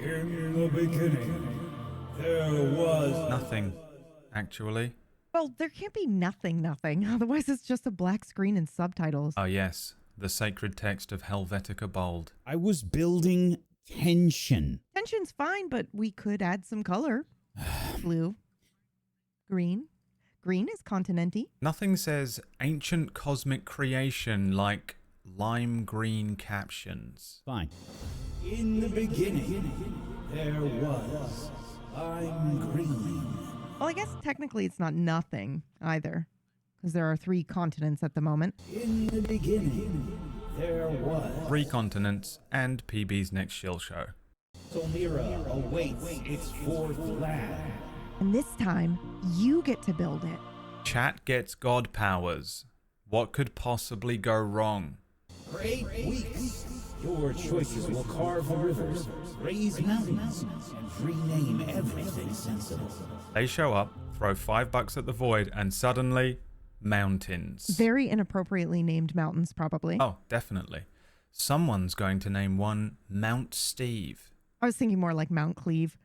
In the beginning, there was Nothing, actually. Well, there can't be nothing. Otherwise, it's just a black screen and subtitles. Oh yes, the sacred text of Helvetica Bold. I was building tension. Tension's fine, but we could add some color. Blue. Green. Green is continenty. Nothing says ancient cosmic creation like lime green captions. Fine. In the beginning, there was lime green. Well, I guess technically it's not nothing either, because there are 3 continents at the moment. In the beginning, there was 3 continents and PB's next shill show. Solmira awaits its 4th lab. And this time, you get to build it. Chat gets god powers. What could possibly go wrong? Great weeks. Your choices will carve rivers, raise mountains, and rename everything sensible. They show up, throw $5 at the void, and suddenly, mountains. Very inappropriately named mountains, probably. Oh, definitely. Someone's going to name one Mount Steve. I was thinking more like Mount Cleve.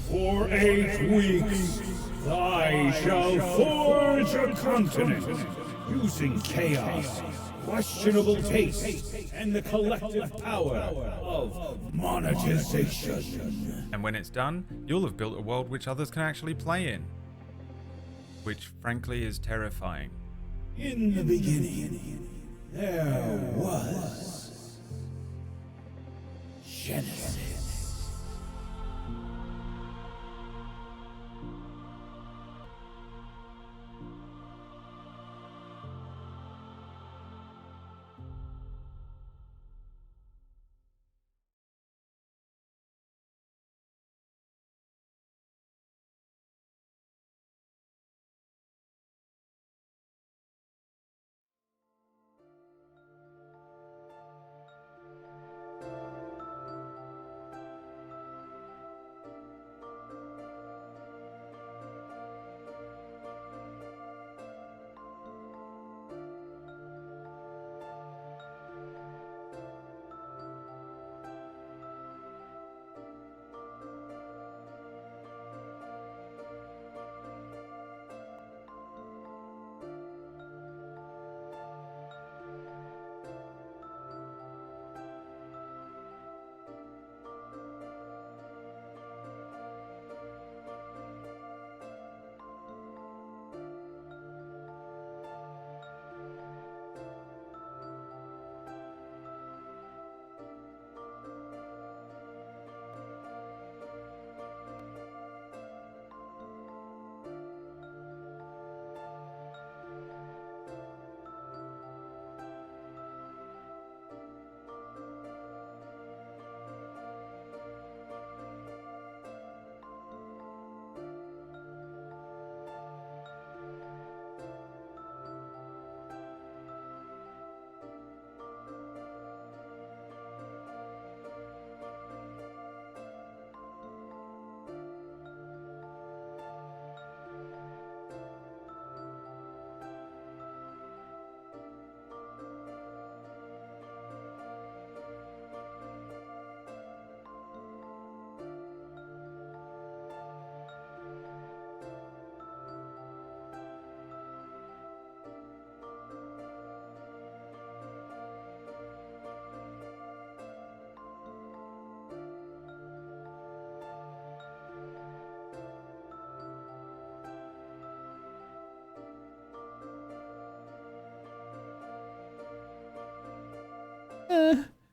For 8 weeks, I shall forge a continent using chaos, questionable taste, and the collective power of monetization. And when it's done, you'll have built a world which others can actually play in. Which, frankly, is terrifying. In the beginning, there was Genesis.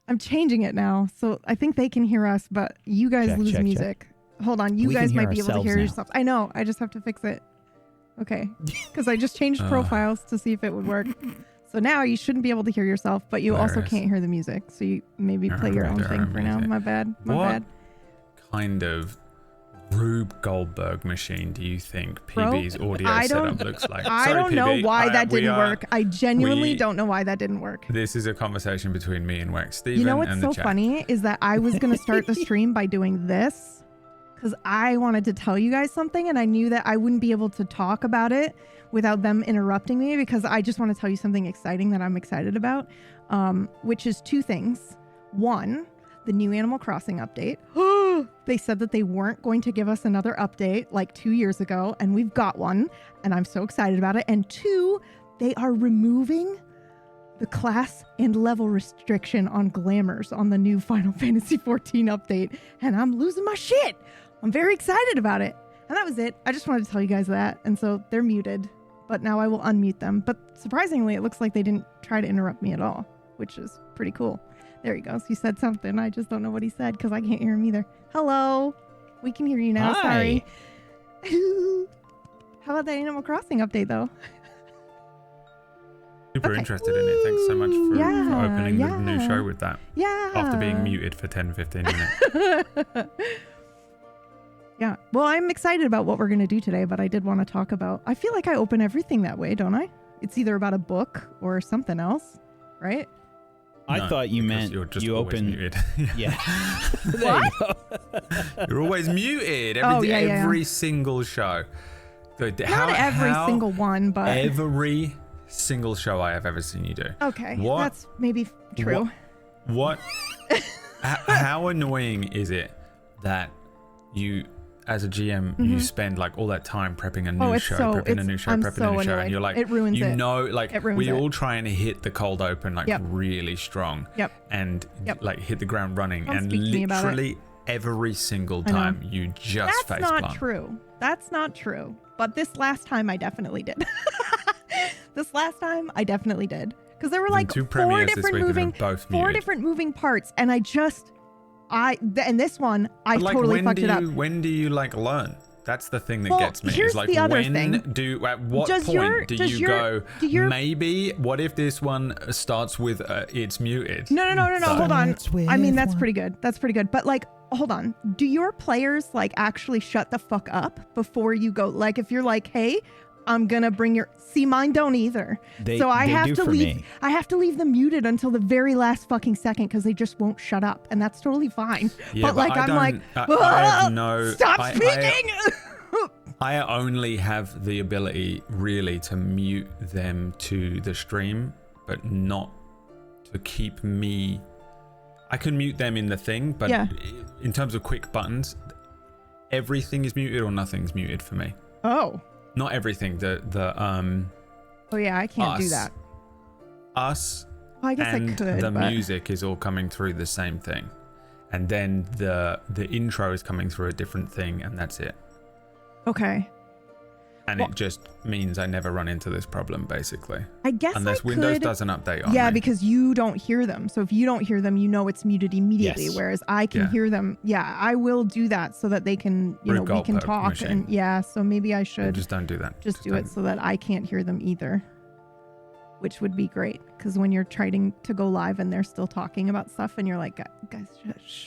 I'm changing it now, so I think they can hear us, but you guys lose music. Hold on, you guys might be able to hear yourself. I know, I just have to fix it. Okay, because I just changed profiles to see if it would work. So now you shouldn't be able to hear yourself, but you also can't hear the music. So you maybe play your own thing for now. My bad. My bad. Kind of Rube Goldberg machine do you think PB's audio setup looks like? I don't know why that didn't work. I genuinely don't know why that didn't work. This is a conversation between me and Wex. Steven, you know what's so funny is that I was going to start the stream by doing this because I wanted to tell you guys something and I knew that I wouldn't be able to talk about it without them interrupting me because I just want to tell you something exciting that I'm excited about, which is 2 things. One, the new Animal Crossing update. They said that they weren't going to give us another update like 2 years ago, and we've got one, and I'm so excited about it. And 2, they are removing the class and level restriction on glamours on the new Final Fantasy 14 update, and I'm losing my shit. I'm very excited about it. And that was it. I just wanted to tell you guys that. And so they're muted, but now I will unmute them. But surprisingly, it looks like they didn't try to interrupt me at all, which is pretty cool. There he goes. He said something. I just don't know what he said because I can't hear him either. Hello. We can hear you now. Hi. Sorry. How about that Animal Crossing update, though? Super Okay. interested in it. Thanks so much for opening the new yeah. show with that. Yeah. After being muted for 10-15 minutes. Yeah. Well, I'm excited about what we're going to do today, but I did want to talk about... I feel like I open everything that way, don't I? It's either about a book or something else, right? I thought you meant you're just you always open. muted. Yeah. You're always muted. Yeah. Every single show. Not every single one, but... Every single show I have ever seen you do. Okay. What? That's maybe true. What? How annoying is it that you, as a GM, you spend like all that time prepping a new show, prepping a new show, and you're like, it ruins it. We all try and hit the cold open like really strong, and like hit the ground running, and literally every single time you just face That's palm. true. That's not true. But this last time I definitely did. Because there were like four different moving parts, and and this one I totally fucked it up. When do you like learn? That's the thing that gets me. Here's like the other at what point do you go? Maybe what if this one starts with it's muted? No. Hold on. I mean that's pretty good. But like, hold on. Do your players like actually shut the fuck up before you go? Like if you're like, hey, I'm gonna bring mine don't either. So I have to leave. I have to leave them muted until the very last fucking second because they just won't shut up, and that's totally fine. Yeah, but like I have no. Stop speaking. I only have the ability really to mute them to the stream, but not to keep me. I can mute them in the thing, but in terms of quick buttons, everything is muted or nothing's muted for me. Oh. Not everything. Oh yeah, I can't do that. Us. Well, I guess and I could. The music is all coming through the same thing, and then the intro is coming through a different thing, and that's it. Okay. And it just means I never run into this problem, basically. I guess unless Windows doesn't update on me. Because you don't hear them. So if you don't hear them, you know it's muted immediately. Yes. Whereas I can hear them. Yeah, I will do that so that they can, we can talk. Machine. And so maybe I should just don't do that. Just do it so that I can't hear them either, which would be great. Because when you're trying to go live and they're still talking about stuff, and you're like, guys, shh.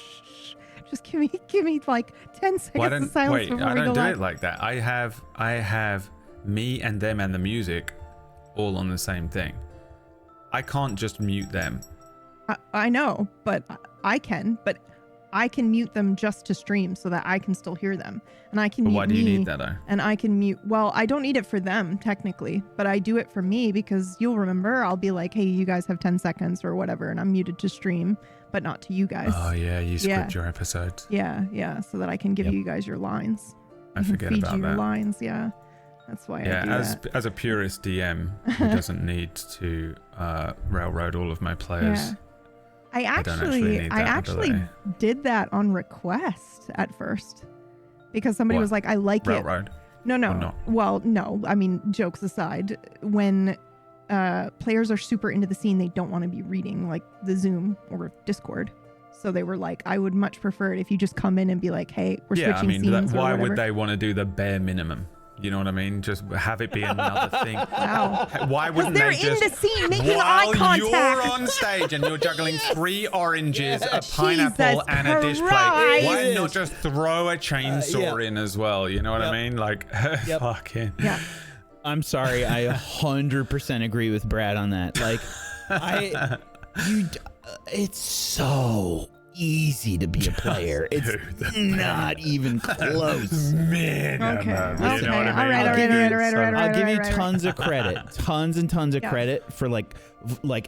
Just give me like 10 seconds of silence before we go live. I don't do it like that. I have me and them and the music all on the same thing. I can't just mute them. I know, but I can mute them just to stream so that I can still hear them. And I can mute why do you need that though? And I can mute, well, I don't need it for them technically, but I do it for me because you'll remember I'll be like, hey, you guys have 10 seconds or whatever, and I'm muted to stream, but not to you guys. Oh yeah, you script your episodes. Yeah, so that I can give you guys your lines. I forget feed about you that. Your lines, yeah. That's why I do that. As a purist DM who doesn't need to railroad all of my players. Yeah. I actually did that on request at first because somebody was like, I like railroad. it. No. Well, no. I mean, jokes aside, when players are super into the scene, they don't want to be reading like the Zoom or Discord. So they were like, I would much prefer it if you just come in and be like, hey, we're switching scenes. Why would they want to do the bare minimum? You know what I mean? Just have it be another thing. Wow. Why wouldn't they just... They're in the scene making eye contact. While you're on stage and you're juggling 3 oranges, a pineapple, and a dish plate, why not just throw a chainsaw in as well? You know what I mean? Like, fucking... Yeah. I'm sorry. I 100% agree with Brad on that. Like, it's so easy to be a player. It's not even close. Man, Okay. You know what I mean? All right. I'll give you tons of credit, tons and tons of credit for like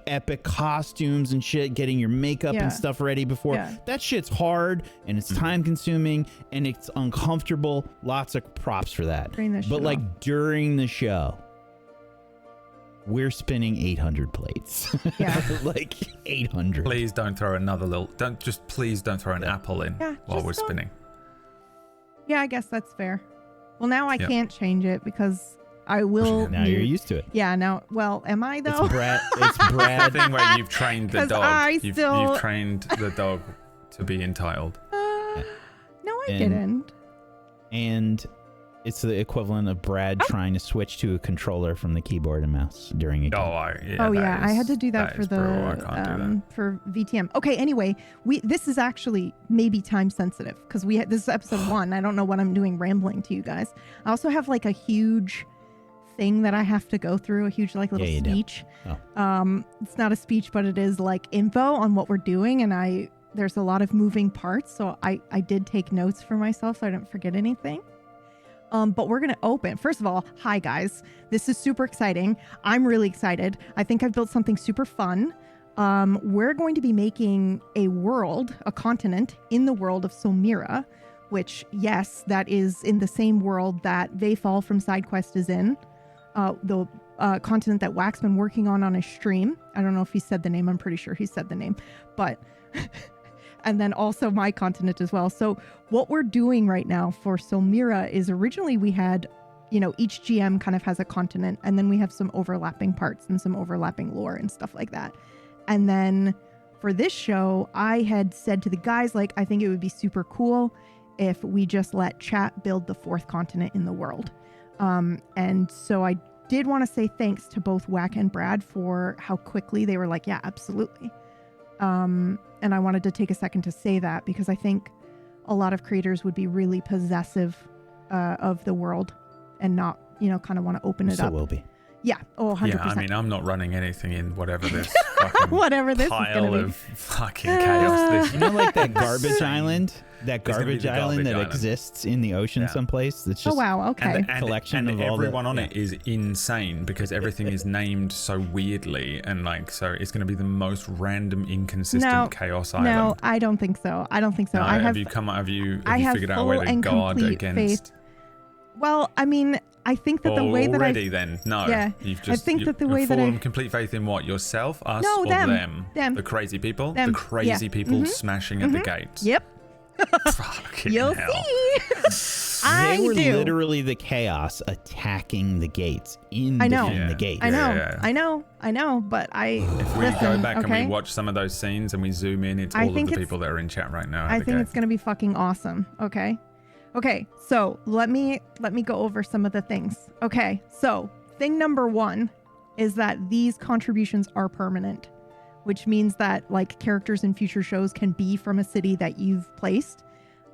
epic costumes and shit, getting your makeup and stuff ready before. That shit's hard and it's time consuming and it's uncomfortable. Lots of props for that. But like during the show, we're spinning 800 plates. Yeah. Like 800. Please don't throw please don't throw an apple in while we're spinning. Yeah, I guess that's fair. Well, now I can't change it because I will. Now you're used to it. Yeah, now, well, am I though? It's Brad. The thing where you've trained the dog. You've trained the dog to be entitled. No, I didn't. And it's the equivalent of Brad trying to switch to a controller from the keyboard and mouse during a game. I had to do that for for VTM. Okay, anyway, this is actually maybe time sensitive because this is episode 1. I don't know what I'm doing rambling to you guys. I also have like a huge thing that I have to go through, a huge like little speech. It's not a speech, but it is like info on what we're doing, and there's a lot of moving parts, so I did take notes for myself so I didn't forget anything. But we're going to open. First of all, hi guys. This is super exciting. I'm really excited. I think I've built something super fun. We're going to be making a continent in the world of Solmira, which, yes, that is in the same world that Vayfall from SideQuest is in. The continent that Wack's been working on a stream. I don't know if he said the name. I'm pretty sure he said the name. But... and then also my continent as well. So what we're doing right now for Solmira is originally we had, each GM kind of has a continent, and then we have some overlapping parts and some overlapping lore and stuff like that. And then for this show, I had said to the guys, like, I think it would be super cool if we just let chat build the 4th continent in the world. And so I did want to say thanks to both Wack and Brad for how quickly they were like, yeah, absolutely. And I wanted to take a second to say that because I think a lot of creators would be really possessive of the world and not, kind of want to open it up. Will be. Yeah. Oh, 100%. Yeah, I mean, I'm not running anything in whatever this fucking whatever this pile is gonna be. Of fucking chaos. Like that garbage island? That garbage island that exists in the ocean someplace. That's just okay. And collection of all everyone on it is insane because everything is named so weirdly and so it's going to be the most random, inconsistent chaos island. No, I don't think so. No, have you figured out a way to guard against? Faith. Well, I mean, I think that the way that I think that the way that I complete faith in what, yourself, us, or them, the crazy people, people smashing at the gates. Yep. Fucking You'll hell. see. They were literally the chaos attacking the gates defending the gates. I know, but if we go back and we watch some of those scenes and we zoom in, it's all of the people that are in chat right now. I think it's going to be fucking awesome. Okay, so let me go over some of the things. Okay, so thing number 1 is that these contributions are permanent, which means that like characters in future shows can be from a city that you've placed,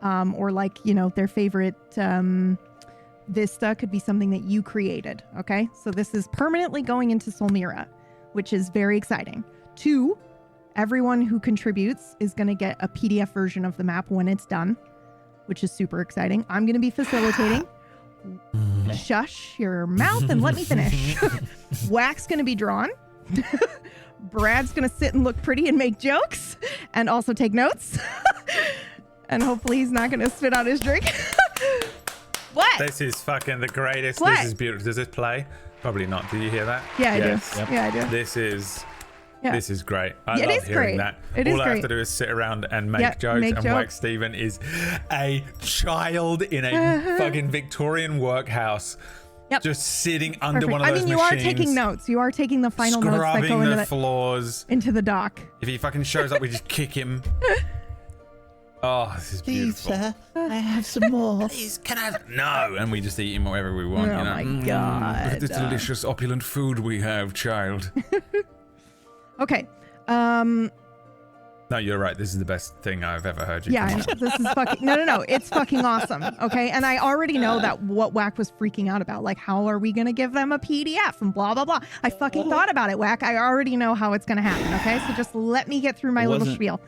or like, their favorite vista could be something that you created. Okay, so this is permanently going into Solmira, which is very exciting. 2, everyone who contributes is going to get a PDF version of the map when it's done, which is super exciting. I'm going to be facilitating. Shush your mouth and let me finish. Wack's going to be drawn. Brad's going to sit and look pretty and make jokes and also take notes. And hopefully he's not going to spit out his drink. What? This is fucking the greatest. What? This is beautiful. Does this play? Probably not. Do you hear that? Yeah, I do. Yep. Yeah, I do. This is great. I love hearing that. All I have to do is sit around and make jokes. And Wack Steven is a child in a fucking Victorian workhouse. Yep. Just sitting under one of those machines. You are taking notes. You are taking the final notes that go into the floors. Into the dock. If he fucking shows up, we just kick him. Oh, this is beautiful. Please, sir, I have some more. Please, can I have... No, and we just eat him whatever we want. Oh, my God. Look at this delicious, opulent food we have, child. Okay. No, you're right. This is the best thing I've ever heard you. Yeah, this is fucking... No. It's fucking awesome. Okay? And I already know that what Wack was freaking out about. Like, how are we going to give them a PDF and blah, blah, blah. I fucking thought about it, Wack. I already know how it's going to happen. Okay? So just let me get through my little spiel.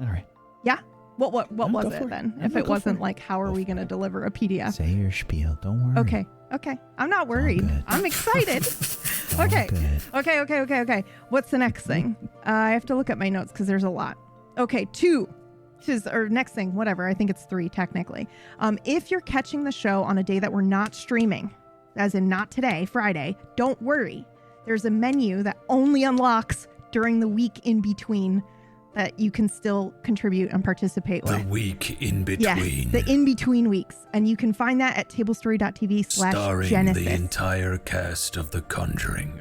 All right. Yeah. What was it then? If it wasn't like, how are we going to deliver a PDF? Say your spiel. Don't worry. Okay. I'm not worried. I'm excited. Okay. What's the next thing? I have to look at my notes because there's a lot. Okay, 2. Or next thing, whatever. I think it's 3 technically. If you're catching the show on a day that we're not streaming, as in not today, Friday, don't worry. There's a menu that only unlocks during the week in between that you can still contribute and participate with. The week in between. Yes, the in-between weeks. And you can find that at tablestory.tv/Genesis. Starring the entire cast of The Conjuring.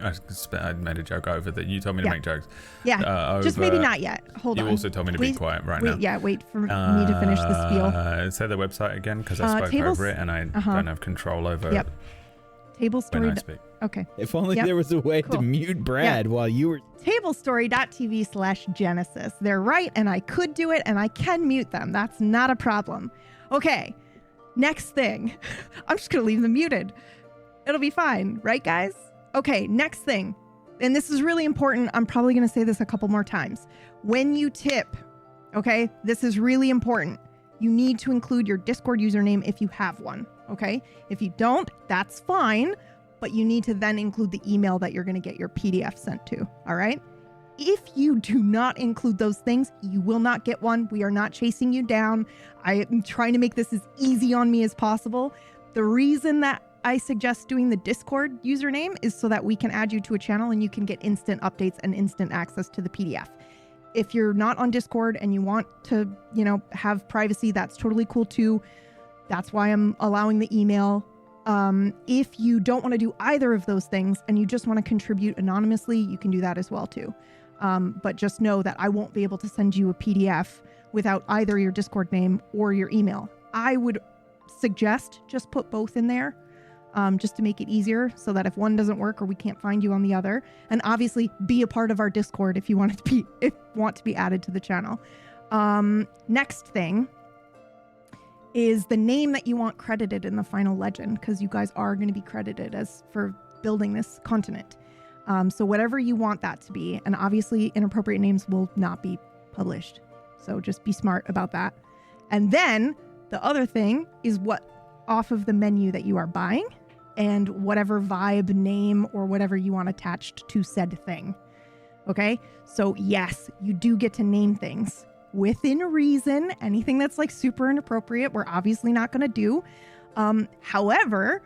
I made a joke over that. You told me to make jokes. Yeah, just maybe not yet. Hold on. You also told me to be quiet now. Yeah, wait for me to finish the spiel. Say the website again, because I spoke over it and I don't have control over it. Tablestory. When I speak. Okay. If only there was a way to mute Brad while you were... Tablestory.tv/Genesis. They're right, and I could do it, and I can mute them. That's not a problem. Okay, next thing. I'm just going to leave them muted. It'll be fine, right, guys? Okay, next thing. And this is really important. I'm probably going to say this a couple more times. When you tip, okay, this is really important. You need to include your Discord username if you have one, okay? If you don't, that's fine. But you need to then include the email that you're going to get your PDF sent to, all right? If you do not include those things, you will not get one. We are not chasing you down. I am trying to make this as easy on me as possible. The reason that I suggest doing the Discord username is so that we can add you to a channel and you can get instant updates and instant access to the PDF. If you're not on Discord and you want to, have privacy, that's totally cool too. That's why I'm allowing the email. If you don't want to do either of those things and you just want to contribute anonymously, you can do that as well too. But just know that I won't be able to send you a PDF without either your Discord name or your email. I would suggest just put both in there, just to make it easier so that if one doesn't work or we can't find you on the other, and obviously be a part of our Discord if you want to be added to the channel. Next thing is the name that you want credited in the final legend, because you guys are going to be credited as for building this continent. So whatever you want that to be, and obviously inappropriate names will not be published. So just be smart about that. And then the other thing is what off of the menu that you are buying and whatever vibe, name, or whatever you want attached to said thing. Okay? So yes, you do get to name things within reason. Anything that's like super inappropriate, we're obviously not going to do. However,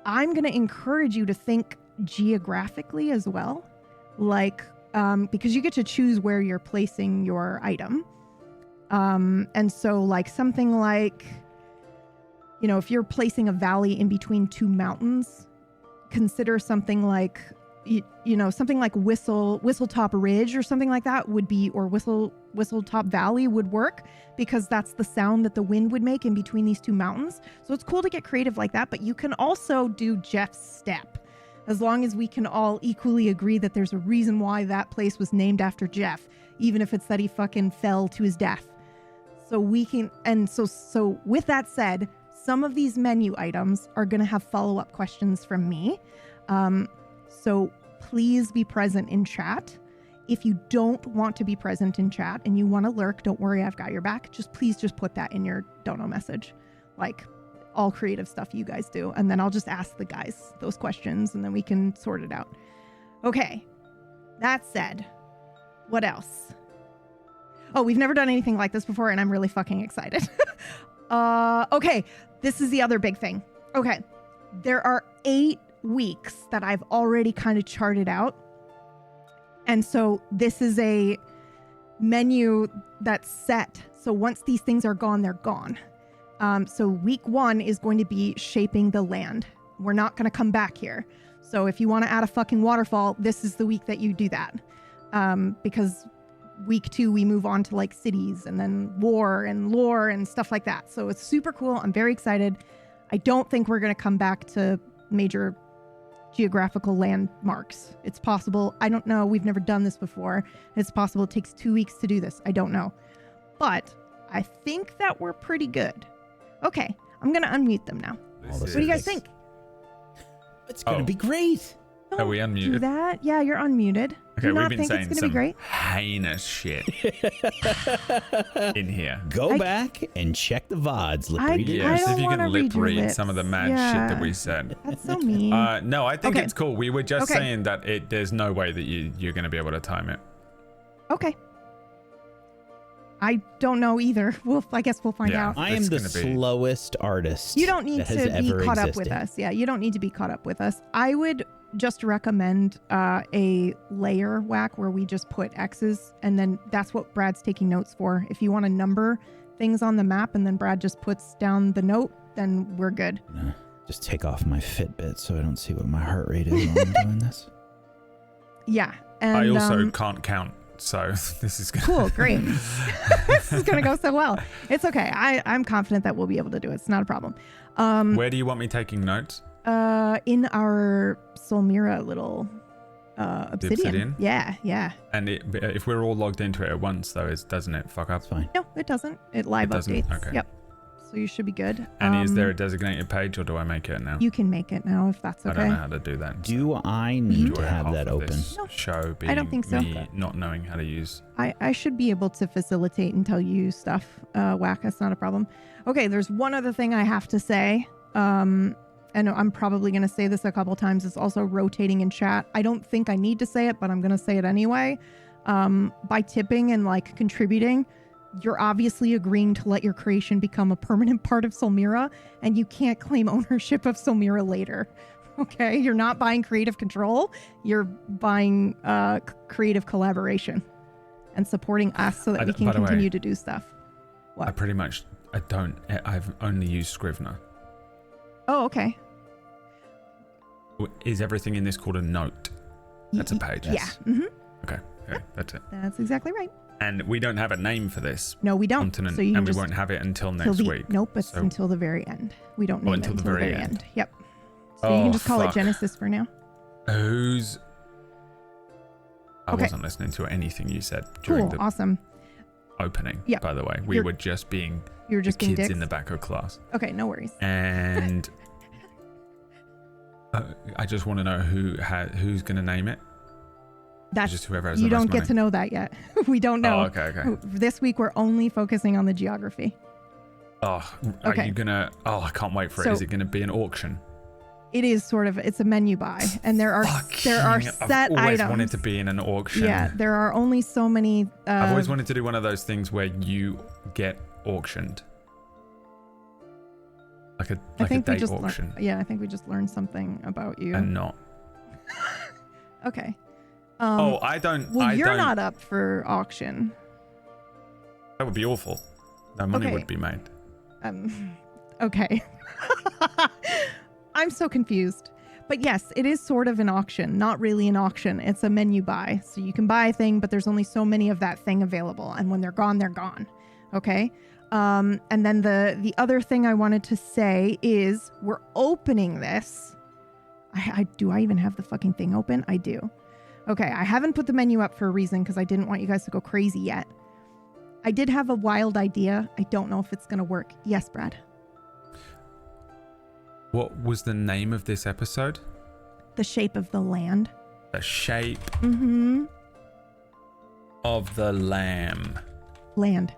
I'm going to encourage you to think geographically as well. Like, because you get to choose where you're placing your item. And so like something like, if you're placing a valley in between 2 mountains, consider something like, something like Whistletop Ridge or something like that would be, or Whistletop Valley would work, because that's the sound that the wind would make in between these 2 mountains. So it's cool to get creative like that, but you can also do Jeff's Step, as long as we can all equally agree that there's a reason why that place was named after Jeff, even if it's that he fucking fell to his death. So we can, and so with that said, some of these menu items are going to have follow-up questions from me. So please be present in chat. If you don't want to be present in chat and you want to lurk, don't worry, I've got your back. Please put that in your don't know message. Like all creative stuff you guys do. And then I'll just ask the guys those questions and then we can sort it out. Okay. That said, what else? Oh, we've never done anything like this before and I'm really fucking excited. Okay. This is the other big thing. Okay. There are 8 weeks that I've already kind of charted out. And so this is a menu that's set. So once these things are gone, they're gone. So week 1 is going to be shaping the land. We're not going to come back here. So if you want to add a fucking waterfall, this is the week that you do that. Because week 2, we move on to like cities and then lore and stuff like that. So it's super cool. I'm very excited. I don't think we're going to come back to major geographical landmarks. It's possible. I don't know. We've never done this before. It's possible it takes 2 weeks to do this. I don't know. But I think that we're pretty good. Okay. I'm going to unmute them now. What do you guys think? It's going to be great. Don't Are we unmuted? do that. Yeah, you're unmuted. Okay, we've been think saying it's some be great? heinous shit in here. Go back and check the VODs, lip readers. Yeah, see if you can lip read lips. some of the mad shit that we said. That's so mean. No, I think Okay. it's cool. We were just Okay. saying that there's no way that you're going to be able to time it. Okay. I don't know either. I guess we'll find out. I am the slowest artist. You don't need to be caught up with existed. us. Yeah, you don't need to be caught up with us. I would just recommend a layer whack where we just put X's, and then that's what Brad's taking notes for. If you want to number things on the map and then Brad just puts down the note, then we're good. Just take off my Fitbit so I don't see what my heart rate is while I'm doing this. Yeah. And, I also can't count, so this is cool. Great. This is going to go so well. It's okay. I'm confident that we'll be able to do it. It's not a problem. Where do you want me taking notes? In our Solmira little obsidian. Yeah. And if we're all logged into it at once, though, doesn't it fuck up? It's fine. No, it doesn't. It live updates. Okay. Yep. So you should be good. And is there a designated page, or do I make it now? You can make it now if that's okay. I don't know how to do that. Do I need to have that open? No, show I don't think so. Me not knowing how to use. I should be able to facilitate and tell you stuff. Whack, that's not a problem. Okay, there's one other thing I have to say. And I'm probably going to say this a couple times. It's also rotating in chat. I don't think I need to say it, but I'm going to say it anyway. By tipping and like contributing, you're obviously agreeing to let your creation become a permanent part of Solmira, and you can't claim ownership of Solmira later. Okay? You're not buying creative control. You're buying creative collaboration and supporting us so that we can continue to do stuff. What? I've only used Scrivener. Oh, okay. Is everything in this called a note? That's a page. Yeah. Mm-hmm. Okay, that's it. That's exactly right. And we don't have a name for this. No, we don't. Continent, so you and we won't have it until next week. Nope, it's until the very end. We don't name it until the very end. Yep. So you can just call it Genesis for now. I wasn't listening to anything you said during the awesome. opening. Yeah. By the way, we were just being kids dicks in the back of class. Okay, no worries. And I just want to know who's going to name it. That's just whoever has you the most don't get money. to know that yet. We don't know. Oh, okay. This week we're only focusing on the geography. Are you gonna? I can't wait for it. Is it gonna be an auction? It is sort of. It's a menu buy, and there are set I've always items. wanted to be in an auction. Yeah, there are only so many. I've always wanted to do one of those things where you get auctioned, like a date auction. I think we just learned something about you. And not. Okay. I don't. Well, you're not up for auction. That would be awful. No money would be made. Okay. I'm so confused. But yes, it is sort of an auction. Not really an auction. It's a menu buy. So you can buy a thing, but there's only so many of that thing available. And when they're gone, they're gone. Okay? And then the other thing I wanted to say is we're opening this. Do I even have the fucking thing open? I do. Okay, I haven't put the menu up for a reason because I didn't want you guys to go crazy yet. I did have a wild idea. I don't know if it's going to work. Yes, Brad. What was the name of this episode? The Shape of the Land. The Shape Mm-hmm. of the Lamb. Land.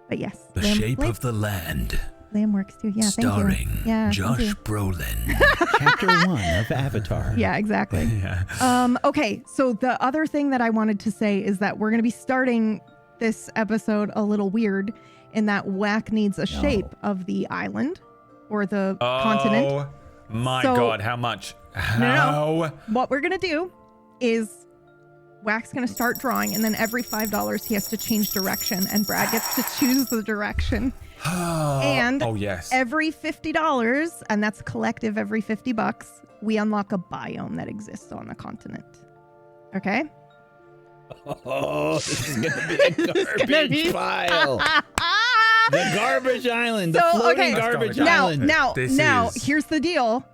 But yes. The Shape of the Land. Lamb works too. Yeah, starring thank you. Yeah, Josh Brolin. Chapter 1 of Avatar. Yeah, exactly. Yeah. Okay, so the other thing that I wanted to say is that we're going to be starting this episode a little weird in that Whack needs a shape of the island or the continent. Oh my God, how much? No. What we're going to do is Whack's going to start drawing, and then every $5 he has to change direction, and Brad gets to choose the direction. And every $50, and that's collective every $50, we unlock a biome that exists on the continent. Okay? Oh, this is going to be a garbage pile. The garbage island. The floating garbage island. Now, here's the deal.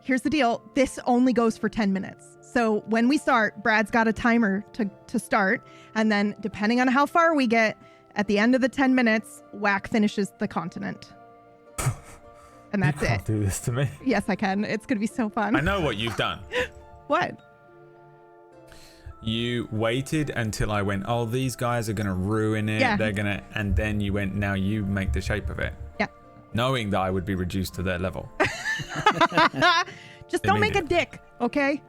This only goes for 10 minutes. So when we start, Brad's got a timer to start. And then depending on how far we get, at the end of the 10 minutes, Whack finishes the continent. And that's you can't do this to me. Yes, I can. It's going to be so fun. I know what you've done. What? You waited until I went, oh, these guys are going to ruin it. Yeah. They're going to, and then you went, now you make the shape of it. Yeah. Knowing that I would be reduced to their level. Just don't make a dick, okay?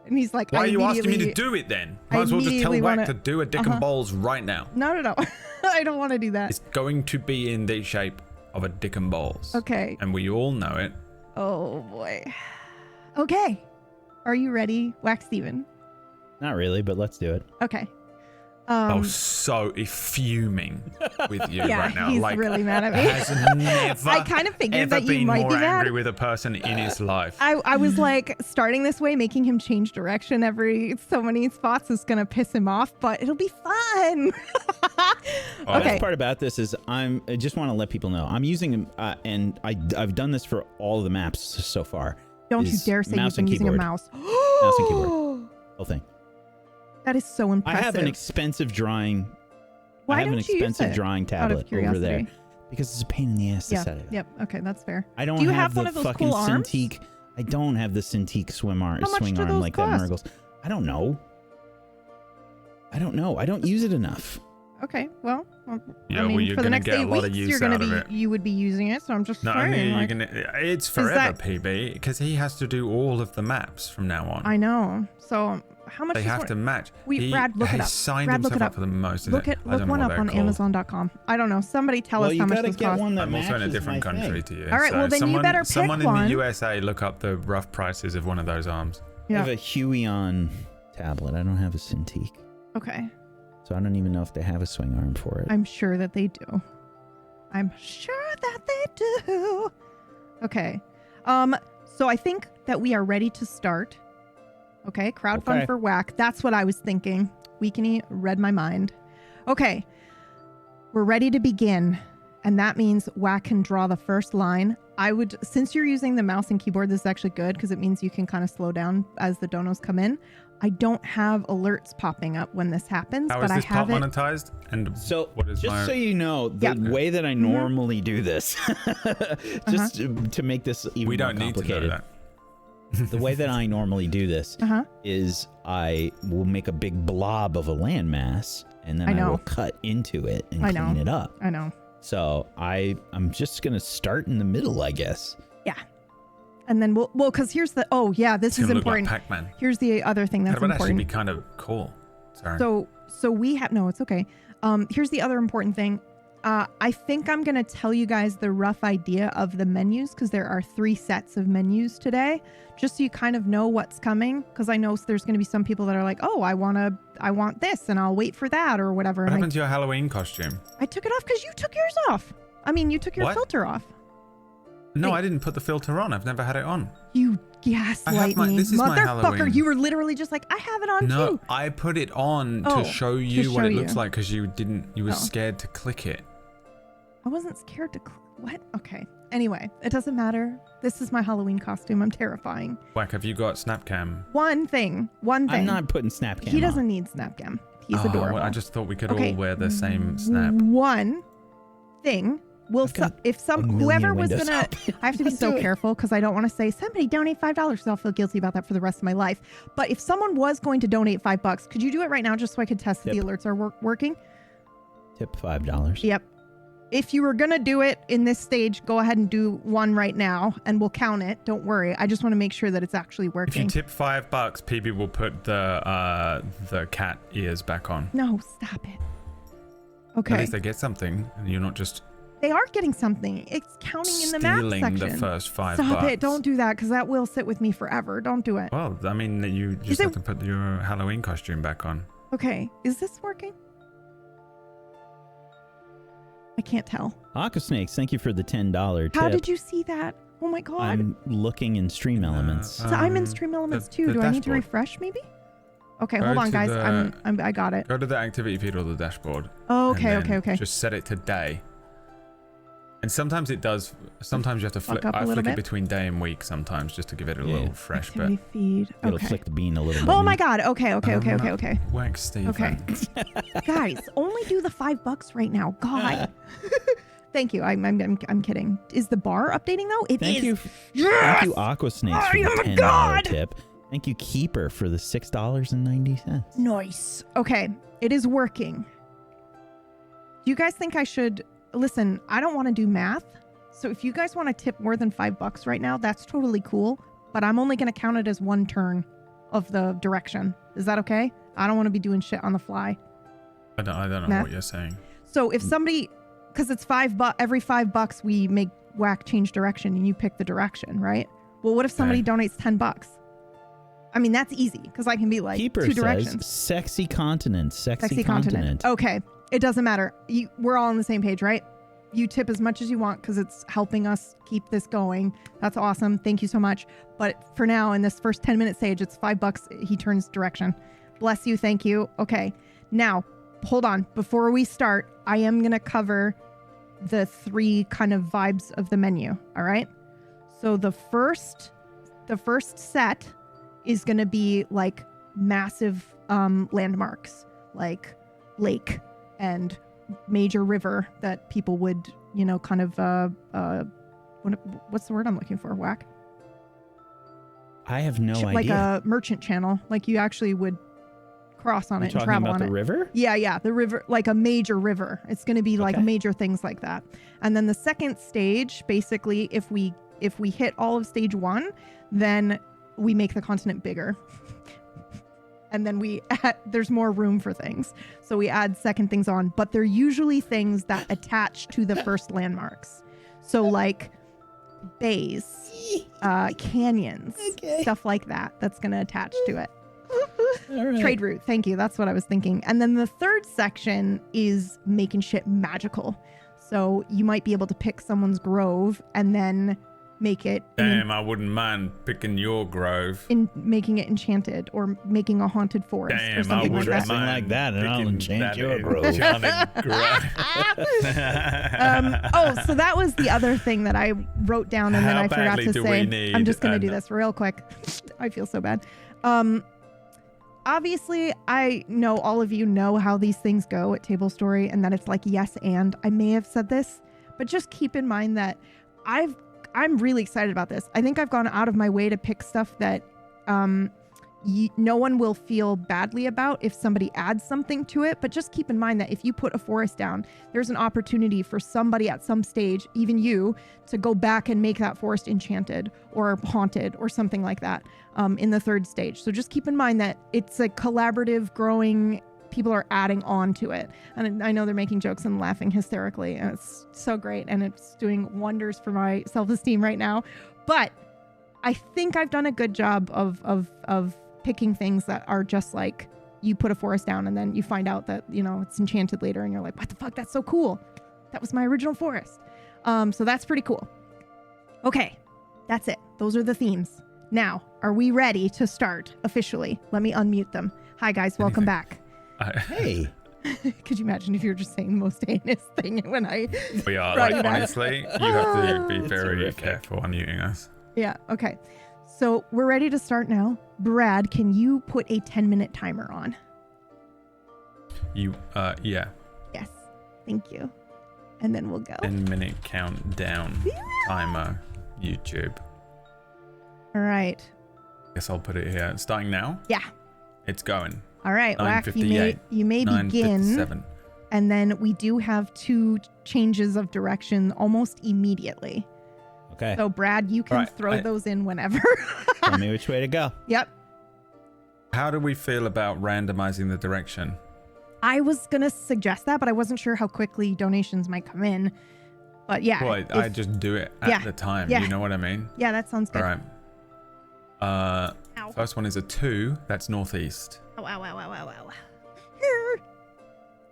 And he's like, why are you asking me to do it then? Might as well just tell Wack to do a dick and balls right now. No. I don't want to do that. It's going to be in the shape of a dick and balls. Okay. And we all know it. Oh, boy. Okay. Are you ready, Wack Steven? Not really, but let's do it. Okay. So fuming with you right now. He's like, really mad at me. Has never I kind of figured ever that you been might more be mad. angry with a person in his life. I was like, starting this way, making him change direction every so many spots is going to piss him off, but it'll be fun. The best part about this is I just want to let people know I'm using, and I've done this for all of the maps so far. Don't you dare say you've been using a mouse. Mouse and keyboard. Whole thing. That is so impressive. I have an expensive drawing. Why I have don't an you use expensive it? drawing tablet over there because it's a pain in the ass to set it up. Yep. Okay, that's fair. I don't Do you have one the of those fucking cool arms? Cintiq. I don't have the Cintiq swing arm those like cost? that Nurgle's. I don't know. I don't use it enough. Okay, well, Yeah, I mean, well, you're for the gonna next get a 8 lot of weeks, use you're gonna out of be, it. you would be using it. So I'm just Not only saying. are you Like, gonna, it's forever, PB, because he has to do all of the maps from now on. I know. So how much? They is have one- to match. Brad, look it up. Signed Brad, look himself it up up. for the most. Look one up on Amazon.com. I don't know. Somebody tell us how much this costs. One that I'm also in a matches different my country thing. to you. All right, so well, then you better pick someone in one. the USA look up the rough prices of one of those arms. I have Yeah. a Huion tablet. I don't have a Cintiq. Okay. So I don't even know if they have a swing arm for it. I'm sure that they do. I'm sure that they do. Okay. So I think that we are ready to start. Okay. Crowdfund for Wack. That's what I was thinking. Weekeny read my mind. Okay. We're ready to begin. And that means Wack can draw the first line. Since you're using the mouse and keyboard, this is actually good because it means you can kind of slow down as the donos come in. I don't have alerts popping up when this happens, How but is this I have part it. monetized? And So, what is just my... so you know, the way that I normally do this, just to make this even we don't more need to complicated, know that. the way that I normally do this is I will make a big blob of a landmass, and then I will cut into it and clean it up. I know. So I'm just going to start in the middle, I guess. Yeah. And then because here's the, this is important. Like Pac-Man. Here's the other thing that's that would important. actually be kind of cool. Sorry. So we have, no, it's okay. Here's the other important thing. I think I'm going to tell you guys the rough idea of the menus because there are 3 sets of menus today, just so you kind of know what's coming. Because I know there's going to be some people that are like, oh, I want this and I'll wait for that or whatever. What happened to your Halloween costume? I took it off because you took yours off. I mean, you took your filter off. No, I didn't put the filter on. I've never had it on. You gaslight me. This is my Motherfucker, Halloween. you were literally just like, I have it on too. No, I put it on to show you what it looks like because you were scared to click it. I wasn't scared to what? Okay. Anyway, it doesn't matter. This is my Halloween costume. I'm terrifying. Wack, have you got Snapcam? One thing. I'm not putting Snapcam He doesn't need Snapcam. He's adorable. Well, I just thought we could all wear the same snap. One thing. Whoever was gonna, I have to be so careful because I don't want to say somebody donate $5 because I'll feel guilty about that for the rest of my life. But if someone was going to donate $5, could you do it right now just so I could test that the alerts are working? Tip $5. Yep. If you were gonna do it in this stage, go ahead and do one right now, and we'll count it. Don't worry. I just want to make sure that it's actually working. If you tip $5, PB will put the cat ears back on. No, stop it. Okay. At least they get something, and you're not just. They are getting something. It's counting in the map section. Stealing the first $5. Stop it. Don't do that because that will sit with me forever. Don't do it. Well, I mean, you just have to put your Halloween costume back on. Okay. Is this working? I can't tell. Aquasnakes, thank you for the $10 tip. How did you see that? Oh my God. I'm looking in Stream Elements. So I'm in Stream Elements too. Do I need to refresh maybe? Okay, hold on, guys. I got it. Go to the activity feed or the dashboard. Oh, okay. Just set it to day. And sometimes it does. Sometimes you have to flip. I flick it between day and week sometimes just to give it a little fresh. Activity feed. It'll flick the bean a little bit. Oh my God. Okay. Wax Steve. Okay. Guys, only do the $5 right now. God. Thank you. I'm kidding. Is the bar updating though? It is. Thank you, Aquasnakes, for the $10 tip. Thank you, Keeper, for the $6.90. Nice. Okay, it is working. Do you guys think I should... Listen, I don't want to do math. So if you guys want to tip more than $5 right now, that's totally cool. But I'm only going to count it as one turn of the direction. Is that okay? I don't want to be doing shit on the fly. I don't know math. what you're saying. So if somebody... Because it's $5, every $5 we make whack change direction and you pick the direction, right? Well, what if somebody donates $10? I mean, that's easy because I can be like Keeper two says, directions. Sexy continent. Sexy continent. Okay. It doesn't matter. We're all on the same page, right? You tip as much as you want because it's helping us keep this going. That's awesome. Thank you so much. But for now, in this first 10-minute stage, it's $5. He turns direction. Bless you. Thank you. Okay. Now, hold on. Before we start, I am going to cover the 3 kind of vibes of the menu. All right. So the first set is going to be like massive landmarks, like lake and major river that people would, kind of, what's the word I'm looking for? Whack? I have no idea. Like a merchant channel, like you actually would cross on it and travel on it. Talking about the river? Yeah, the river, like a major river. It's going to be like major things like that. And then the second stage, basically, if we hit all of stage 1, then we make the continent bigger. And then there's more room for things. So we add second things on, but they're usually things that attach to the first landmarks. So like bays, canyons, stuff like that. That's going to attach to it. All right. Trade route. Thank you. That's what I was thinking. And then the third section is making shit magical. So you might be able to pick someone's grove and then make it. Damn, I wouldn't mind picking your grove. In making it enchanted or making a haunted forest. Damn, or something like that. Like that, and I'll enchant your grove. So that was the other thing that I wrote down and then I forgot to say. I'm just going to do this real quick. I feel so bad. Obviously, I know all of you know how these things go at Tablestory and that it's like yes and. I may have said this, but just keep in mind that I'm really excited about this. I think I've gone out of my way to pick stuff that no one will feel badly about if somebody adds something to it. But just keep in mind that if you put a forest down, there's an opportunity for somebody at some stage, even you, to go back and make that forest enchanted or haunted or something like that in the third stage. So just keep in mind that it's a collaborative, growing. People are adding on to it. And I know they're making jokes and laughing hysterically. And it's so great. And it's doing wonders for my self-esteem right now. But I think I've done a good job of picking things that are just like you put a forest down and then you find out that, it's enchanted later. And you're like, what the fuck? That's so cool. That was my original forest. So that's pretty cool. Okay. That's it. Those are the themes. Now, are we ready to start officially? Let me unmute them. Hi, guys. Welcome back. Hey. Could you imagine if you were just saying the most heinous thing when I... We are. Like, honestly, you have to be very careful unmuting us. Yeah. Okay. So we're ready to start now. Brad, can you put a 10-minute timer on? Yeah. Yes. Thank you. And then we'll go. 10-minute countdown timer, YouTube. All right. Guess I'll put it here. Starting now? Yeah. It's going. All right. Whack, you may begin. And then we do have 2 changes of direction almost immediately. Okay. So Brad, you can throw those in whenever. Tell me which way to go. Yep. How do we feel about randomizing the direction? I was going to suggest that, but I wasn't sure how quickly donations might come in. But yeah. Well, I just do it at the time. Yeah. You know what I mean? Yeah, that sounds good. All right. First one is a 2. That's northeast. Ow.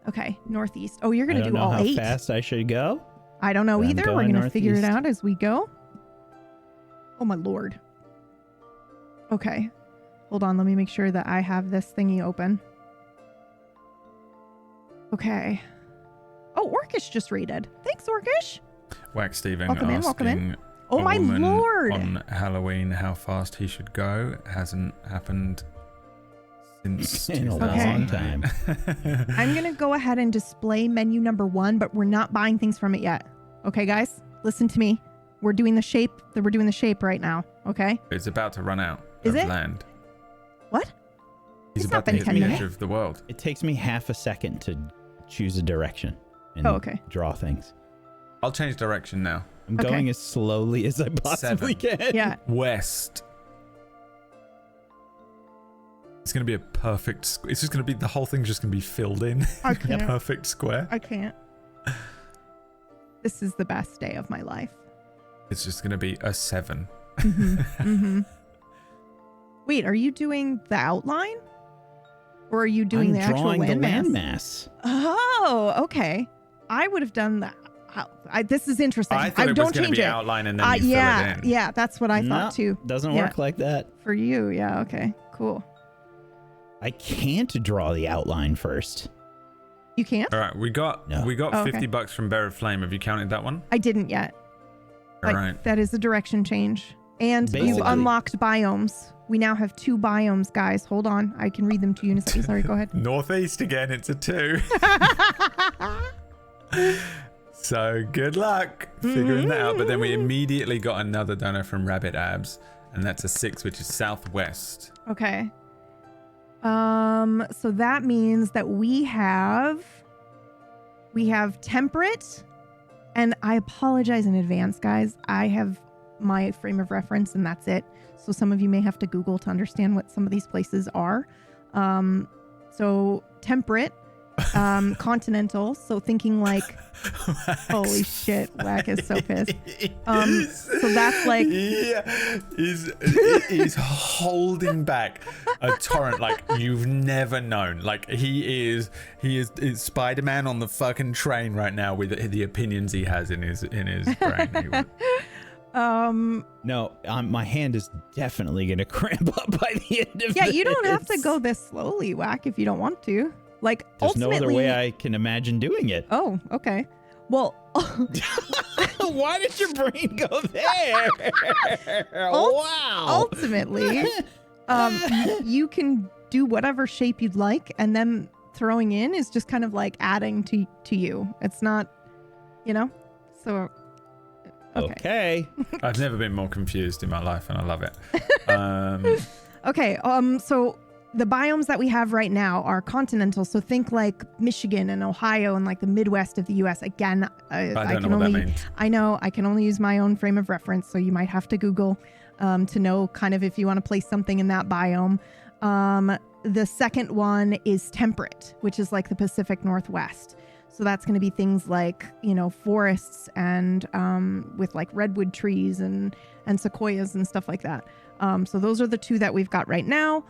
Okay, northeast. Oh, you're going to do all 8. I don't know how fast I should go. I don't know either. We're going to figure it out as we go. Oh, my Lord. Okay. Hold on. Let me make sure that I have this thingy open. Okay. Oh, Orcish just raided. Thanks, Orcish. Whack Steven welcome in. Oh, a my woman Lord. on Halloween how fast he should go. Hasn't happened since in a long time. I'm going to go ahead and display menu number 1, but we're not buying things from it yet. Okay, guys? Listen to me. We're doing the shape right now. Okay? It's about to run out of land. What? He's It's about not to been hit 10 the minutes. edge of the world. It takes me half a second to choose a direction and draw things. I'll change direction now. I'm going as slowly as I possibly can. Yeah. West. It's going to be a perfect... It's just going to be... The whole thing's just going to be filled in. I can't. Perfect square. I can't. This is the best day of my life. It's just going to be a 7. Wait, are you doing the outline? Or are you doing the actual landmass? landmass? The landmass. Oh, okay. I would have done that. This is interesting. I thought it don't was going to change be it. outline and then you fill it in. Yeah, that's what I thought too. Doesn't work like that. For you, yeah, okay, cool. I can't draw the outline first. You can't? All right, we got $50 from Bear of Flame. Have you counted that one? I didn't yet. All right. That is a direction change. And you've unlocked biomes. We now have 2 biomes, guys. Hold on. I can read them to you in a second. Sorry, go ahead. Northeast again, it's a 2. So good luck figuring that out. But then we immediately got another donor from Rabbit Abs, and that's a 6, which is southwest. Okay. So that means that we have temperate, and I apologize in advance, guys. I have my frame of reference and that's it. So some of you may have to Google to understand what some of these places are. So temperate, continental. So thinking like, holy shit, Whack is so pissed. So that's like, he's holding back a torrent like you've never known. Like he is Spider-Man on the fucking train right now with the opinions he has in his brain. No, my hand is definitely gonna cramp up by the end of yeah, you don't have to go this slowly, Whack, if you don't want to. Like, there's ultimately, no other way I can imagine doing it. Oh, okay. Well, why did your brain go there? Wow. Ultimately, you can do whatever shape you'd like, and then throwing in is just kind of like adding to you. It's not, so. Okay. I've never been more confused in my life, and I love it. Okay. So the biomes that we have right now are continental. So think like Michigan and Ohio and like the Midwest of the U.S. Again, I don't know what that means. I know I can only use my own frame of reference, so you might have to Google to know kind of if you want to place something in that biome. The second one is temperate, which is like the Pacific Northwest. So that's going to be things like, forests and with like redwood trees and sequoias and stuff like that. So those are the 2 that we've got right now.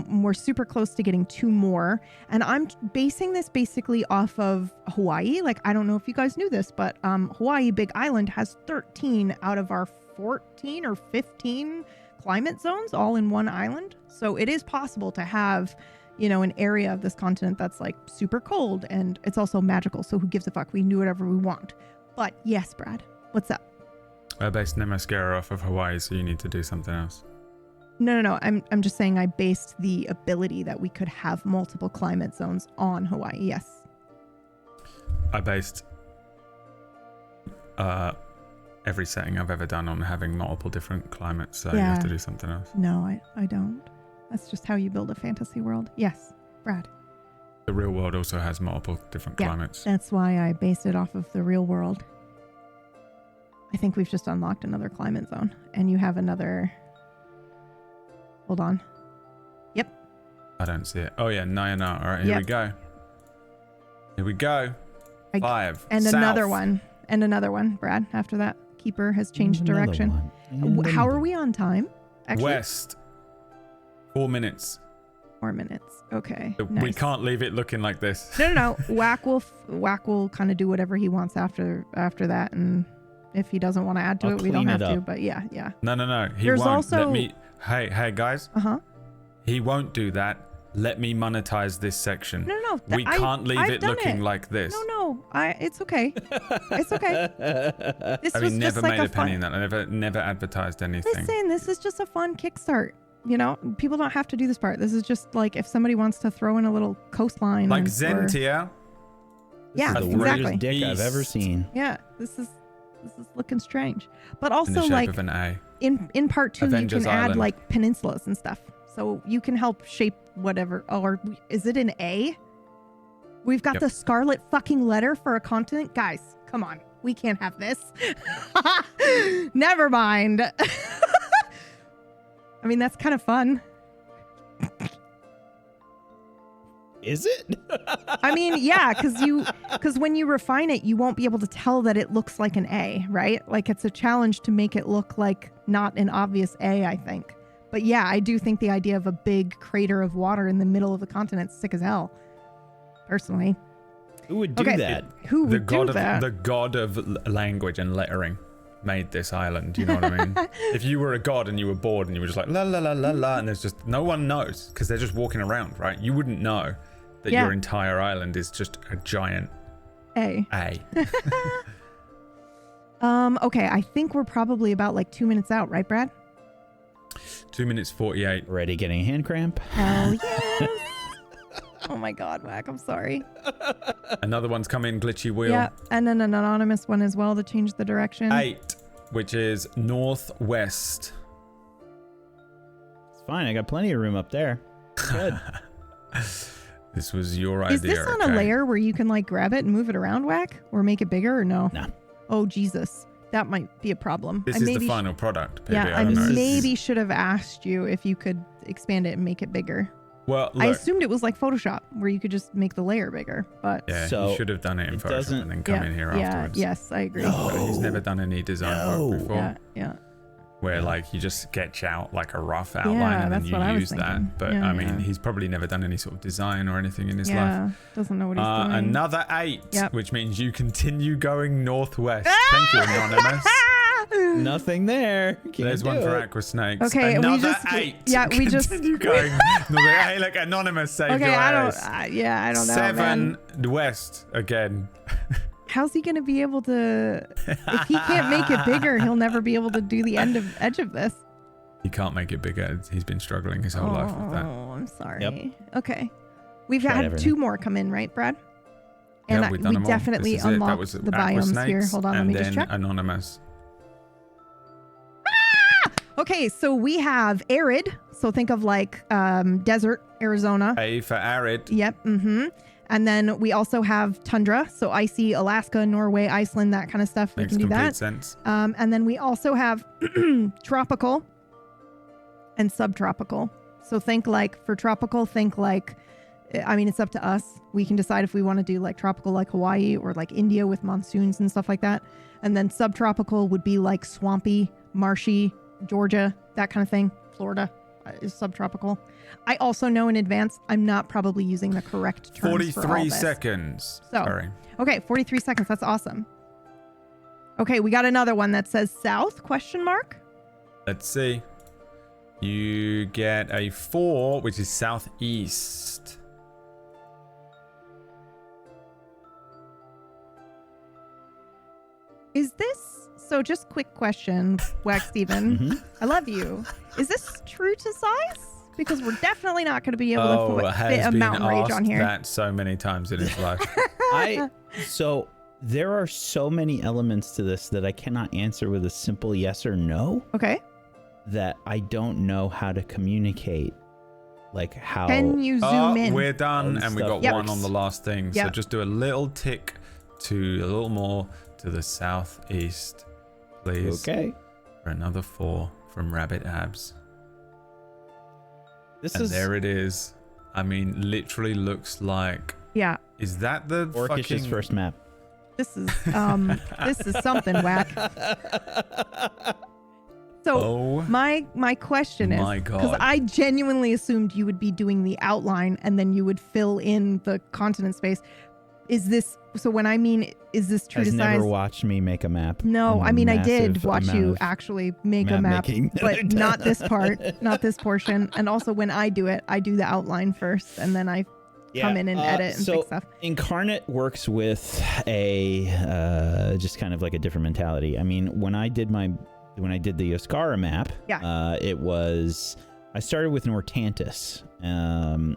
We're super close to getting 2 more. And I'm basing this basically off of Hawaii. Like, I don't know if you guys knew this, but Hawaii, Big Island, has 13 out of our 14 or 15 climate zones all in one island. So it is possible to have an area of this continent that's like super cold, and it's also magical. So who gives a fuck? We can do whatever we want. But yes, Brad, what's up? I based Nemaskara off of Hawaii, so you need to do something else. No. I'm just saying I based the ability that we could have multiple climate zones on Hawaii. Yes. I based every setting I've ever done on having multiple different climates, so you have to do something else. No, I don't. That's just how you build a fantasy world. Yes, Brad. The real world also has multiple different climates. That's why I based it off of the real world. I think we've just unlocked another climate zone, and you have another. Hold on. Yep. I don't see it. Oh yeah, Nayana. All right, here we go. Here we go. 5. And South. another one. And another one, Brad. After that, Keeper has changed direction. How are we on time? Actually? West. 4 minutes. 4 minutes. Okay. We Nice. can't leave it looking like this. No. Whack will kind of do whatever he wants after that, and if he doesn't want to add to it, we don't have to. But yeah. No. He There's won't. also- Let me. Hey, guys. Uh-huh. He won't do that. Let me monetize this section. No. We can't leave it looking like this. No. It's okay. It's okay. This was never just like made a a penny in fun. that. I never advertised anything. Listen, this is just a fun kickstart. People don't have to do this part. This is just like if somebody wants to throw in a little coastline. Like Zentia. Yeah, This is the exactly. weirdest dick I've ever seen. Yeah, this is looking strange. But also in the shape like of an A. in part 2 Avengers you can add Island. like peninsulas and stuff. So you can help shape whatever. Or is it an A? We've got the scarlet fucking letter for a continent. Guys, come on. We can't have this. Never mind. I mean, that's kind of fun. Is it? I mean, yeah, because when you refine it, you won't be able to tell that it looks like an A, right? Like it's a challenge to make it look like not an obvious A, I think. But yeah, I do think the idea of a big crater of water in the middle of the continent is sick as hell. Personally. Who would do that? Who would do that? The god of language and lettering made this island, you know what I mean? If you were a god and you were bored and you were just like la la la la la, and there's just no one knows because they're just walking around, right? You wouldn't know that your entire island is just a giant A. Okay, I think we're probably about like 2 minutes out, right, Brad? 2 minutes 48. Already getting a hand cramp. Hell yes. Oh my God, Whack, I'm sorry. Another one's coming, glitchy wheel. Yeah, and then an anonymous one as well to change the direction. 8, which is northwest. It's fine, I got plenty of room up there. Good. This was your idea. Is this on a layer where you can like grab it and move it around, Whack? Or make it bigger or no? No. Oh, Jesus. That might be a problem. This is the final product, baby. Yeah, I maybe should have asked you if you could expand it and make it bigger. Well, look, I assumed it was like Photoshop, where you could just make the layer bigger, but yeah, you should have done it in Photoshop and then come in here afterwards. Yes, I agree. But he's never done any design work before. Yeah. Where like you just sketch out like a rough outline and then you use that. But I mean, he's probably never done any sort of design or anything in his life. Yeah, doesn't know what he's doing. Another 8, which means you continue going northwest. Thank you, Anonymous. Nothing there. There's one for Aqua Snakes. Okay, another 8. Yeah, we just continue going. Hey, look, Anonymous saved your ass. I don't know. 7 west again. How's he gonna be able to? If he can't make it bigger, he'll never be able to do the edge of this. He can't make it bigger. He's been struggling his whole life with that. Oh, I'm sorry. Yep. Okay, we've had 2 more come in, right, Brad? And yeah, we've done we definitely unlocked the biomes here. Hold on, let me just check. Anonymous. Okay, so we have arid. So think of like desert, Arizona. A for arid. Yep. Mm-hmm. And then we also have tundra. So icy, Alaska, Norway, Iceland, that kind of stuff. Makes we can do that. Makes complete sense. And then we also have tropical and subtropical. So think like for tropical, I mean, it's up to us. We can decide if we want to do like tropical like Hawaii or like India with monsoons and stuff like that. And then subtropical would be like swampy, marshy, Georgia, that kind of thing. Florida is subtropical. I also know in advance I'm not probably using the correct terms 43 for all this. seconds. So, sorry. Okay, 43 seconds. That's awesome. Okay, we got another one that says south, ? Let's see. You get a 4, which is southeast. Is this... So just quick question, Wax Steven. I love you. Is this true to size? Because we're definitely not going to be able to fit a mountain rage on here. That so many times in his life. So there are so many elements to this that I cannot answer with a simple yes or no. Okay. That I don't know how to communicate. Like how. Can you zoom in? We're done, and we got one on the last thing. Yep. So just do a little tick to a little more to the southeast, please. Okay. For another 4 from Rabbit Abs. There it is. I mean, literally looks like. Yeah. Is that the Orkish's first map? This is something, Whack. So my question is, because I genuinely assumed you would be doing the outline and then you would fill in the continent space. Is this so? When I mean, is this true to size? Never watched me make a map. No, I mean I did watch you actually make a map, but not this part, not this portion. And also when I do it, I do the outline first, and then I come in and edit and fix stuff. Incarnate works with a just kind of like a different mentality. I mean, when I did the Oscara map, I started with Nortantis,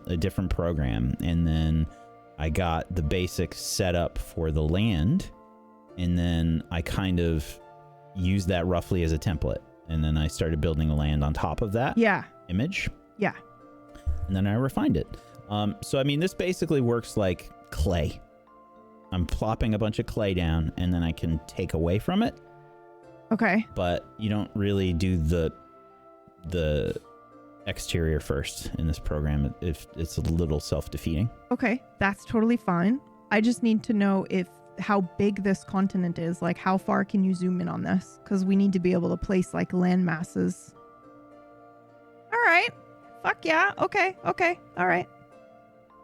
a different program, and then I got the basics set up for the land, and then I kind of used that roughly as a template, and then I started building the land on top of that image. Yeah. and then I refined it. So I mean, this basically works like clay. I'm plopping a bunch of clay down, and then I can take away from it. Okay. But you don't really do the exterior first in this program. If it's a little self-defeating. Okay, that's totally fine. I just need to know how big this continent is. Like, how far can you zoom in on this? Because we need to be able to place like land masses. All right. Fuck yeah. Okay. All right.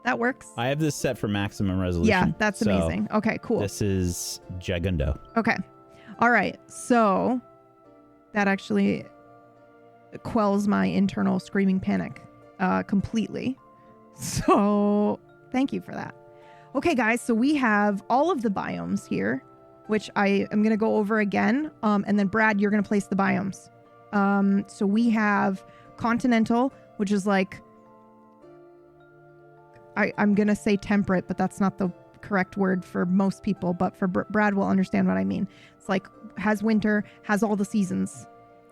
That works. I have this set for maximum resolution. Yeah, that's amazing. Okay, cool. This is Gigundo. Okay. All right. So that actually quells my internal screaming panic completely. So thank you for that. Okay, guys. So we have all of the biomes here, which I am going to go over again. And then Brad, you're going to place the biomes. So we have continental, which is like, I'm going to say temperate, but that's not the correct word for most people. But for Brad will understand what I mean. It's like has winter, has all the seasons.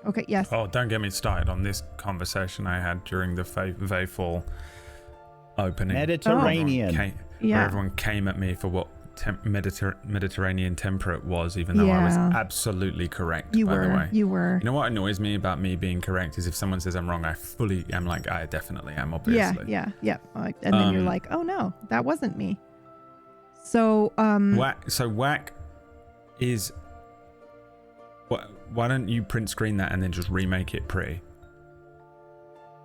Okay, yes. Oh, don't get me started on this conversation I had during the Vayfall opening. Mediterranean. Where everyone came at me for what Mediterranean temperate was, even though I was absolutely correct, by the way. You were. You know what annoys me about me being correct is if someone says I'm wrong, I fully am like, I definitely am, obviously. Yeah. And then you're like, oh no, that wasn't me. So, Whack is... Why don't you print screen that and then just remake it pretty?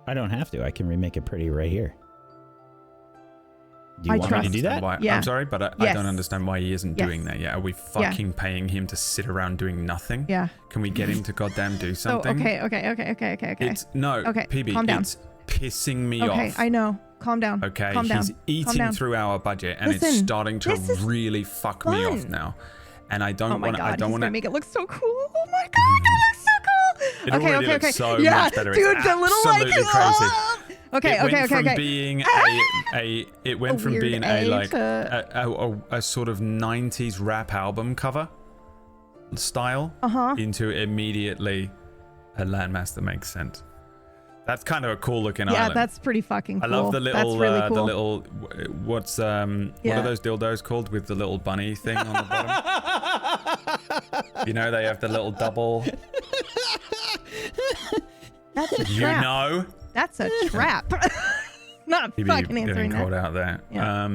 I don't have to. I can remake it pretty right here. Do you I want trust. me to do that? Yeah. I'm sorry, but I don't understand why he isn't doing that yet. Are we fucking paying him to sit around doing nothing? Yeah. Can we get him to goddamn do something? Okay. PB, calm down. It's pissing me off. Okay, I know. Calm down. Okay, calm down. he's eating through our budget, and it's starting to really fuck me off now. And I don't want to. I don't want to make it look so cool. Oh my god, it looks so cool. It already looks so much better. Dude, it's the little like. absolutely crazy. Okay. It went from being a sort of 90s rap album cover style into immediately a landmass that makes sense. That's kind of a cool looking island. Yeah, that's pretty fucking cool. I love the little, really cool. the little, what are those dildos called with the little bunny thing on the bottom? You know, they have the little double. That's a trap. You know? That's a trap. Not fucking answering that. Called out there. Yeah.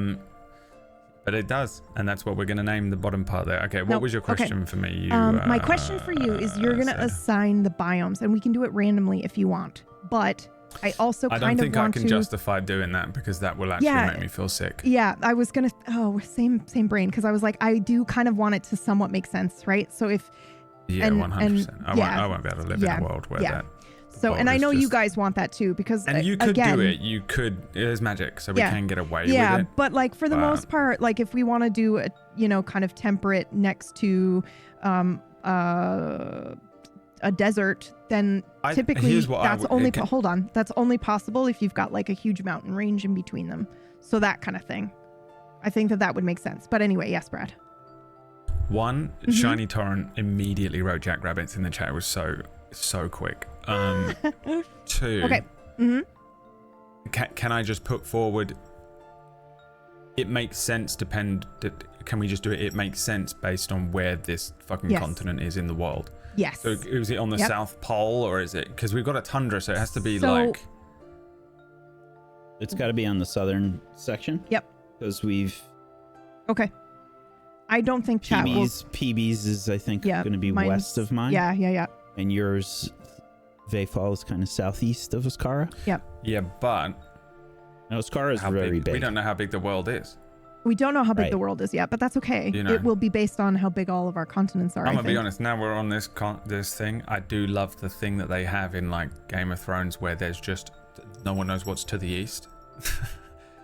But it does, and that's what we're going to name the bottom part there. Okay, what was your question for me? My question for you is you're going to assign the biomes, and we can do it randomly if you want. But I also I don't think I can justify doing that because that will actually make me feel sick. Yeah, I was going to... same brain, because I was like, I do kind of want it to somewhat make sense, right? So if... Yeah, 100%. I won't be able to live in a world where that... So, and I know you guys want that too, because and you could do it. You could. It is magic, so we can get away with it. Yeah, but like for the most part, like if we want to do a, kind of temperate next to, a desert, then typically that's only hold on. That's only possible if you've got like a huge mountain range in between them. So that kind of thing. I think that would make sense. But anyway, yes, Brad. One, Shiny Torrent immediately wrote Jackrabbits in the chat. It was so quick. Two. Okay. Can I just put forward? It makes sense. Can we just do it? It makes sense based on where this fucking continent is in the world. Yes. So is it on the South Pole or is it? Because we've got a tundra, so it has to be like. It's got to be on the southern section. Yep. Because we've. Okay. I don't think chat will. PB's is I think going to be west of mine. Yeah. And yours. Vayfall is kind of southeast of Oscara. Yep. Yeah, but now Oscara is very big. We don't know how big the world is. We don't know how big the world is yet, but that's okay. It will be based on how big all of our continents are. I'm gonna be honest. Now we're on this thing. I do love the thing that they have in like Game of Thrones, where there's just no one knows what's to the east.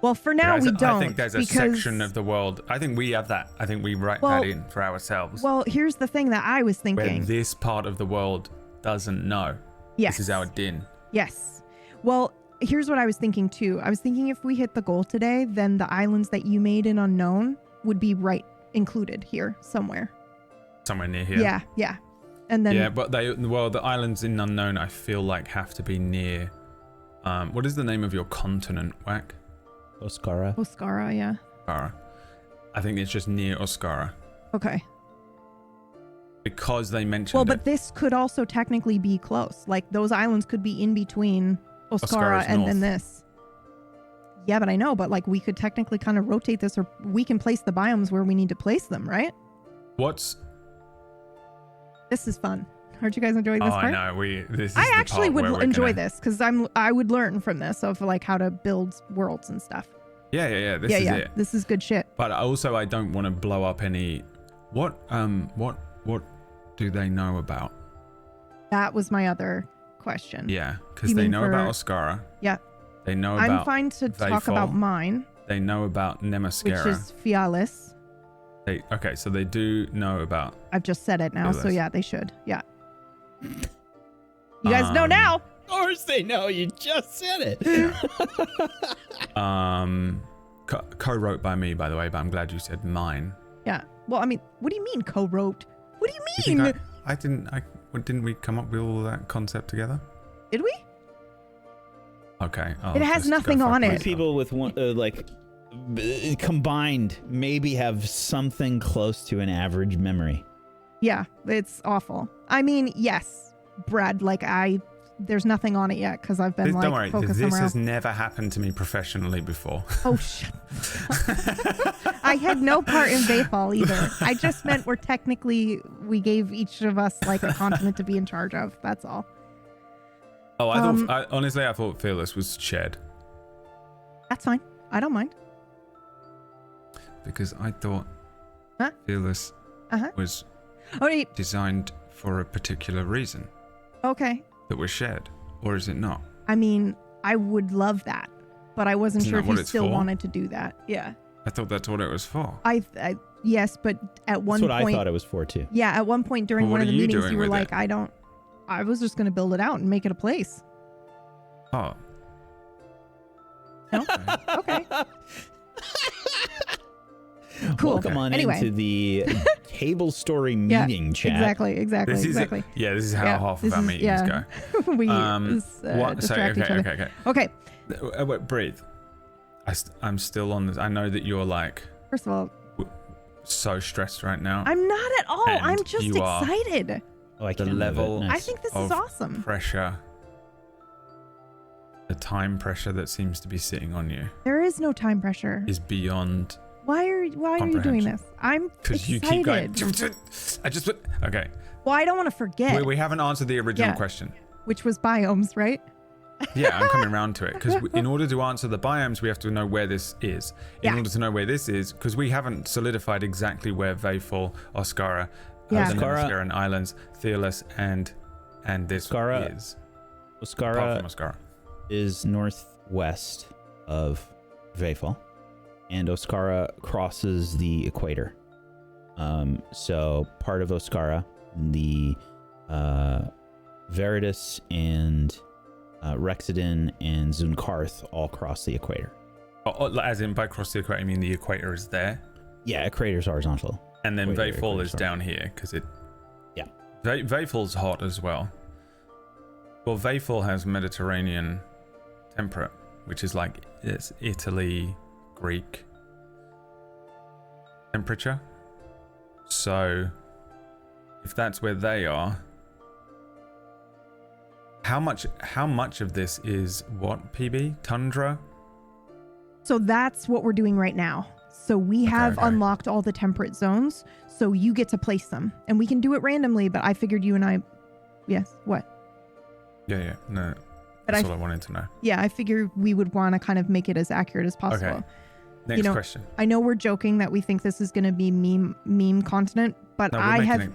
Well, for now we don't. I think there's a section of the world. I think we have that. I think we write that in for ourselves. Well, here's the thing that I was thinking. Where this part of the world doesn't know. Yes. This is our din. Yes. Well, here's what I was thinking too. I was thinking if we hit the goal today, then the islands that you made in Unknown would be included here somewhere. Somewhere near here. Yeah. And then but the islands in Unknown I feel like have to be near What is the name of your continent, Whack? Oscara. Oscara, yeah. Oscara. I think it's just near Oscara. Okay. Because they mentioned Well, but this could also technically be close. Like, those islands could be in between Oscara and then this. Yeah, but I know. But, like, we could technically kind of rotate this, or we can place the biomes where we need to place them, right? This is fun. Aren't you guys enjoying this part? I know. This is I actually would enjoy this because I would learn from this of like how to build worlds and stuff. Yeah. This is it. This is good shit. But also, I don't want to blow up any. What do they know about? That was my other question. Yeah, because they know about Oscara. Yeah. They know about. I'm fine to talk about mine. They know about Nemascara. Which is Fialis. Okay, so they do know about. I've just said it now, so yeah, they should. Yeah. You guys know now. Of course they know. You just said it. Yeah. Co-wrote by me, by the way, but I'm glad you said mine. Yeah. Well, I mean, what do you mean co-wrote? What do you mean? Didn't we come up with all that concept together? Did we? Okay. It has nothing on it. People with one combined maybe have something close to an average memory. Yeah, it's awful. I mean, yes, Brad, there's nothing on it yet because I've been don't worry, focused this somewhere has else. never happened to me professionally before. Oh, shit. I had no part in Bayfall either. I just meant we gave each of us like a continent to be in charge of. That's all. Oh, honestly, I thought Fearless was shared. That's fine. I don't mind. Because I thought Fearless was designed for a particular reason. Okay. That was shared, or is it not? I mean, I would love that, but I wasn't sure if you still wanted to do that. Yeah. I thought that's what it was for. Yes, but at one point. That's what I thought it was for too. Yeah, at one point during one of the meetings, you were like, I was just going to build it out and make it a place. Oh. No? Okay. Cool. Welcome on into the Tablestory meeting chat. Exactly. This is how half of our meetings go. We distract each other. Okay. Wait, breathe. I'm still on this. I know that you're first of all, so stressed right now. I'm not at all. I'm just excited. Oh, I the level. I think this is awesome. Pressure. The time pressure that seems to be sitting on you. There is no time pressure. Is beyond. Why are you doing this? I'm excited. Because you keep going. Okay. Well, I don't want to forget. We haven't answered the original question. Which was biomes, right? Yeah, I'm coming around to it. Because in order to answer the biomes, we have to know where this is. In order to know where this is, because we haven't solidified exactly where Vayfall, Oscara, Nemascara and Islands, Theolis, and this is. Oscara is northwest of Vayfall. And Oscara crosses the equator. So part of Oscara, the Veritas and Rexidin and Zunkarth all cross the equator. Oh, as in by cross the equator, you mean the equator is there? Yeah, equator's horizontal. And then Vayfall is down here because it. Yeah. Vayfall's hot as well. Well, Vayfall has Mediterranean temperate, which is it's Italy, Greek temperature. So if that's where they are, how much of this is what, PB? Tundra? So that's what we're doing right now. So we have unlocked all the temperate zones, so you get to place them. And we can do it randomly, but I figured you and I... Yes, what? Yeah, no. That's all I wanted to know. Yeah, I figured we would want to kind of make it as accurate as possible. Okay. Next question. I know we're joking that we think this is going to be meme continent, but no, I have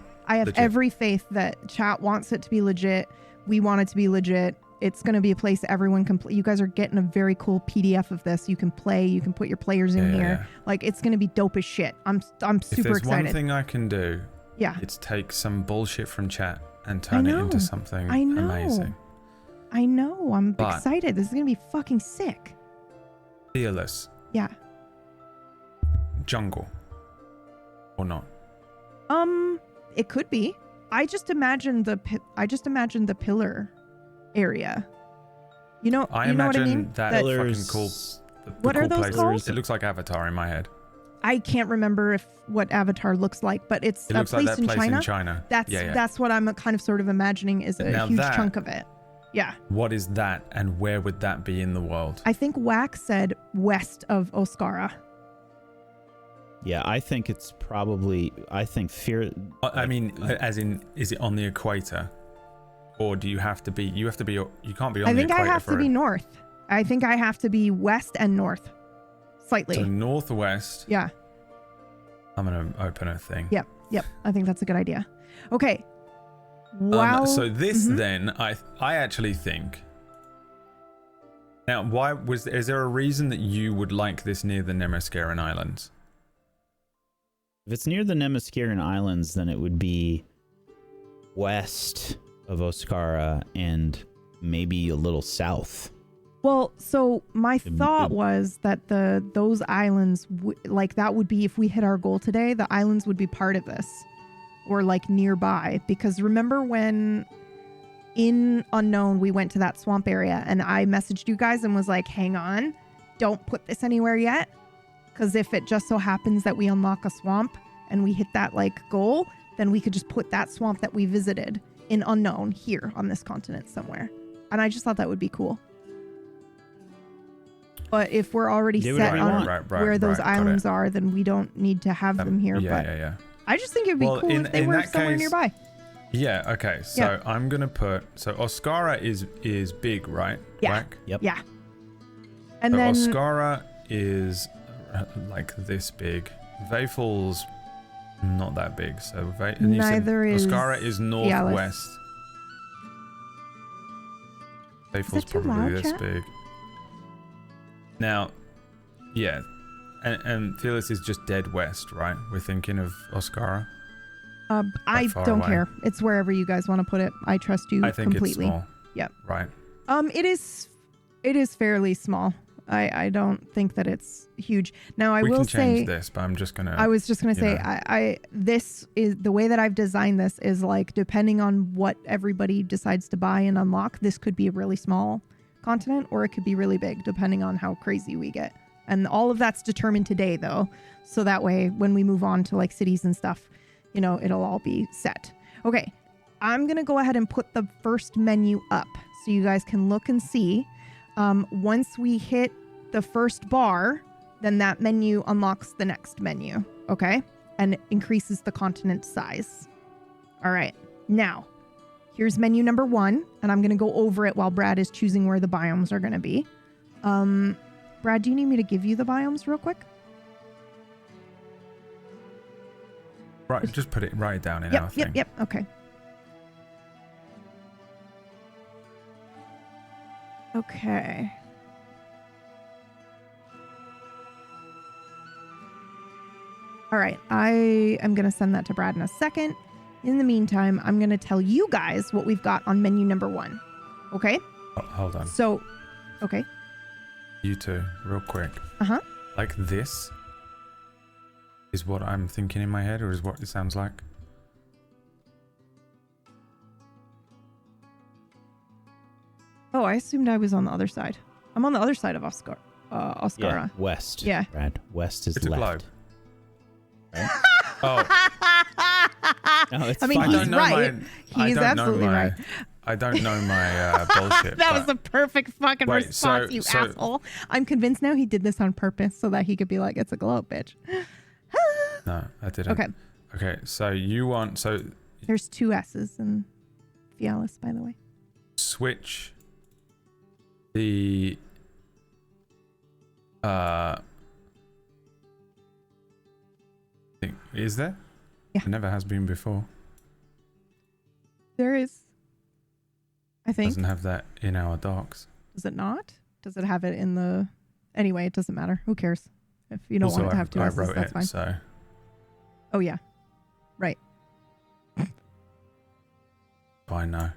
every faith that chat wants it to be legit. We want it to be legit. It's going to be a place everyone can play. You guys are getting a very cool PDF of this. You can play. You can put your players in here. Yeah. It's going to be dope as shit. I'm super excited. If there's one thing I can do, it's take some bullshit from chat and turn it into something amazing. I know. I'm excited. This is going to be fucking sick. Fearless. Yeah. Jungle. Or not? It could be. I just imagined the pillar area. You know what I mean? that fucking cool. What are those called? It looks like Avatar in my head. I can't remember what Avatar looks like, but it's a place in China. That's what I'm kind of sort of imagining is a huge chunk of it. Yeah. What is that, and where would that be in the world? I think Wax said west of Oscara. Yeah, I think it's probably. I think I mean, as in, is it on the equator, or do you have to be? You can't be on the equator. I think I have to be north. I think I have to be west and north. Slightly. So northwest. Yeah. I'm gonna open a thing. Yep. I think that's a good idea. Okay. Wow. So this then, I actually think. Now, is there a reason that you would like this near the Nemaskaran Islands? If it's near the Nemaskaran Islands, then it would be west of Oscara and maybe a little south. Well, so my thought was that those islands, that would be, if we hit our goal today, the islands would be part of this, or like nearby. Because remember when in Unknown we went to that swamp area and I messaged you guys and was like, hang on, don't put this anywhere yet. Because if it just so happens that we unlock a swamp and we hit that like goal, then we could just put that swamp that we visited in Unknown here on this continent somewhere. And I just thought that would be cool. But if we're already set on where those islands are, then we don't need to have them here. Yeah. I just think it would be cool if they were somewhere nearby. Yeah, okay. So I'm going to put... So Oscara is big, right? Yeah. Like? Yep. Yeah. And then... Oscara is like this big. Vayfal's not that big. So neither is... Oscara is northwest. Vayfal's probably this big. Now, yeah, and Fearless is just dead west, right? We're thinking of Oscara. I don't care. It's wherever you guys want to put it. I trust you completely. I think it's small. Yep. Right. It is fairly small. I don't think that it's huge. Now I will say we can change this, but I'm just gonna. I was just gonna say this is the way that I've designed this is like depending on what everybody decides to buy and unlock. This could be a really small continent or it could be really big depending on how crazy we get, and all of that's determined today though, so that way when we move on to like cities and stuff, it'll all be set. Okay, I'm gonna go ahead and put the first menu up so you guys can look and see. Once we hit the first bar, then that menu unlocks the next menu, okay, and increases the continent size. All right, now here's menu number 1, and I'm going to go over it while Brad is choosing where the biomes are going to be. Brad, do you need me to give you the biomes real quick? Right, just write it down in our thing. Yep, okay. Okay. All right, I am going to send that to Brad in a second. In the meantime, I'm going to tell you guys what we've got on menu number 1. Okay? Oh, hold on. So, okay. You two, real quick. Uh-huh. Like this is what I'm thinking in my head, or is what it sounds like? Oh, I assumed I was on the other side. I'm on the other side of Oscara. Yeah, west. Yeah. Brad, west is it's left. A globe. Right? Oh. No, it's fine. He's right. He's absolutely right. I don't know my bullshit. That was the perfect fucking response, you asshole. I'm convinced now he did this on purpose so that he could be like, it's a globe, bitch. No, I didn't. Okay, so you want... There's 2 S's in Fialis, by the way. Switch the... Is there? Yeah. It never has been before. There is. I think. It doesn't have that in our docs. Does it not? Does it have it in the... Anyway, it doesn't matter. Who cares? If you don't want it to have 2 S's, that's fine. So. Oh, yeah. Right. Fine now.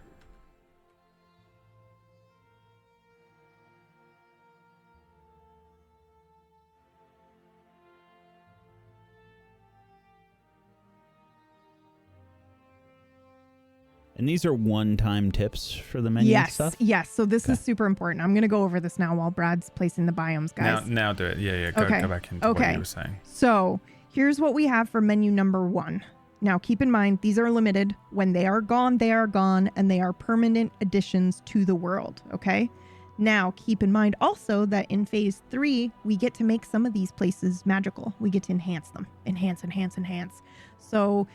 And these are one-time tips for the menu stuff? Yes. So this is super important. I'm going to go over this now while Brad's placing the biomes, guys. Now do it. Yeah. Go back into what you were saying. So here's what we have for menu number 1. Now, keep in mind, these are limited. When they are gone, and they are permanent additions to the world, okay? Now, keep in mind also that in phase 3, we get to make some of these places magical. We get to enhance them. Enhance. So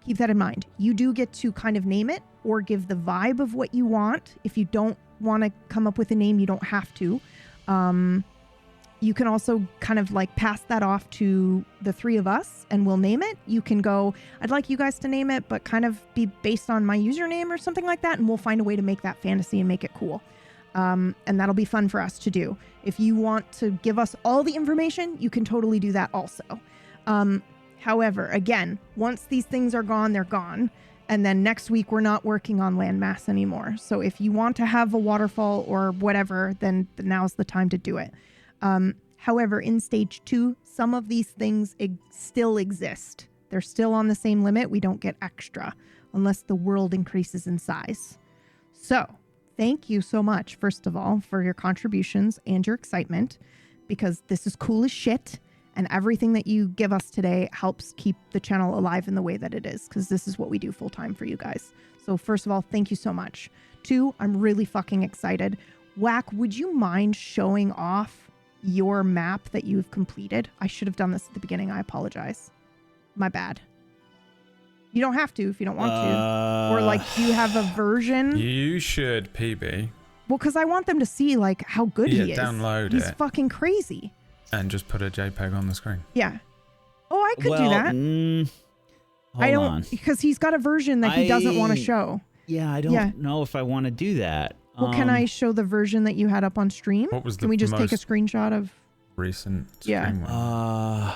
keep that in mind. You do get to kind of name it or give the vibe of what you want. If you don't want to come up with a name, you don't have to. You can also kind of like pass that off to the 3 of us and we'll name it. You can go, I'd like you guys to name it, but kind of be based on my username or something like that. And we'll find a way to make that fantasy and make it cool. And that'll be fun for us to do. If you want to give us all the information, you can totally do that also. However, again, once these things are gone, they're gone. And then next week, we're not working on landmass anymore. So if you want to have a waterfall or whatever, then now's the time to do it. However, in stage 2, some of these things still exist. They're still on the same limit. We don't get extra unless the world increases in size. So thank you so much, first of all, for your contributions and your excitement, because this is cool as shit. And everything that you give us today helps keep the channel alive in the way that it is, because this is what we do full time for you guys. So first of all, thank you so much. 2, I'm really fucking excited. Whack, would you mind showing off your map that you've completed? I should have done this at the beginning. I apologize. My bad. You don't have to if you don't want to. Or like, do you have a version? You should, PB. Well, because I want them to see like how good he is. Download it. He's fucking crazy. And just put a JPEG on the screen. Yeah. Oh, I could do that. Hold on. Because he's got a version that he doesn't want to show. Yeah, I don't know if I want to do that. Well, can I show the version that you had up on stream? What was Can we just take a screenshot of recent stream one?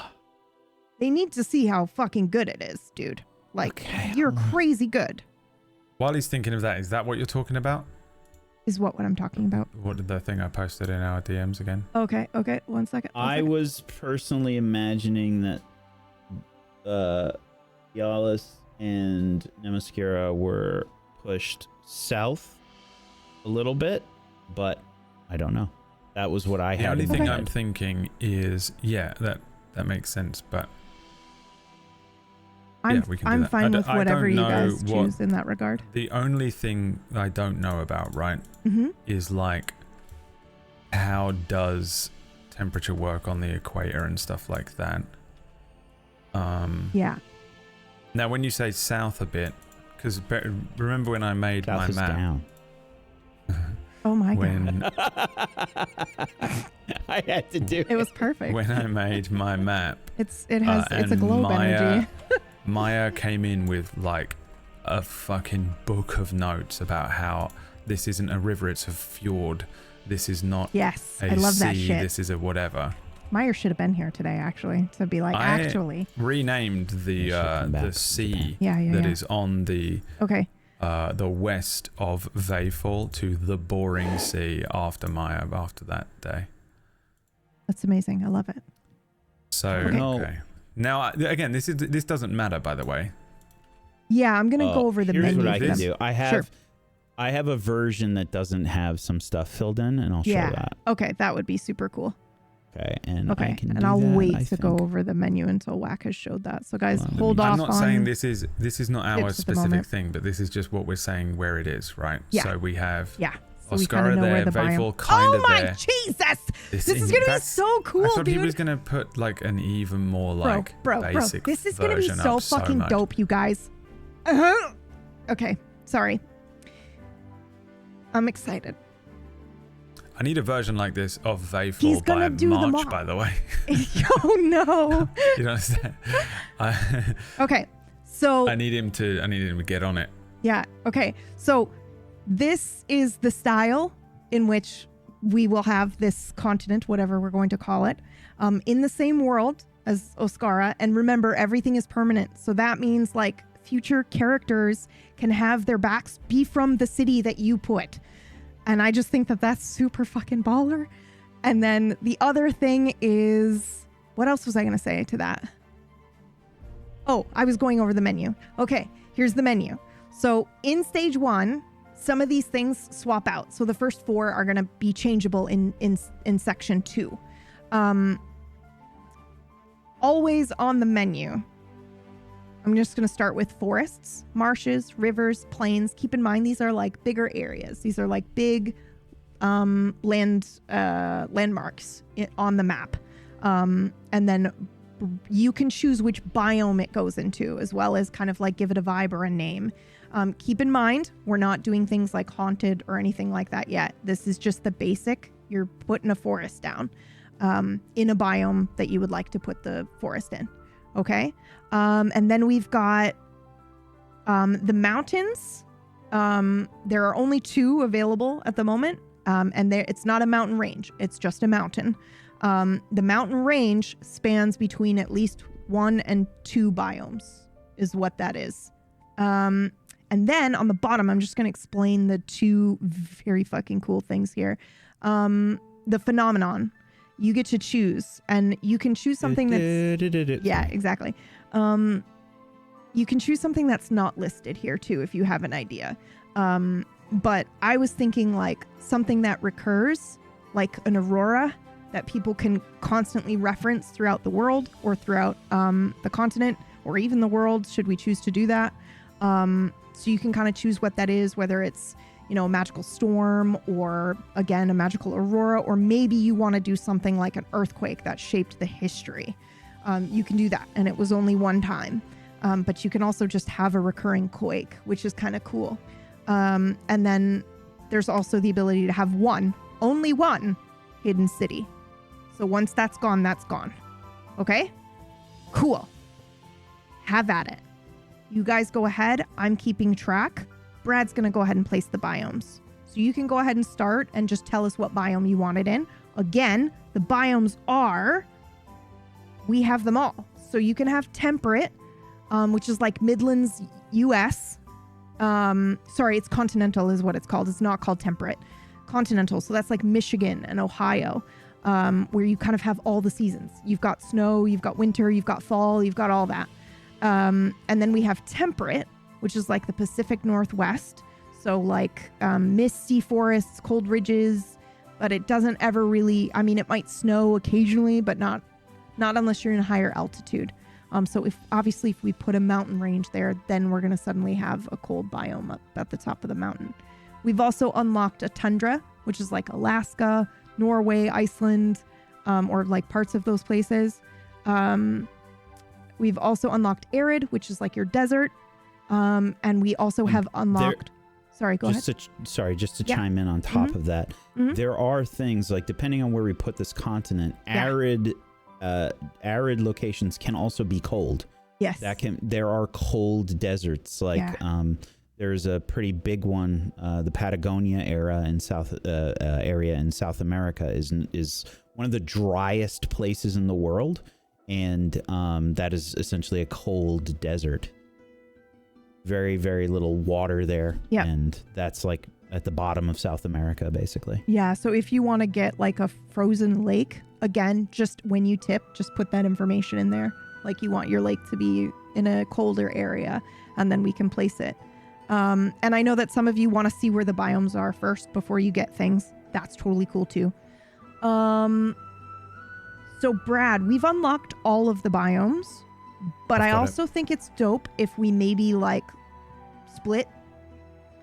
They need to see how fucking good it is, dude. Like, you're crazy good. While he's thinking of that, is that what you're talking about? Is what I'm talking about. What did the thing I posted in our DMs again? Okay. 1 second. I was personally imagining that Yalis and Nemaskira were pushed south a little bit, but I don't know. That was what I had. The only in thing my I'm head. thinking is, that makes sense, but we can do I'm that. fine with whatever you guys choose in that regard. The only thing I don't know about, right, is like, how does temperature work on the equator and stuff like that? Yeah. Now, when you say south a bit, because remember when I made South my is map? Down. Oh my god. I had to do it. It was perfect. When I made my map, it's a globe energy. Maya came in with like a fucking book of notes about how this isn't a river, it's a fjord. This is not I love that shit. This is a whatever. Meyer should have been here today, actually, to be like, actually. Renamed the sea that is on the west of Vayfall to the Boring Sea after Maya, after that day. That's amazing. I love it. So, okay. Now, again, this doesn't matter, by the way. Yeah, I'm gonna go over the menu. Here's what I can do. I have a version that doesn't have some stuff filled in, and I'll show that. Okay, that would be super cool. Okay, and I can do I'll that, wait to go over the menu until Whack has showed that. So guys, hold off. I'm not saying this is not our specific thing, but this is just what we're saying where it is, right? Yeah. So we have So Oscara there, Vayfall kind of there. Oh my Jesus! This is gonna be so cool, I thought dude. he was gonna put like an even more like basic This is gonna be so fucking dope, you guys. Okay, sorry. I'm excited. I need a version like this of Vayfall by March, by the way. Oh no! You don't understand? Okay, so I need him to get on it. Yeah. Okay. So this is the style in which we will have this continent, whatever we're going to call it, in the same world as Oscara. And remember, everything is permanent. So that means like future characters can have their backs be from the city that you put. And I just think that that's super fucking baller. And then the other thing is, what else was I going to say to that? Oh, I was going over the menu. Okay, here's the menu. So in stage 1, some of these things swap out. So the first 4 are going to be changeable in section 2. Always on the menu, I'm just going to start with forests, marshes, rivers, plains. Keep in mind, these are like bigger areas. These are like big landmarks on the map. And then you can choose which biome it goes into, as well as kind of like give it a vibe or a name. Keep in mind, we're not doing things like haunted or anything like that yet. This is just the basic. You're putting a forest down in a biome that you would like to put the forest in. Okay. And then we've got the mountains. There are only 2 available at the moment. And it's not a mountain range. It's just a mountain. The mountain range spans between at least 1 and 2 biomes is what that is. And then on the bottom, I'm just going to explain the 2 very fucking cool things here. The phenomenon. You get to choose, and you can choose something that's... Yeah, exactly. You can choose something that's not listed here, too, if you have an idea. But I was thinking, like, something that recurs, like an aurora that people can constantly reference throughout the world or throughout the continent or even the world, should we choose to do that. So you can kind of choose what that is, whether it's, you know, a magical storm or, again, a magical aurora, or maybe you want to do something like an earthquake that shaped the history. You can do that, and it was only 1 time. But you can also just have a recurring quake, which is kind of cool. And then there's also the ability to have only one hidden city. So once that's gone, that's gone. Okay? Cool. Have at it. You guys go ahead. I'm keeping track. Brad's going to go ahead and place the biomes. So you can go ahead and start and just tell us what biome you want it in. Again, the biomes are, we have them all. So you can have temperate, which is like Midlands, US. Sorry, it's continental is what it's called. It's not called temperate. Continental. So that's like Michigan and Ohio, where you kind of have all the seasons. You've got snow, you've got winter, you've got fall, you've got all that. And then we have temperate, which is like the Pacific Northwest. So like misty forests, cold ridges, but it doesn't ever really, I mean, it might snow occasionally, but not unless you're in a higher altitude. So if we put a mountain range there, then we're going to suddenly have a cold biome up at the top of the mountain. We've also unlocked a tundra, which is like Alaska, Norway, Iceland, or like parts of those places. We've also unlocked arid, which is like your desert. And we also have unlocked... Sorry, go ahead. Just to chime in on top of that. There are things like, depending on where we put this continent, arid locations can also be cold. Yes. There are cold deserts. Like there's a pretty big one, the Patagonia area in South America is one of the driest places in the world, and that is essentially a cold desert. Very, very little water there. Yeah. And that's like at the bottom of South America, basically. Yeah. So if you want to get like a frozen lake, again, just when you tip, just put that information in there. Like you want your lake to be in a colder area, and then we can place it. And I know that some of you want to see where the biomes are first before you get things. That's totally cool too. So Brad, we've unlocked all of the biomes. But I also think it's dope if we maybe like split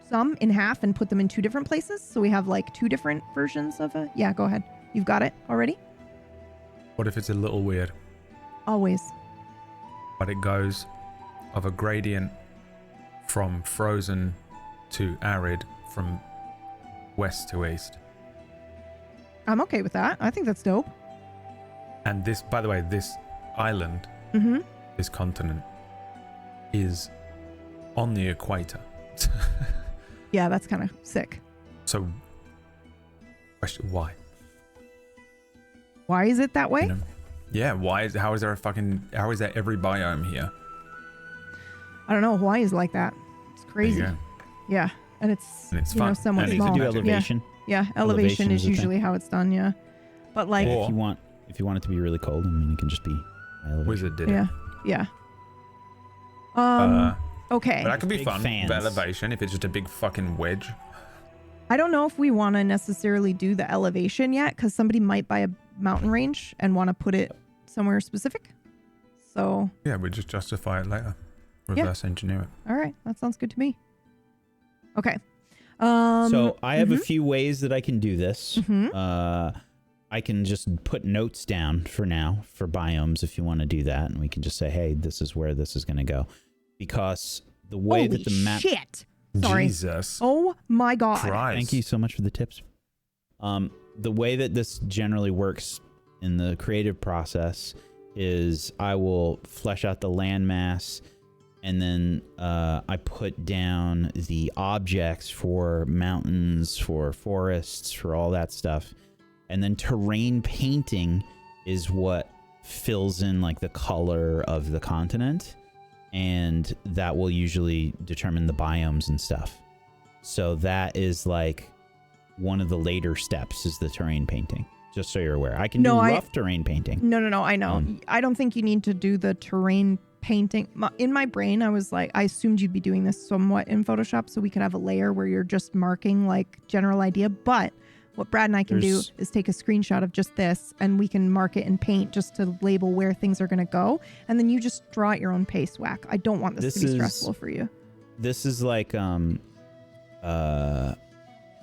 some in half and put them in 2 different places. So we have like 2 different versions of a... Yeah, go ahead. You've got it already? What if it's a little weird? Always. But it goes of a gradient from frozen to arid, from west to east. I'm okay with that. I think that's dope. And this, by the way, this island... this continent is on the equator. Yeah, that's kind of sick. So, question, why? Why is it that way? You know? Yeah, how is there every biome here? I don't know. Hawaii is like that. It's crazy. Yeah, and it's fun. Somewhat and small. You can do elevation. Yeah, elevation is usually how it's done. Yeah, but like if you want it to be really cold, I mean, it can just be elevation. Wizard did it. Yeah. Okay. But that could be Big fun. fans. The elevation, if it's just a big fucking wedge. I don't know if we want to necessarily do the elevation yet, because somebody might buy a mountain range and want to put it somewhere specific. So. Yeah, we just justify it later. Reverse engineer it. All right. That sounds good to me. Okay. So I have a few ways that I can do this. Mm-hmm. I can just put notes down for now for biomes if you want to do that, and we can just say, hey, this is where this is going to go, because the way that the map. Shit. Sorry. Jesus. Oh my God. Christ. Thank you so much for the tips. The way that this generally works in the creative process is I will flesh out the landmass, and then I put down the objects for mountains, for forests, for all that stuff. And then terrain painting is what fills in like the color of the continent. And that will usually determine the biomes and stuff. So that is like one of the later steps is the terrain painting. Just so you're aware. I can do rough terrain painting. No, I know. I don't think you need to do the terrain painting. In my brain, I was like, I assumed you'd be doing this somewhat in Photoshop so we could have a layer where you're just marking like general idea. But what Brad and I can do is take a screenshot of just this, and we can mark it in paint just to label where things are going to go. And then you just draw at your own pace, Whack. I don't want this to be stressful for you. This is like,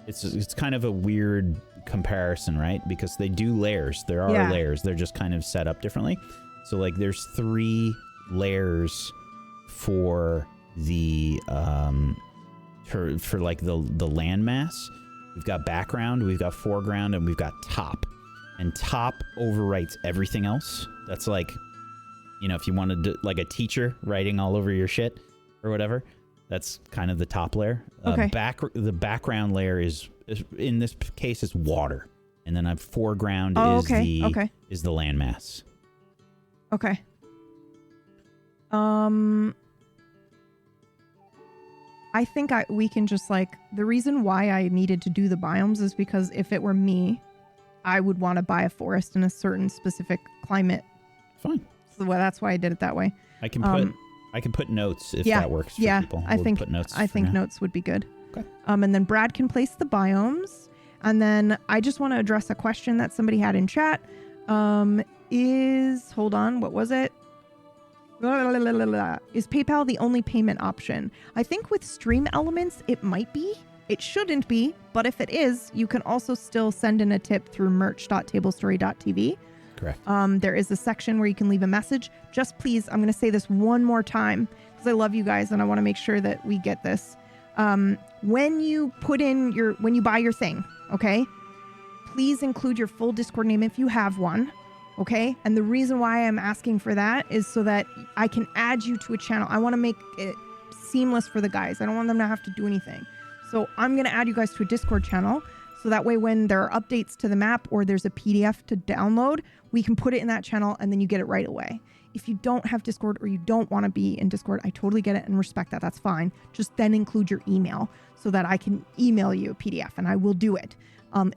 it's kind of a weird comparison, right? Because they do layers. There are layers. They're just kind of set up differently. So like there's 3 layers for the, for like the landmass. We've got background, we've got foreground, and we've got top. And top overwrites everything else. That's like, you know, if you wanted to, like a teacher writing all over your shit or whatever, that's kind of the top layer. Okay. The background layer is in this case is water. And then foreground is the landmass. Okay. I think we can just like, the reason why I needed to do the biomes is because if it were me, I would want to buy a forest in a certain specific climate. Fine. So that's why I did it that way. I can put notes if that works for people. I think notes would be good. Okay. And then Brad can place the biomes. And then I just want to address a question that somebody had in chat. Hold on, what was it? Is PayPal the only payment option? I think with Stream Elements, it might be. It shouldn't be, but if it is, you can also still send in a tip through merch.tablestory.tv. Correct. There is a section where you can leave a message. Just please, I'm going to say this one more time because I love you guys and I want to make sure that we get this. When you buy your thing, okay, please include your full Discord name if you have one. Okay. And the reason why I'm asking for that is so that I can add you to a channel. I want to make it seamless for the guys. I don't want them to have to do anything. So I'm going to add you guys to a Discord channel. So that way, when there are updates to the map or there's a PDF to download, we can put it in that channel and then you get it right away. If you don't have Discord or you don't want to be in Discord, I totally get it and respect that. That's fine. Just then include your email so that I can email you a PDF and I will do it.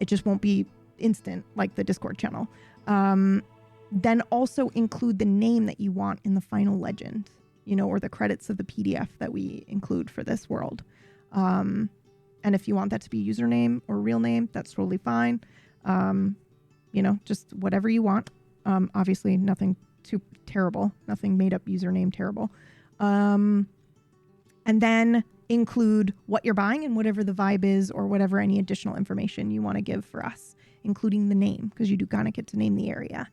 It just won't be instant like the Discord channel. Then also include the name that you want in the final legend, or the credits of the PDF that we include for this world. And if you want that to be username or real name, that's totally fine. Just whatever you want. Obviously nothing too terrible, nothing made up username terrible. And then include what you're buying and whatever the vibe is or whatever any additional information you want to give for us, including the name, because you do kind of get to name the area.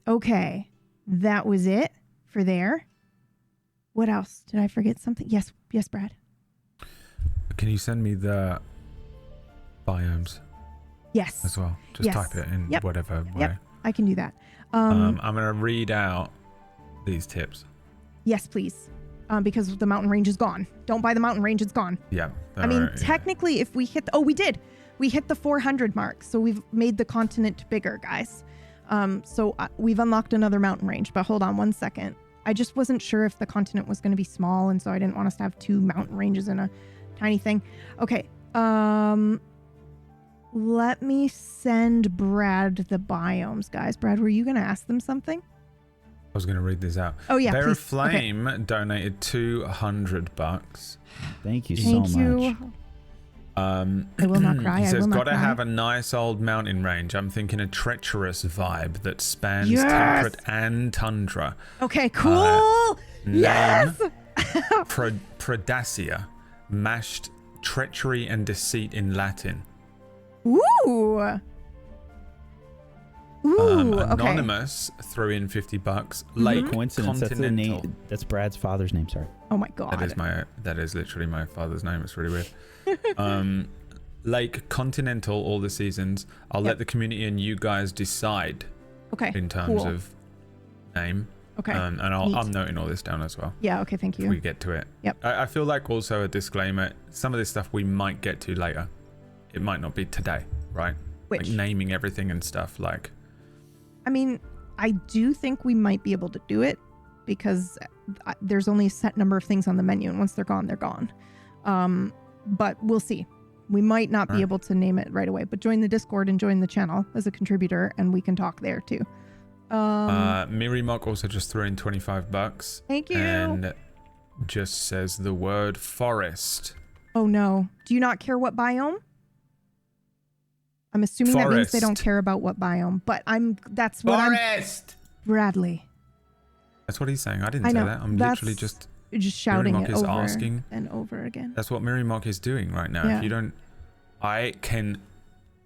Okay. That was it for there. What else? Did I forget something? Yes, Brad. Can you send me the biomes? Yes. As well. Just type it in whatever way. Yep, I can do that. I'm going to read out these tips. Yes, please. Because the mountain range is gone. Don't buy the mountain range. It's gone. Yeah. Technically, if we hit... we did. We hit the 400 mark. So we've made the continent bigger, guys. We've unlocked another mountain range. But hold on one second. I just wasn't sure if the continent was going to be small. And so I didn't want us to have 2 mountain ranges in a tiny thing. Okay. Let me send Brad the biomes, guys. Brad, were you going to ask them something? was going to read this out. Oh yeah, Bear of please. Flame donated $200. Thank you so much. I will not cry. He says, I will not gotta cry. have a nice old mountain range. I'm thinking a treacherous vibe that spans Yes! temperate and tundra. Okay, cool. Yes. Predacia, mashed treachery and deceit in Latin. Ooh. Ooh. Anonymous threw in $50. Lake Coincidence. That's the Continental. name. That's Brad's father's name. Sorry. Oh my god. That is literally my father's name. It's really weird. Lake Continental all the seasons. I'll let the community and you guys decide. Okay. In terms of name. Okay. And I'm noting all this down as well. Yeah. Okay. Thank you. If we get to it. Yep. I feel like also a disclaimer. Some of this stuff we might get to later. It might not be today, right? Which? Like naming everything and stuff. Like. I mean, I do think we might be able to do it because there's only a set number of things on the menu, and once they're gone, they're gone. But we'll see. We might not be able to name it right away, but join the Discord and join the channel as a contributor, and we can talk there too. Miri Mock also just threw in $25. Thank you. And just says the word forest. Oh no. Do you not care what biome? I'm assuming that means they don't care about what biome, but that's what Forest! Bradley. That's what he's saying. I didn't say that. I'm literally just shouting Miri Mock it is over asking. and over again. That's what Miri Mock is doing right now. Yeah. If you don't, I can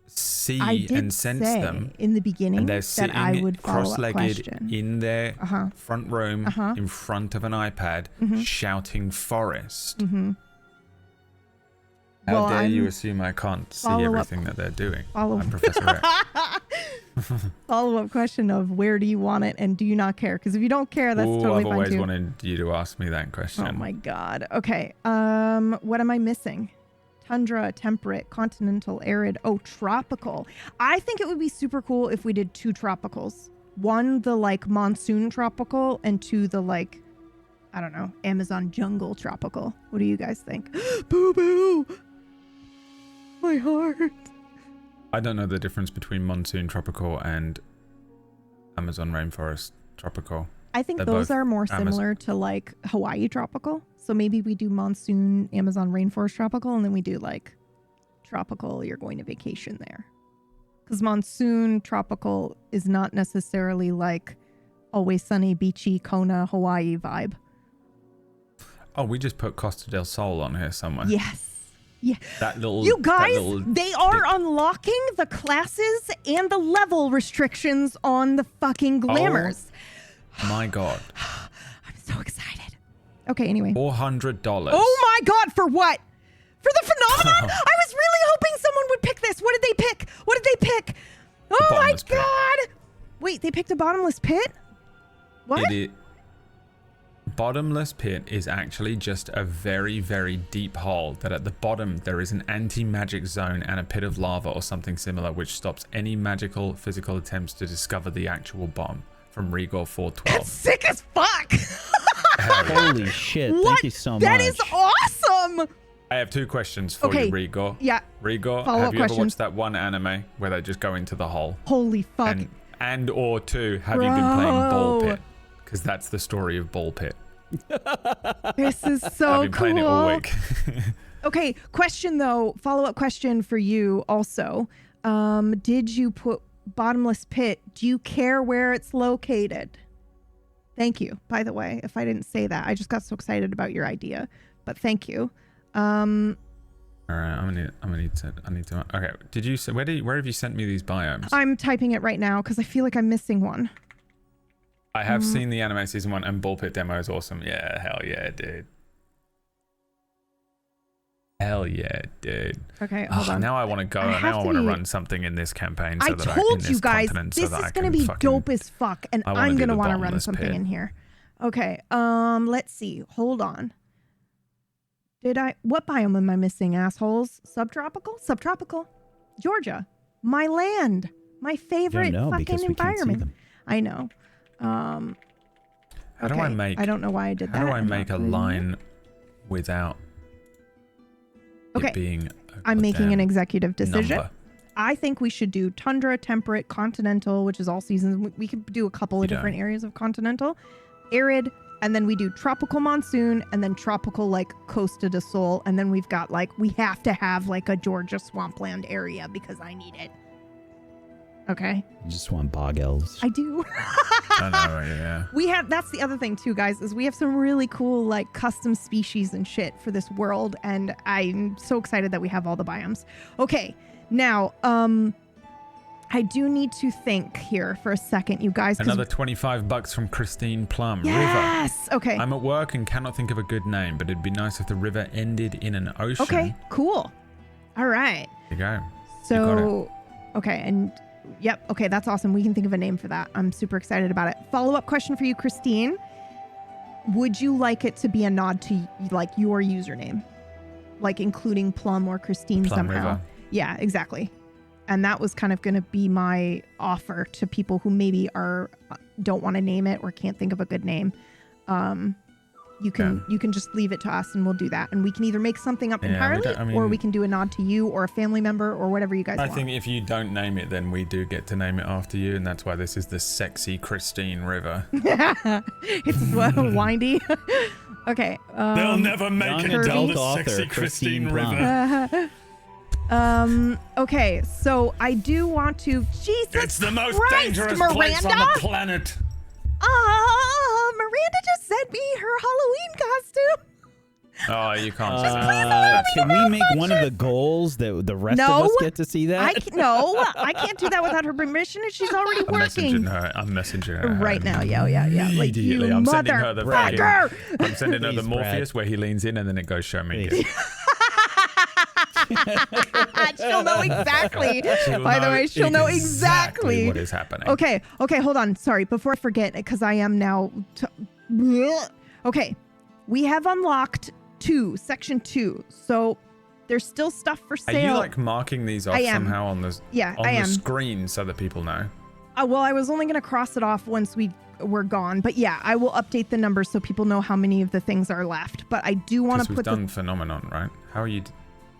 see I did and sense say them. in the beginning And they're that sitting I would follow up cross-legged question. in their front room in front of an iPad shouting forest. How dare you assume I can't see everything that they're doing? I'm Professor X. Follow-up question of where do you want it and do you not care? Because if you don't care, that's totally I've fine always too. wanted you to ask me that question. Oh my god. Okay. What am I missing? Tundra, temperate, continental, arid. Oh, tropical. I think it would be super cool if we did 2 tropicals. One, the like monsoon tropical, and 2, the like, I don't know, Amazon jungle tropical. What do you guys think? Boo boo. My heart. I don't know the difference between monsoon tropical and Amazon rainforest tropical. I think They're those both are more similar to like Hawaii tropical. So maybe we do monsoon Amazon rainforest tropical, and then we do like tropical, you're going to vacation there. Because monsoon tropical is not necessarily like always sunny, beachy, Kona, Hawaii vibe. Oh, we just put Costa del Sol on here somewhere. Yes. Yeah. That little. You guys, they are unlocking the classes and the level restrictions on the fucking glamours. Oh, my god. I'm so excited. Okay, anyway. $400. Oh my god, for what? For the phenomenon? I was really hoping someone would pick this. What did they pick? What did they pick? Oh my god. Wait, they picked a bottomless pit? What? Bottomless pit is actually just a very, very deep hole that at the bottom there is an anti-magic zone and a pit of lava or something similar which stops any magical physical attempts to discover the actual bomb. From Rigor 412. That's sick as fuck. Holy shit. What? Thank you so much. That is awesome. I have 2 questions for you, Rigor. Yeah. Rigor, have you ever watched that one anime where they just go into the hole? Holy fuck. And or 2, have you been playing Ball Pit? Because that's the story of Ball Pit. This is so I've been playing it all week. Okay, question though, follow-up question for you also. Did you put bottomless pit? Do you care where it's located? Thank you, by the way, if I didn't say that. I just got so excited about your idea, but thank you. All right, I need to. Okay, did you say where have you sent me these biomes? I'm typing it right now because I feel like I'm missing one. I have seen the anime season 1 and Ball Pit demo is awesome. Yeah, hell yeah, dude. Hell yeah, dude. Okay, hold on. Now I want to go. Now I want to run something in this campaign. So I told you guys this is going to be dope as fuck, and I'm going to want to run something in here. Okay, let's see. Hold on. What biome am I missing, assholes? Subtropical? Subtropical. Georgia. My land. My favorite fucking environment. I know. How do I make? I don't know why I did that. How do I make a line without it being? I'm making an executive decision. Number? I think we should do tundra, temperate, continental, which is all seasons. We could do a couple of different areas of continental, arid, and then we do tropical monsoon, and then tropical like Costa del Sol, and then we've got like, we have to have like a Georgia swampland area because I need it. Okay. You just want bog elves. I do. I know, yeah. We have, that's the other thing too, guys, is we have some really cool like custom species and shit for this world, and I'm so excited that we have all the biomes. Okay, now, I do need to think here for a second, you guys. Another $25 from Christine Plum. Yes. River. Okay. I'm at work and cannot think of a good name, but it'd be nice if the river ended in an ocean. Okay, cool. All right. There you go. So, okay, and yep. Okay, that's awesome. We can think of a name for that. I'm super excited about it. Follow-up question for you, Christine. Would you like it to be a nod to like your username? Like including Plum or Christine Plum somehow? River. Yeah, exactly. And that was kind of going to be my offer to people who maybe don't want to name it or can't think of a good name. You can just leave it to us and we'll do that. And we can either make something up entirely or we can do a nod to you or a family member or whatever you guys want. I think if you don't name it, then we do get to name it after you. And that's why this is the Sexy Christine River. It's windy. Okay. They'll never make it down the Sexy Christine River. Okay, so I do want to. Jesus It's the most Christ, dangerous Miranda? place on the planet. Miranda just sent me her Halloween costume. Oh, you can't say that. Can we make one of the goals that the rest of us get to see that? I can't do that without her permission, and she's already working. I'm messaging her right now. Yeah. Like you I'm sending her the motherfucker. I'm sending her the Morpheus where he leans in and then it goes show me. She'll know exactly. By the way, she'll know exactly what is happening. Okay, hold on. Sorry, before I forget, because I am now. Okay, we have unlocked section 2. So there's still stuff for sale. Are you like marking these off somehow on the screen so that people know? Well, I was only going to cross it off once we're gone, but yeah, I will update the numbers so people know how many of the things are left. But I do want to put. We've done Phenomenon, right? How are you?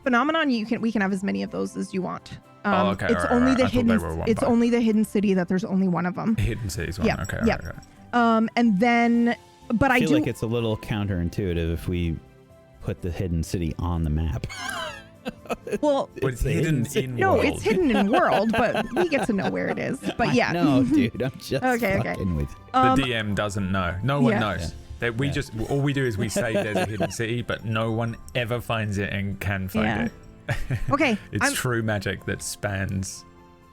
Phenomenon, we can have as many of those as you want. Okay. It's only the hidden. It's only the hidden city that there's only one of them. Hidden city's one. Yeah. Okay. Yeah. Okay. And then, but I feel do like it's a little counterintuitive if we put the hidden city on the map. Well, it's hidden in no, world. it's hidden in world, but we get to know where it is. But yeah. No, dude, I'm just okay. with you. The DM doesn't know. No one knows. Yeah. That we just all we do is we say there's a hidden city, but no one ever finds it and can find it. Okay. It's true magic that spans.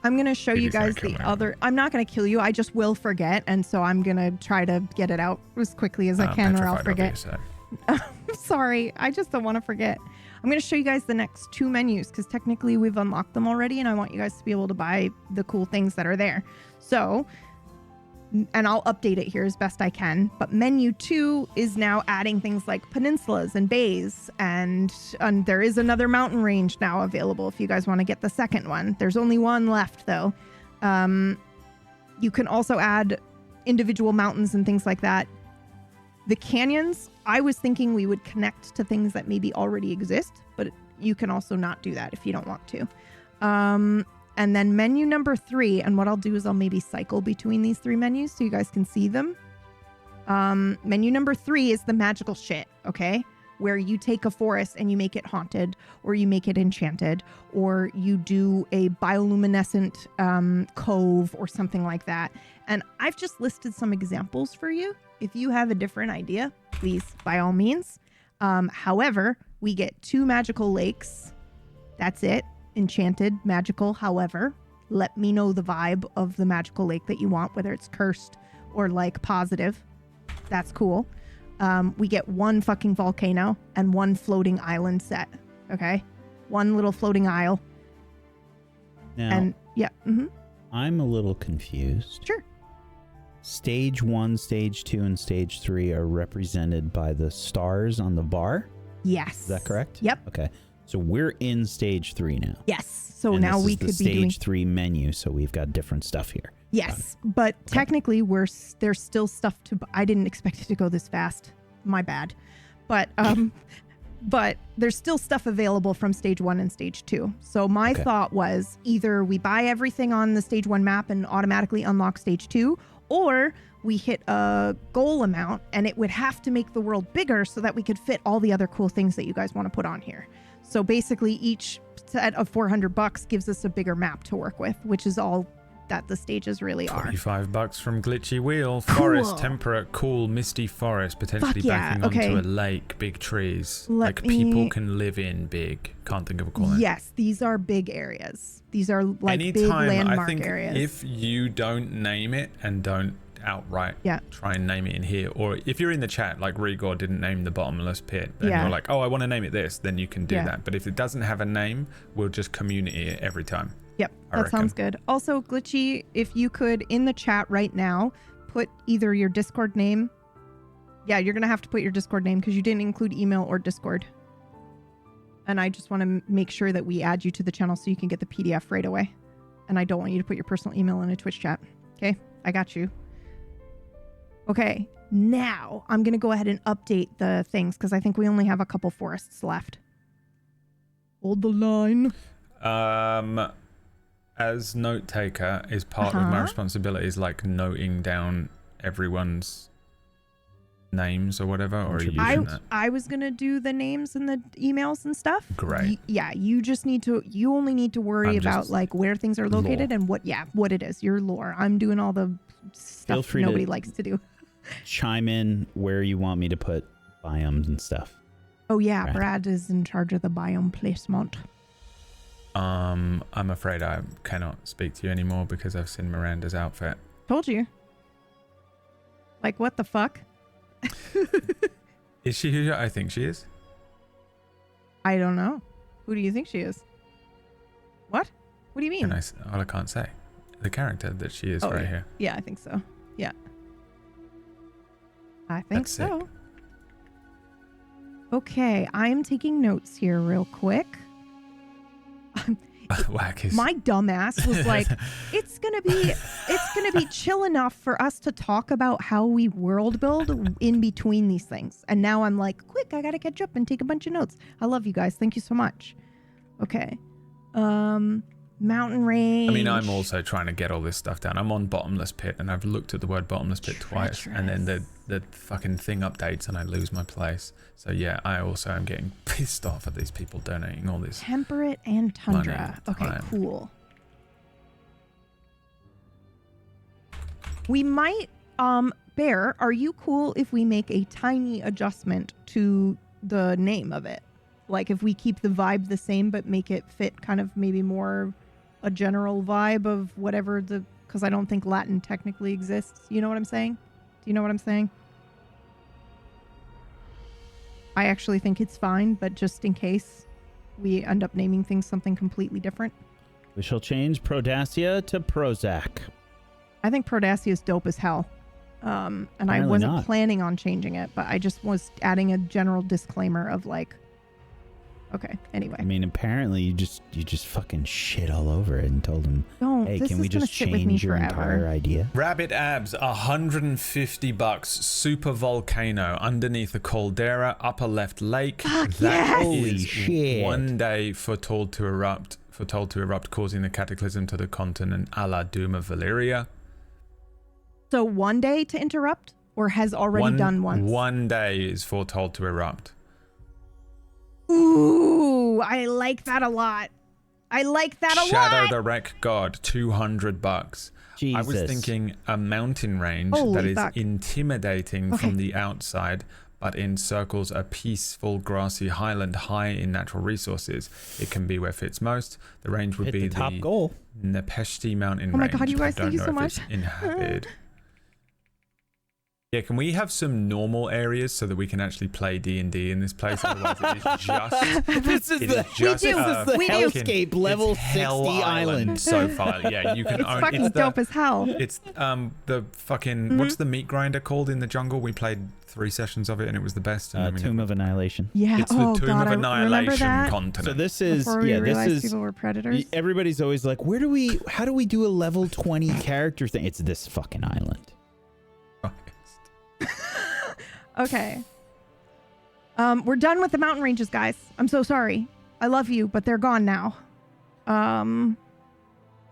I'm going to show you guys the other. I'm not going to kill you. I just will forget. And so I'm going to try to get it out as quickly as I can or I'll forget. I'm sorry. I just don't want to forget. I'm going to show you guys the next 2 menus because technically we've unlocked them already. And I want you guys to be able to buy the cool things that are there. So, and I'll update it here as best I can. But menu 2 is now adding things like peninsulas and bays. And there is another mountain range now available if you guys want to get the second one. There's only one left, though. You can also add individual mountains and things like that. The canyons, I was thinking we would connect to things that maybe already exist. But you can also not do that if you don't want to. And then menu number 3, and what I'll do is I'll maybe cycle between these 3 menus so you guys can see them. Menu number 3 is the magical shit, okay? Where you take a forest and you make it haunted, or you make it enchanted, or you do a bioluminescent cove or something like that. And I've just listed some examples for you. If you have a different idea, please, by all means. However, we get 2 magical lakes. That's it. Enchanted, magical. However, let me know the vibe of the magical lake that you want, whether it's cursed or like positive. That's cool. We get 1 fucking volcano and 1 floating island set. Okay, 1 little floating isle. Now, and yeah, I'm a little confused. Sure. Stage 1, stage 2, and stage 3 are represented by the stars on the bar. Yes. Is that correct? Yep. Okay. So we're in stage 3 now. Yes. So and now we could be doing stage 3 menu. So we've got different stuff here. Yes, but technically there's still stuff to. I didn't expect it to go this fast. My bad. But But there's still stuff available from stage 1 and stage 2. So my thought was either we buy everything on the stage 1 map and automatically unlock stage 2, or we hit a goal amount and it would have to make the world bigger so that we could fit all the other cool things that you guys want to put on here. So basically each set of $400 gives us a bigger map to work with, which is all that the stages really are. $25 from Glitchy Wheel. Forest, temperate, cool, misty forest, potentially backing onto a lake, big trees. People can live in big. Can't think of a call. Yes, these are big areas. These are like big landmark areas. If you don't name it and don't outright try and name it in here, or if you're in the chat like Rigor didn't name the bottomless pit and you're like, oh, I want to name it this, then you can do that. But if it doesn't have a name, we'll just community it every time. Yep, that sounds good. Also, Glitchy, if you could, in the chat right now, put either your Discord name. Yeah, you're going to have to put your Discord name because you didn't include email or Discord. And I just want to make sure that we add you to the channel so you can get the PDF right away. And I don't want you to put your personal email in a Twitch chat. Okay, I got you. Okay, now I'm going to go ahead and update the things because I think we only have a couple forests left. Hold the line. As note taker is part of my responsibilities, like noting down everyone's names or whatever, or I was gonna do the names and the emails and stuff. Great. You only need to worry about like where things are located and what it is. Your lore. I'm doing all the stuff nobody likes to do. Chime in where you want me to put biomes and stuff. Oh yeah, Brad is in charge of the biome placement. I'm afraid I cannot speak to you anymore because I've seen Miranda's outfit. Told you. Like, what the fuck? Is she who I think she is? I don't know. Who do you think she is? What? What do you mean? I can't say. The character that she is here. Yeah, I think so. Yeah. I think so. Sick. Okay, I'm taking notes here real quick. My dumbass was like, it's gonna be chill enough for us to talk about how we world build in between these things. And now I'm like, quick, I gotta catch up and take a bunch of notes. I love you guys. Thank you so much. Okay. Mountain range. I mean, I'm also trying to get all this stuff down. I'm on bottomless pit and I've looked at the word bottomless pit twice, and then the fucking thing updates and I lose my place. So yeah, I also am getting pissed off at these people donating all this. Temperate and tundra. Okay, cool. We might, Bear, are you cool if we make a tiny adjustment to the name of it? Like if we keep the vibe the same, but make it fit kind of maybe more a general vibe of whatever because I don't think Latin technically exists. You know what I'm saying? Do you know what I'm saying? I actually think it's fine, but just in case we end up naming things something completely different. We shall change Prodacia to Prozac. I think Prodacia is dope as hell. And apparently I wasn't planning on changing it, but I just was adding a general disclaimer of like, okay, anyway. I mean, apparently you just fucking shit all over it and told him, hey, can we just change your entire idea? Rabbit Abs, $150. Super volcano underneath a caldera, upper left lake. Holy shit. One day foretold to erupt, causing the cataclysm to the continent a la Doom of Valyria. So one day to interrupt, or has already done once? One day is foretold to erupt. Ooh, I like that a lot. Shadow the Wreck God, $200. Jesus. I was thinking a mountain range that is intimidating from the outside, but encircles a peaceful grassy highland high in natural resources. It can be where fits most. The range would be the top goal. Nepeshti mountain range. Oh my god, you guys, thank you so much. Inhabited. Yeah, can we have some normal areas so that we can actually play D&D in this place? Otherwise, it is just this is the hellscape level 60 island so far. Yeah, you can. It's fucking dope as hell. It's the fucking what's the meat grinder called in the jungle? We played 3 sessions of it and it was the best. Tomb of Annihilation. Yeah, it's the Tomb of Annihilation continent. So this is people were predators. Everybody's always like, how do we do a level 20 character thing? It's this fucking island. Okay. We're done with the mountain ranges, guys. I'm so sorry. I love you, but they're gone now.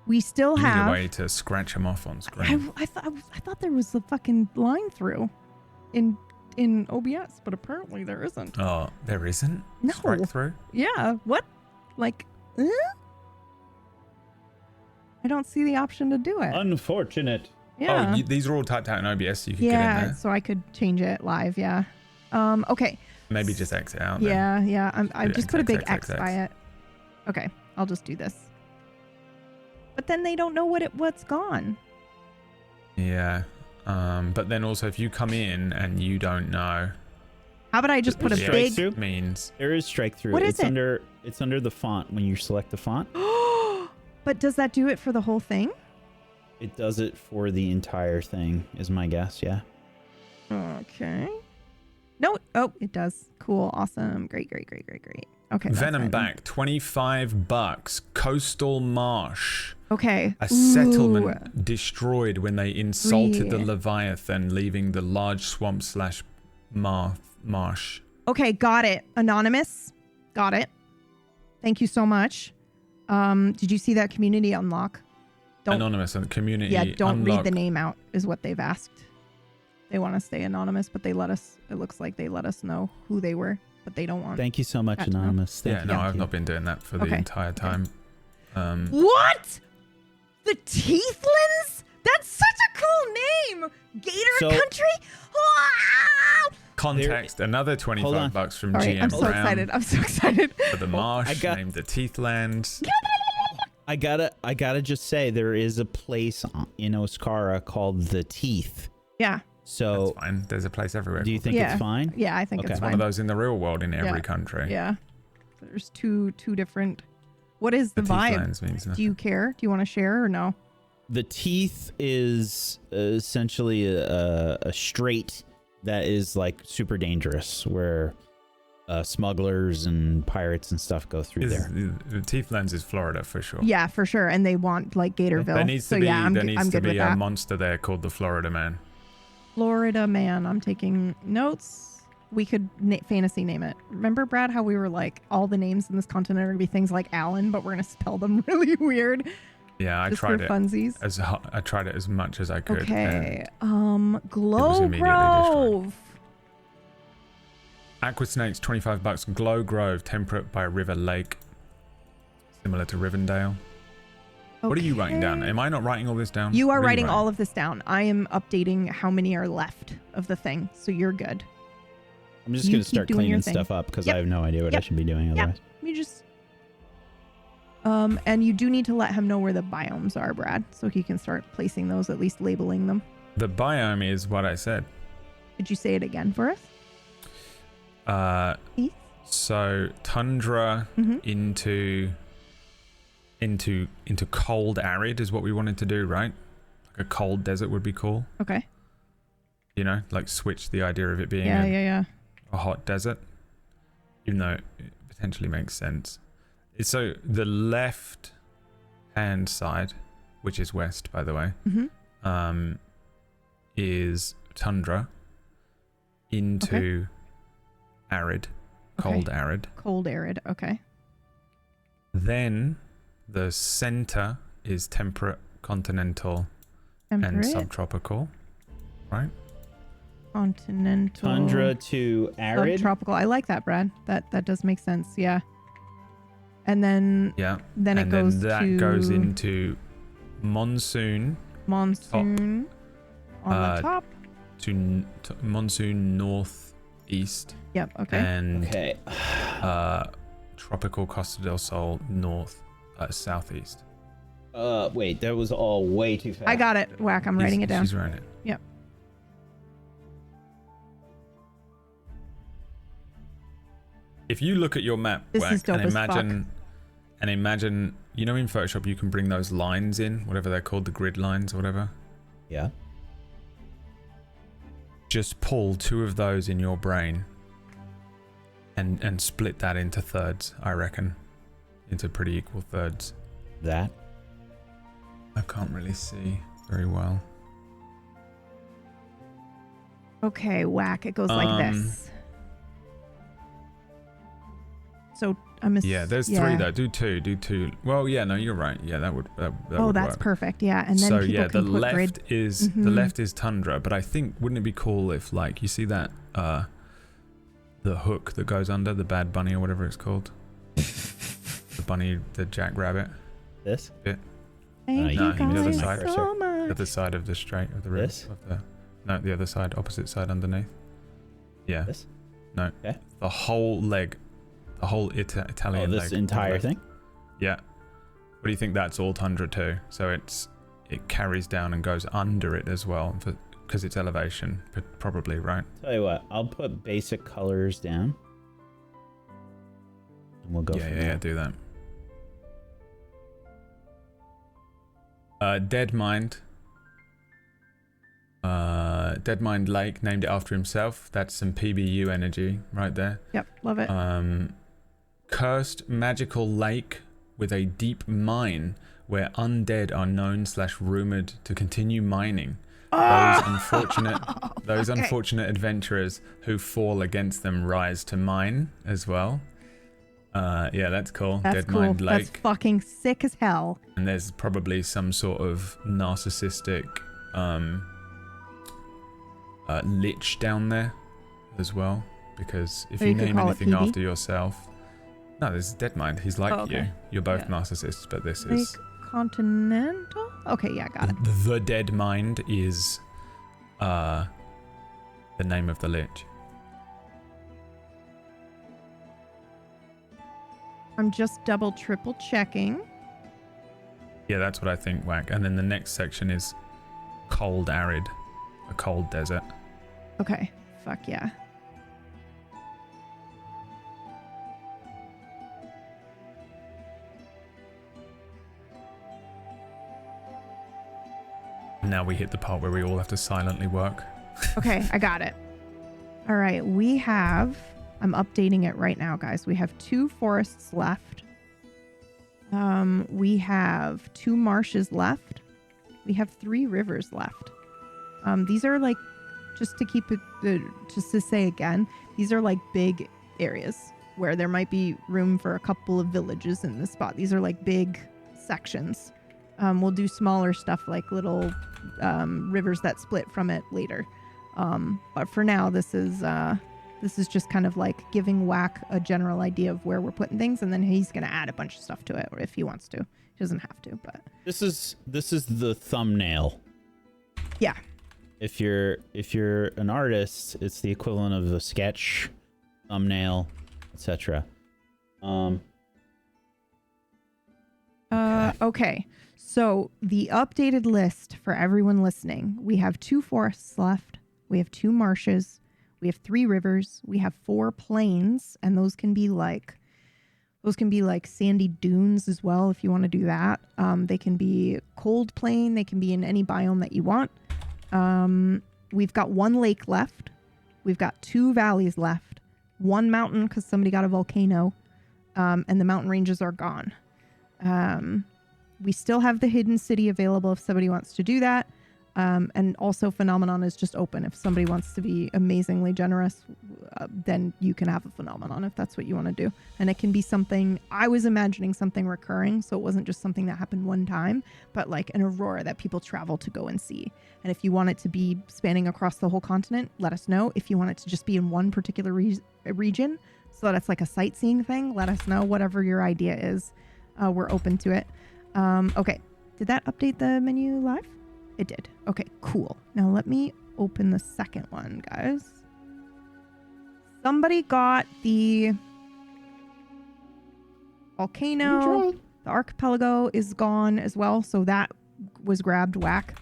We still You have... need a way to scratch them off on screen. I thought there was a fucking line through in OBS, but apparently there isn't. Oh, there isn't? No. Strike through? Yeah. What? Like, I don't see the option to do it. Unfortunate. Yeah. Oh, these are all typed out in OBS, so you could get in there. So I could change it live. Yeah. Okay. Maybe just exit out. Yeah. I just put a big X X. by it. Okay. I'll just do this. But then they don't know what's gone. Yeah. But then also if you come in and you don't know. How about I just put a big... through? Means. There is strike through. What is it? It's under the font when you select the font. But does that do it for the whole thing? It does it for the entire thing, is my guess, yeah. Okay. No. Oh, it does. Cool. Awesome. Great. Okay. Venom back, $25. Coastal marsh. Okay. A settlement destroyed when they insulted the Leviathan, leaving the large swamp / marsh. Okay, got it. Anonymous. Got it. Thank you so much. Did you see that community unlock? Anonymous and community. Yeah, don't unlock. read the name out is what they've asked. They want to stay anonymous, but it looks like they let us know who they were, but they don't want. Thank you so much, Anonymous. I've not been doing that for the entire time. What? The Teethlands? That's such a cool name. Gator Country? Wow. Context, another $25 from GM I'm so Brown. excited. I'm so excited. For the marsh, named the Teethlands. I gotta just say, there is a place in Oscara called The Teeth. Yeah. So that's fine. There's a place everywhere. Do you think it's fine? Yeah, I think it's fine. One of those in the real world in every country. Yeah. There's two different. What is the vibe? Means do you care? Do you want to share or no? The Teeth is essentially a strait that is like super dangerous, where smugglers and pirates and stuff go through there. The Teethlands is Florida for sure. Yeah, for sure. And they want like Gatorville. There needs to be, I'm there needs good to be with a that. monster there called the Florida Man. Florida Man. I'm taking notes. We could fantasy name it. Remember, Brad, how we were like, all the names in this continent are going to be things like Alan, but we're going to spell them really weird. Yeah, I tried it. Funsies. I tried it as much as I could. Okay. Glow Grove. Aquasnakes, $25. Glow Grove, temperate by River Lake. Similar to Rivendell. Okay. What are you writing down? Am I not writing all this down? You are writing all of this down. I am updating how many are left of the thing, so you're good. I'm just going to start cleaning stuff up because I have no idea what I should be doing otherwise. You just... and you do need to let him know where the biomes are, Brad, so he can start placing those, at least labeling them. The biome is what I said. Did you say it again for us? So tundra into cold arid is what we wanted to do, right? Like a cold desert would be cool. Okay. You know, like switch the idea of it being a hot desert, even though it potentially makes sense. So the left hand side, which is west, by the way, is tundra into arid, cold arid. Cold arid, okay. Then the center is temperate, continental, and subtropical, right? Continental. Tundra to arid. Subtropical. I like that, Brad. That does make sense. Yeah. And then then it goes into monsoon. Monsoon on the top. To monsoon northeast. Yep. Okay. And tropical Costa del Sol southeast. Wait, that was all way too fast. I got it. Whack. I'm writing it down. She's writing it. Yep. If you look at your map, Whack, and imagine, you know, in Photoshop you can bring those lines in, whatever they're called, the grid lines or whatever. Yeah. Just pull two of those in your brain and split that into thirds, I reckon. Into pretty equal thirds. That? I can't really see very well. Okay, Whack. It goes like this. So there's 3 though. Do 2. Well, yeah, no, you're right. Yeah, that would. That would that's work. Perfect. Yeah, and then people can the put left grid. is the left is tundra, but I think wouldn't it be cool if like you see that the hook that goes under the bad bunny or whatever it's called, the bunny, the jackrabbit. This bit. Thank you guys the other side. so much. The other side of the straight of the river. This? The other side, opposite side underneath. Yeah. This? No. Okay. The whole leg. The whole Italian leg. This entire thing? Yeah. What do you think? That's all tundra too. So it carries down and goes under it as well because it's elevation, probably, right? Tell you what, I'll put basic colors down. And we'll go from there. Yeah, do that. Dead Mind. Dead Mind Lake, named it after himself. That's some PBU energy right there. Yep, love it. Cursed magical lake with a deep mine where undead are known/rumored to continue mining. Those unfortunate adventurers who fall against them rise to mine as well. Yeah, that's cool. That's Dead cool. Mind Lake. That's fucking sick as hell. And there's probably some sort of narcissistic lich down there as well, because if you name anything after yourself, no, this is Dead Mind. He's like you. You're both narcissists, but this is continental. Okay, yeah, got it. The Dead Mind is the name of the lich. I'm just triple checking. Yeah, that's what I think, Whack. And then the next section is cold arid, a cold desert. Okay, fuck yeah. Now we hit the part where we all have to silently work. Okay, I got it. All right, I'm updating it right now, guys. We have 2 forests left. We have 2 marshes left. We have 3 rivers left. These are like, just to keep it, just to say again, these are like big areas where there might be room for a couple of villages in this spot. These are like big sections. We'll do smaller stuff like little rivers that split from it later. But for now, this is just kind of like giving Whack a general idea of where we're putting things, and then he's gonna add a bunch of stuff to it, or if he wants to. He doesn't have to, but this is the thumbnail. Yeah. If you're an artist, it's the equivalent of a sketch, thumbnail, etc. Okay. So the updated list for everyone listening, we have 2 forests left. We have 2 marshes. We have 3 rivers. We have 4 plains, and those can be like sandy dunes as well if you want to do that. They can be cold plain. They can be in any biome that you want. We've got 1 lake left. We've got 2 valleys left. 1 mountain because somebody got a volcano, and the mountain ranges are gone. We still have the hidden city available if somebody wants to do that. And also Phenomenon is just open. If somebody wants to be amazingly generous, then you can have a Phenomenon if that's what you want to do. And it can be something, I was imagining something recurring, so it wasn't just something that happened one time, but like an aurora that people travel to go and see. And if you want it to be spanning across the whole continent, let us know. If you want it to just be in one particular region, so that it's like a sightseeing thing, let us know. Whatever your idea is, we're open to it. Okay, did that update the menu live? It did. Okay, cool. Now let me open the second one, guys. Somebody got the volcano. The archipelago is gone as well, so that was grabbed, Whack.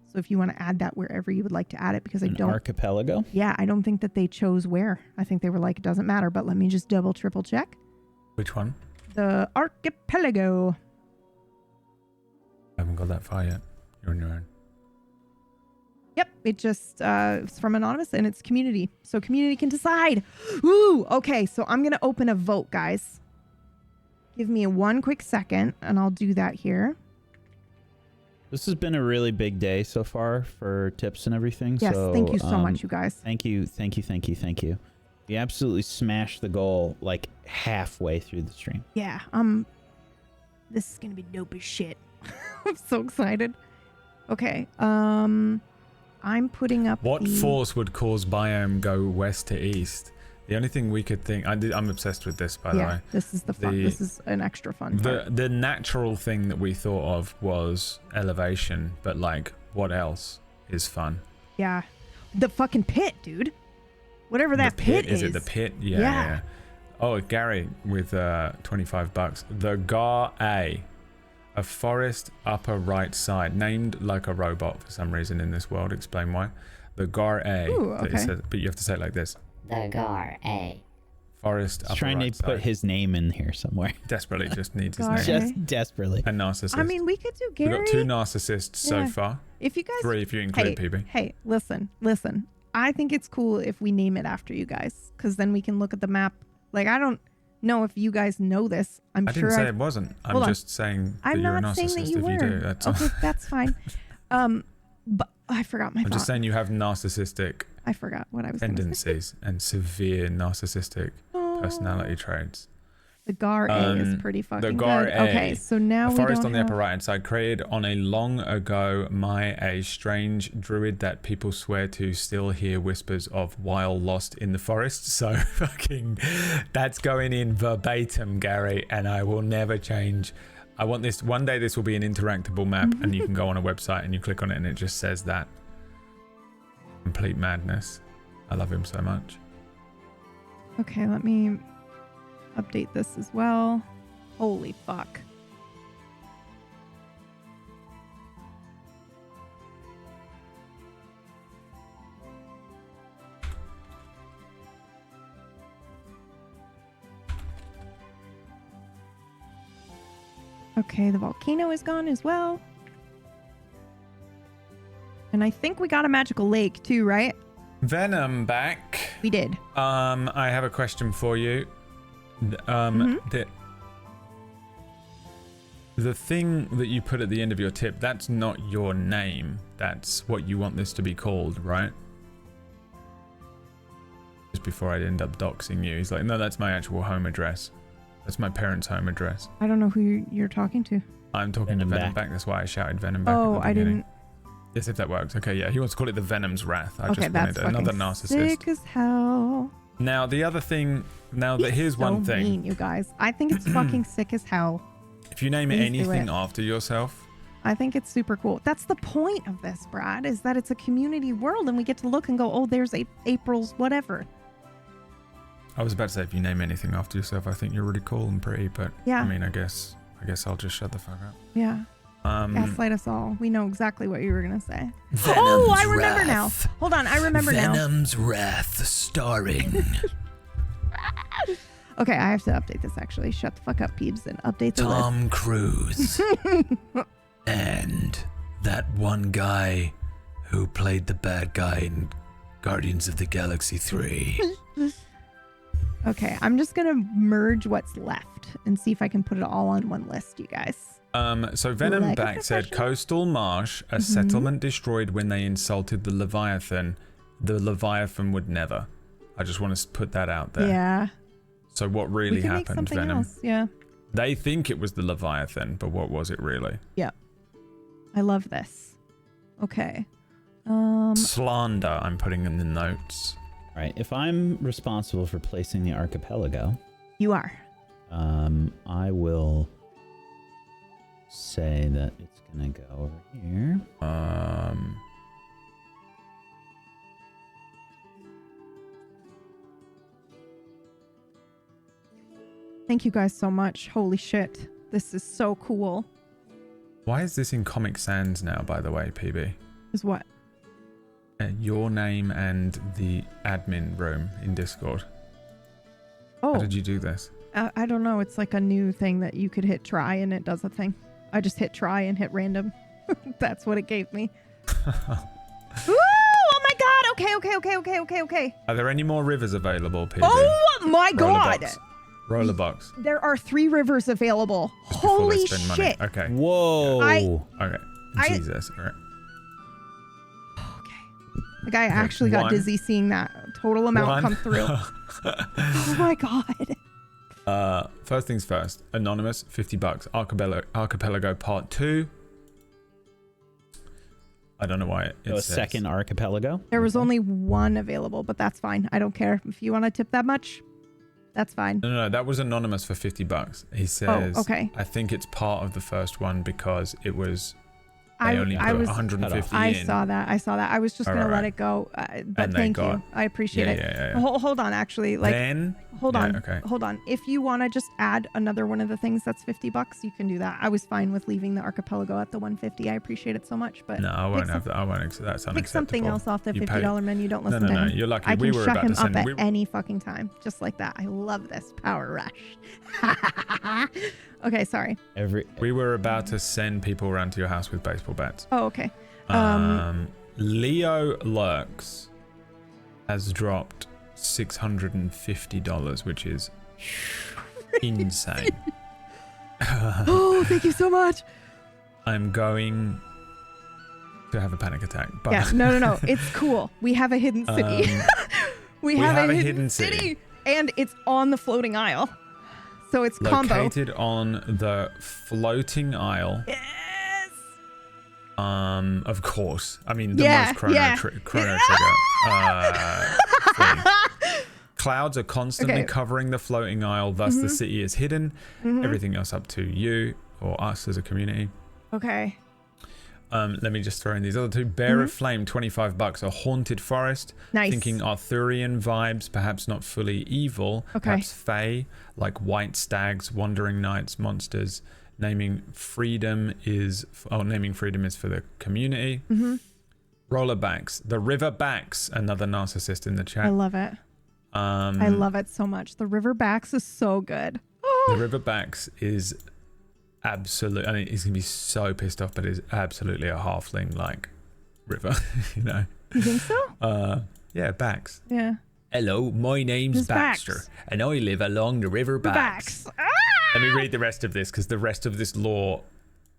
So if you want to add that wherever you would like to add it, because I don't... Archipelago? Yeah, I don't think that they chose where. I think they were like, it doesn't matter, but let me just triple check. Which one? The archipelago. I haven't got that far yet. You're on your own. Yep, it just it's from Anonymous and it's community. So community can decide. Ooh, okay, so I'm going to open a vote, guys. Give me 1 quick second and I'll do that here. This has been a really big day so far for tips and everything. Yes, so, thank you so much, you guys. Thank you. You absolutely smashed the goal like halfway through the stream. Yeah. This is gonna be dope as shit. I'm so excited. Okay. I'm putting up. What force would cause biome go west to east? The only thing we could think. I'm obsessed with this, by the way. This is the fun. This is an extra fun part. The natural thing that we thought of was elevation, but like, what else is fun? Yeah, the fucking pit, dude. Whatever that pit is. Is it the pit? Yeah. Oh, Gary with $25. The Gar A forest upper right side, named like a robot for some reason in this world. Explain why. The Gar A. Ooh, okay. But you have to say it like this. The Gar A. Forest upper trying right to put side. his name in here somewhere. Desperately just needs his Gar name. A. Just desperately. A narcissist. I mean, we could do Gary. We've got 2 narcissists so far. If you guys, 3 if you include PB. Hey, listen. I think it's cool if we name it after you guys, because then we can look at the map. Like, I don't know if you guys know this. I didn't say it wasn't. I'm just saying that you're a narcissist if you do. That's okay, that's fine. But I forgot my thought. I'm just saying you have narcissistic I forgot what I was going to say. tendencies and severe narcissistic personality traits. The Gar A is pretty fucking the Gar good. A, Okay, so now a we forest don't on the have... upper right hand side, created on a long ago a strange druid that people swear to still hear whispers of while lost in the forest. So fucking that's going in verbatim, Gary, and I will never change. I want this one day. This will be an interactable map, and you can go on a website and you click on it, and it just says that. Complete madness. I love him so much. Okay, let me update this as well. Holy fuck. Okay, the volcano is gone as well. And I think we got a magical lake too, right? Venom back. We did. I have a question for you. The thing that you put at the end of your tip, that's not your name. That's what you want this to be called, right? Just before I'd end up doxing you. He's like, no, that's my actual home address. That's my parents' home address. I don't know who you're talking to. I'm talking to Venom back. That's why I shouted Venom back. Oh, I didn't. Yes, if that works. Okay, yeah. He wants to call it the Venom's Wrath. I Okay, just that's wanted another fucking narcissist. sick as hell. Now, the other thing, here's so one thing. Mean, you guys. I think it's fucking sick as hell. If you name Please do anything it. after yourself, I think it's super cool. That's the point of this, Brad, is that it's a community world and we get to look and go, oh, there's April's whatever. I was about to say if you name anything after yourself, I think you're really cool and pretty, but Yeah. I mean, I guess I'll just shut the fuck up. Yeah. Gaslight us all. We know exactly what you were going to say. Venom's I remember Wrath. now. Hold on, I remember now. Venom's Wrath, starring Okay, I have to update this actually. Shut the fuck up, Peebs, and update the list. Tom Cruise and that one guy who played the bad guy in Guardians of the Galaxy 3. Okay, I'm just going to merge what's left and see if I can put it all on one list, you guys. So Venom Like a back said professional. coastal marsh, a settlement destroyed when they insulted the Leviathan. The Leviathan would never. I just want to put that out there. Yeah. So what really We can make happened, something Venom? else. Yeah. They think it was the Leviathan, but what was it really? Yeah. I love this. Okay. Slander, I'm putting in the notes. Right. If I'm responsible for placing the archipelago, You are. I will say that it's gonna go over here. Thank you guys so much. Holy shit. This is so cool. Why is this in Comic Sans now, by the way, PB? Is what? Your name and the admin room in Discord. Oh, How did you do this? I don't know. It's like a new thing that you could hit try and it does a thing. I just hit try and hit random. That's what it gave me. Ooh, oh my god. Okay. Are there any more rivers available, PB? Oh my god. Rollerbox. There are 3 rivers available. Just before they Holy spend money. shit. Okay. Whoa. Okay. Jesus. All right. Okay. Like I actually got dizzy seeing that total amount come through. Oh my god. First things first. Anonymous, $50. Archipelago Part 2. I don't know why it says. Second archipelago? There was only one available, but that's fine. I don't care. If you want to tip that much, that's fine. No, that was anonymous for $50. He says, okay. I think it's part of the first one because it was... They only put 150 I in. saw that. I was just going to let it go. But thank you. I appreciate it. Yeah. Hold on, actually. Like, then, hold on. If you want to just add another one of the things that's $50, you can do that. I was fine with leaving the archipelago at the 150. I appreciate it so much. But no, I won't have that. I won't accept that. That's unacceptable. Pick something else off the $50 menu. Don't listen to him. No, you're lucky. I can shut him up at any fucking time. Just like that. I love this power rush. Okay, sorry. We were about to send people around to your house with baseball bats. Oh, okay. Leo Lurks has dropped $650, which is insane. Oh, thank you so much. I'm going to have a panic attack. But yeah, no. It's cool. We have a hidden city. we have a hidden city. And it's on the floating isle. So it's located on the floating isle. Yes. Of course. I mean, the most chrono trigger. Clouds are constantly covering the floating isle, thus the city is hidden. Everything else up to you or us as a community. Okay. Let me just throw in these other two. Bear of Flame, $25. A haunted forest. Nice. Thinking Arthurian vibes, perhaps not fully evil. Okay. Perhaps fae, like white stags, wandering knights, monsters. Naming freedom is for the community. Rollerbacks. The Riverbacks, another narcissist in the chat. I love it. I love it so much. The Riverbacks is so good. The Riverbacks is absolute. I mean, he's gonna be so pissed off, but it's absolutely a halfling like river. You think so? Yeah, Backs. Yeah. Hello, my name's Baxter, and I live along the river Backs. Let me read the rest of this, because the rest of this lore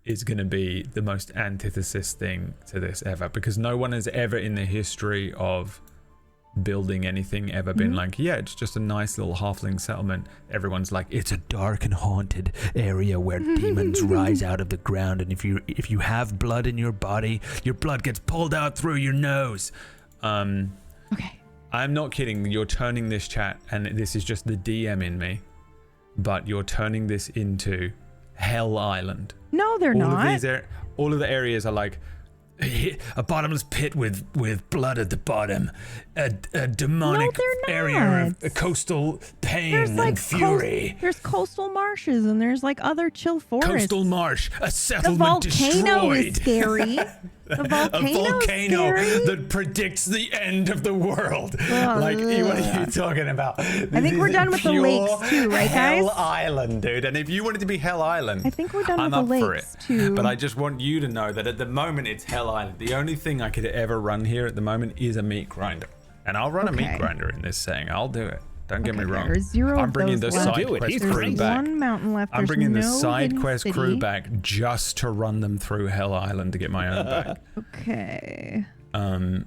is going to be the most antithesis thing to this ever, because no one has ever in the history of building anything ever been like, yeah, it's just a nice little halfling settlement. Everyone's like, it's a dark and haunted area where demons rise out of the ground, and if you have blood in your body, your blood gets pulled out through your nose. Okay. I'm not kidding. You're turning this chat, and this is just the DM in me, but you're turning this into Hell Island. No, they're not. All of the areas are like a bottomless pit with blood at the bottom, a demonic area of coastal pain and fury. There's coastal marshes, and there's like other chill forests. Coastal marsh, a settlement destroyed. The volcano is scary. A volcano that predicts the end of the world. Like, what are you talking about? I think we're done with the lakes too, right, guys? Hell Island, dude. And if you want it to be Hell Island, I think we're done with the lakes too. But I just want you to know that at the moment it's Hell Island. The only thing I could ever run here at the moment is a meat grinder, and I'll run a meat grinder in this saying. I'll do it. Don't get me wrong. I'm bringing the side quest crew back. One mountain left. I'm bringing the side quest crew back just to run them through Hell Island to get my own back. Okay. All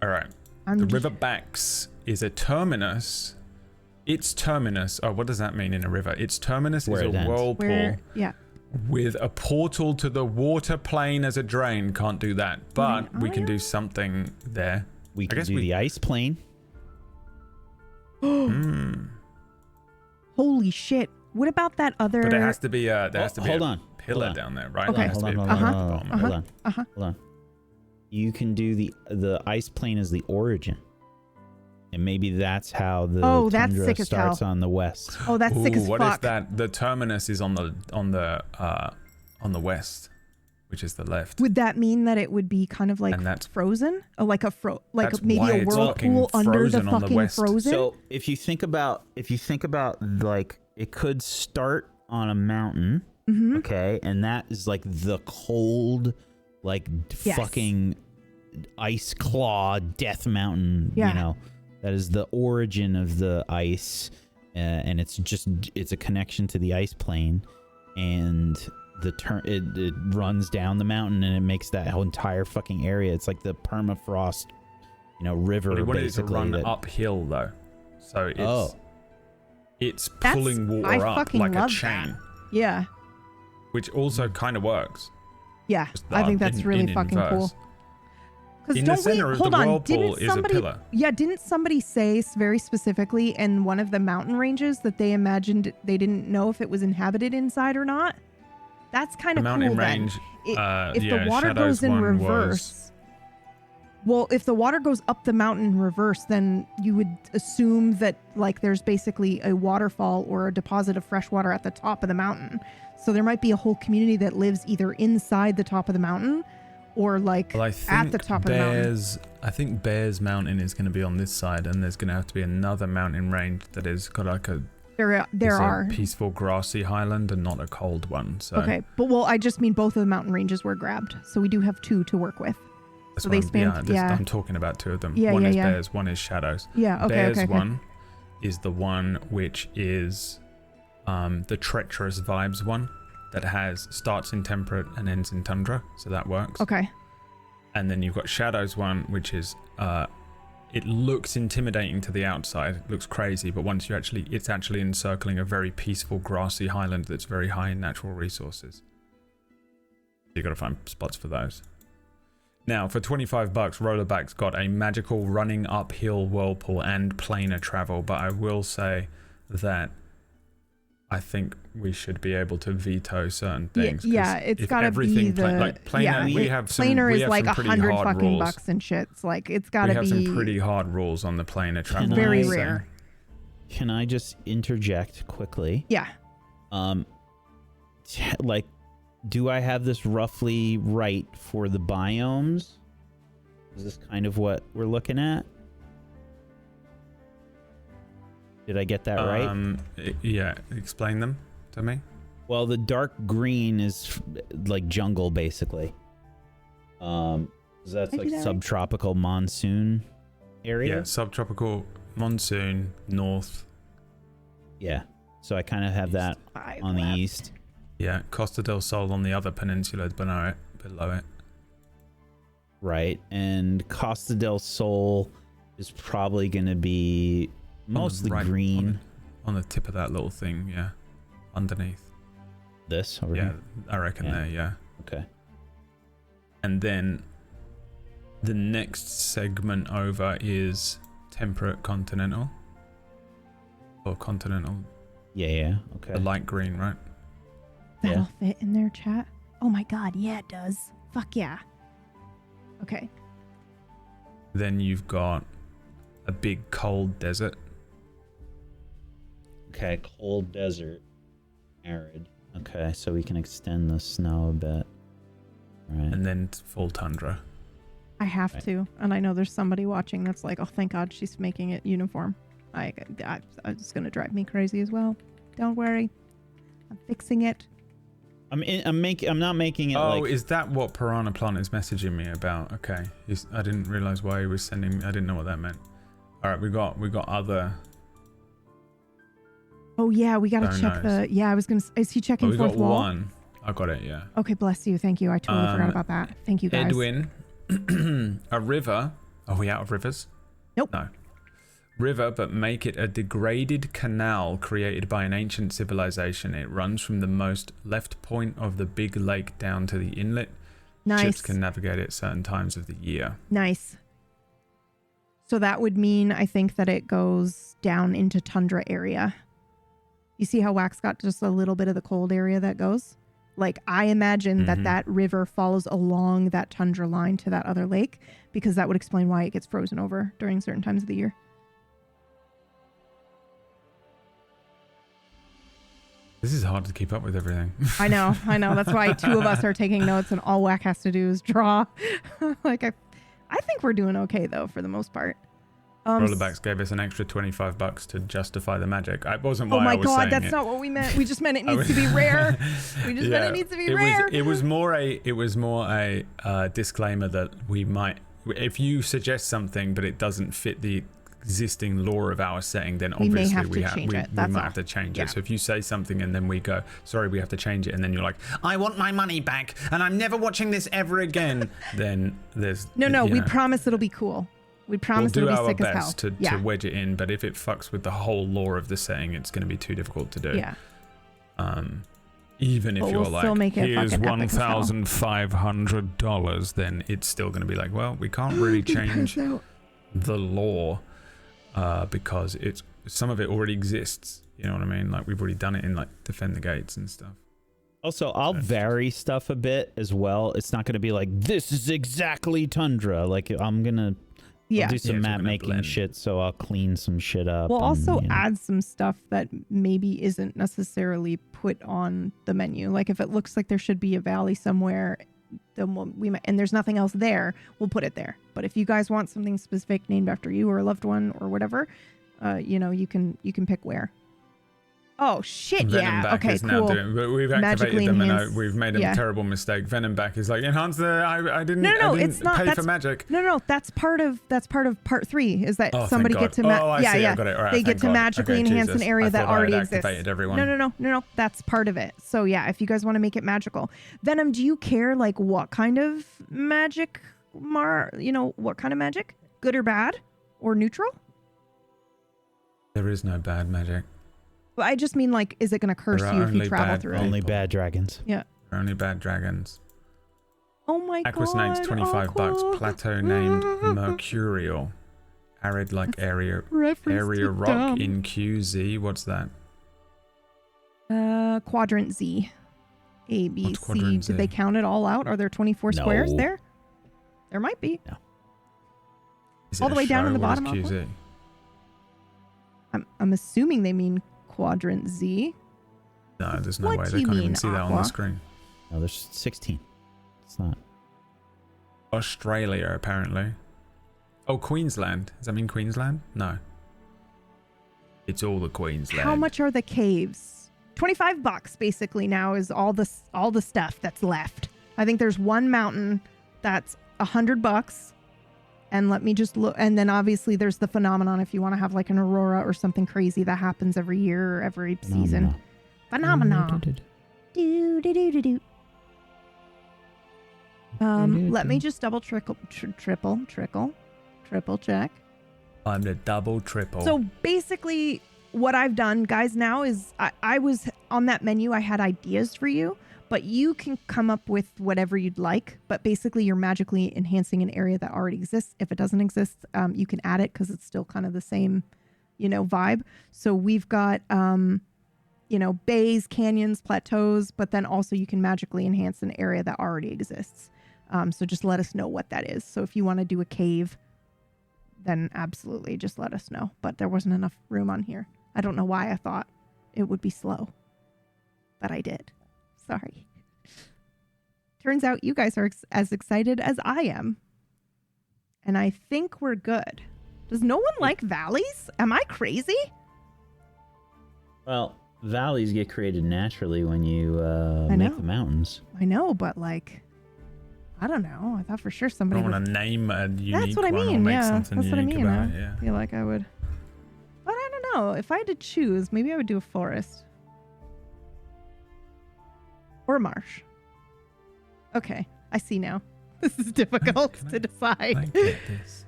right. The Riverbacks is a terminus. Its terminus. Oh, what does that mean in a river? Its terminus is a whirlpool. With a portal to the water plane as a drain. Can't do that, but we can do something there. We can do the ice plane. Holy shit! What about that other? But there has to be a pillar hold down there, right? Okay. Hold on. You can do the ice plane as the origin, and maybe that's how the tundra starts on the west. Oh, that's sick as fuck. What if that the terminus is on the west, which is the left? Would that mean that it would be kind of like frozen? Or like maybe a whirlpool under the fucking frozen? So if you think about like it could start on a mountain, okay, and that is like the cold, like fucking ice claw death mountain, you know. That is the origin of the ice, and it's a connection to the ice plane, and it runs down the mountain, and it makes that whole entire fucking area. It's like the permafrost, river. But he wanted basically it to run uphill though, So it's pulling water up like a chain. That. Yeah. Which also kind of works. Yeah, I think that's really fucking cool. In the center of the whirlpool is a pillar. Yeah, didn't somebody say very specifically in one of the mountain ranges that they imagined they didn't know if it was inhabited inside or not? That's kind of cool. Mountain range. If the water goes in reverse. Well, if the water goes up the mountain in reverse, then you would assume that like there's basically a waterfall or a deposit of fresh water at the top of the mountain. So there might be a whole community that lives either inside the top of the mountain or like at the top of the mountain. I think Bears Mountain is going to be on this side, and there's going to have to be another mountain range that has got like a a peaceful grassy highland and not a cold one. So okay, but I just mean both of the mountain ranges were grabbed, so we do have 2 to work with. So they span. I'm talking about 2 of them. Yeah, one is Bears, one is Shadows. Yeah, okay. Bears one is the one which is the treacherous vibes one that starts in temperate and ends in tundra, so that works. Okay. And then you've got Shadows one, which is it looks intimidating to the outside, it looks crazy, but once it's actually encircling a very peaceful grassy highland that's very high in natural resources. You got to find spots for those. Now, for $25, Rollerback's got a magical running uphill whirlpool and planar travel, but I will say that I think we should be able to veto certain things. Yeah, it's got to be the planar. Planar is like $100 fucking bucks and shit. It's like it's got to be. We have some pretty hard rules on the planar travel. Very rare. Can I just interject quickly? Yeah. Do I have this roughly right for the biomes? Is this kind of what we're looking at? Did I get that right? Yeah, explain them to me. Well, the dark green is like jungle, basically. That's like subtropical monsoon area. Yeah, subtropical monsoon north. Yeah, so I kind of have that on the east. Yeah, Costa del Sol on the other peninsula below it. Right, and Costa del Sol is probably going to be mostly green. On the tip of that little thing, yeah. Underneath. This over here? I reckon there, yeah. Okay. And then the next segment over is temperate continental. Or continental. Yeah, okay. The light green, right? That'll fit in their chat. Oh my god, yeah, it does. Fuck yeah. Okay. Then you've got a big cold desert. Okay, cold desert. Arid. Okay, so we can extend the snow a bit. Right. And then full tundra. I have to. And I know there's somebody watching that's like, oh, thank God she's making it uniform. It's going to drive me crazy as well. Don't worry. I'm fixing it. I'm not making it. Oh, is that what Piranha Plant is messaging me about? Okay, I didn't realize why he was sending. I didn't know what that meant. All right, we got other. Oh yeah, we gotta check the. Yeah, I was gonna. Is he checking fourth wall? One. I got it. Yeah. Okay, bless you. Thank you. I totally forgot about that. Thank you, guys. Edwin, a river. Are we out of rivers? Nope. No. River, but make it a degraded canal created by an ancient civilization. It runs from the most left point of the big lake down to the inlet. Nice. Ships can navigate it certain times of the year. Nice. So that would mean, I think, that it goes down into tundra area. You see how Wax got just a little bit of the cold area that goes? Like, I imagine that river follows along that tundra line to that other lake, because that would explain why it gets frozen over during certain times of the year. This is hard to keep up with everything. I know. That's why 2 of us are taking notes and all Whack has to do is draw. I think we're doing okay, though, for the most part. Rollerbacks gave us an extra $25 to justify the magic. It wasn't why I was saying it. Oh my god, that's not what we meant. We just meant it needs to be rare. We just meant it needs to be rare. It was more a disclaimer that we might, if you suggest something but it doesn't fit the existing law of our setting, then obviously we might have to change it. So if you say something and then we go, sorry, we have to change it, and then you're like, I want my money back and I'm never watching this ever again, then there's no, we promise it'll be cool. We promise we'll do it'll be our sick as hell. best to wedge it in, but if it fucks with the whole lore of the setting, it's going to be too difficult to do. Yeah. Even if But you're we'll like, still make it here's fucking epic as hell. $1,500, then it's still going to be like, well, we can't really change the lore because some of it already exists. You know what I mean? Like, we've already done it in like Defend the Gates and stuff. Also, I'll vary stuff a bit as well. It's not going to be like, this is exactly Tundra. Like, I'm going to do some map making shit, so I'll clean some shit up. We'll also add some stuff that maybe isn't necessarily put on the menu. Like, if it looks like there should be a valley somewhere, then and there's nothing else there, we'll put it there. But if you guys want something specific named after you or a loved one or whatever, you can pick where. Oh shit! Venom Okay, is cool. now doing, but we've activated them and we've made a terrible mistake. Venom back is like, enhance the. I didn't it's not, pay for magic. No, that's part of part 3. Is that somebody get to I got it. All right, they get to magically enhance an area that already exists. Everyone. No, that's part of it. So yeah, if you guys want to make it magical, Venom, do you care like what kind of magic? What kind of magic? Good or bad or neutral? There is no bad magic. I just mean, like, is it going to curse you if you travel through it? Only bad dragons. Yeah. Only bad dragons. Oh my god. Aquasnake's $25. Plateau named Mercurial. Arid like area rock in QZ. What's that? Quadrant Z. A, B, What's C. Quadrant Z? Did they count it all out? Are there 24 squares there? There might be. No. All the way down in the bottom. QZ? I'm assuming they mean Quadrant Z. No, there's no What way. do They you can't even mean, see that on the Aqua? screen. No, there's 16. It's not. Australia, apparently. Oh, Queensland. Does that mean Queensland? No. It's all the Queensland. How much are the caves? $25 basically now is all the stuff that's left. I think there's one mountain that's $100. And let me just look. And then obviously there's the phenomenon if you want to have like an aurora or something crazy that happens every year or every season. Phenomenon. Let me just double triple check. I'm the double triple. So basically what I've done, guys, now is I was on that menu. I had ideas for you, but you can come up with whatever you'd like. But basically you're magically enhancing an area that already exists. If it doesn't exist, you can add it because it's still kind of the same, vibe. So we've got, bays, canyons, plateaus, but then also you can magically enhance an area that already exists. So just let us know what that is. So if you want to do a cave, then absolutely just let us know. But there wasn't enough room on here. I don't know why I thought it would be slow, but I did. Sorry. Turns out you guys are as excited as I am. And I think we're good. Does no one like valleys? Am I crazy? Well, valleys get created naturally when you make the mountains. I know, but like, I don't know. I thought for sure somebody I want to name a unique That's what I one mean. or make Yeah, something that's what I unique mean. about I it. Yeah. feel like I would. But I don't know. If I had to choose, maybe I would do a forest. Or a marsh. Okay, I see now. This is difficult to decide. I get this.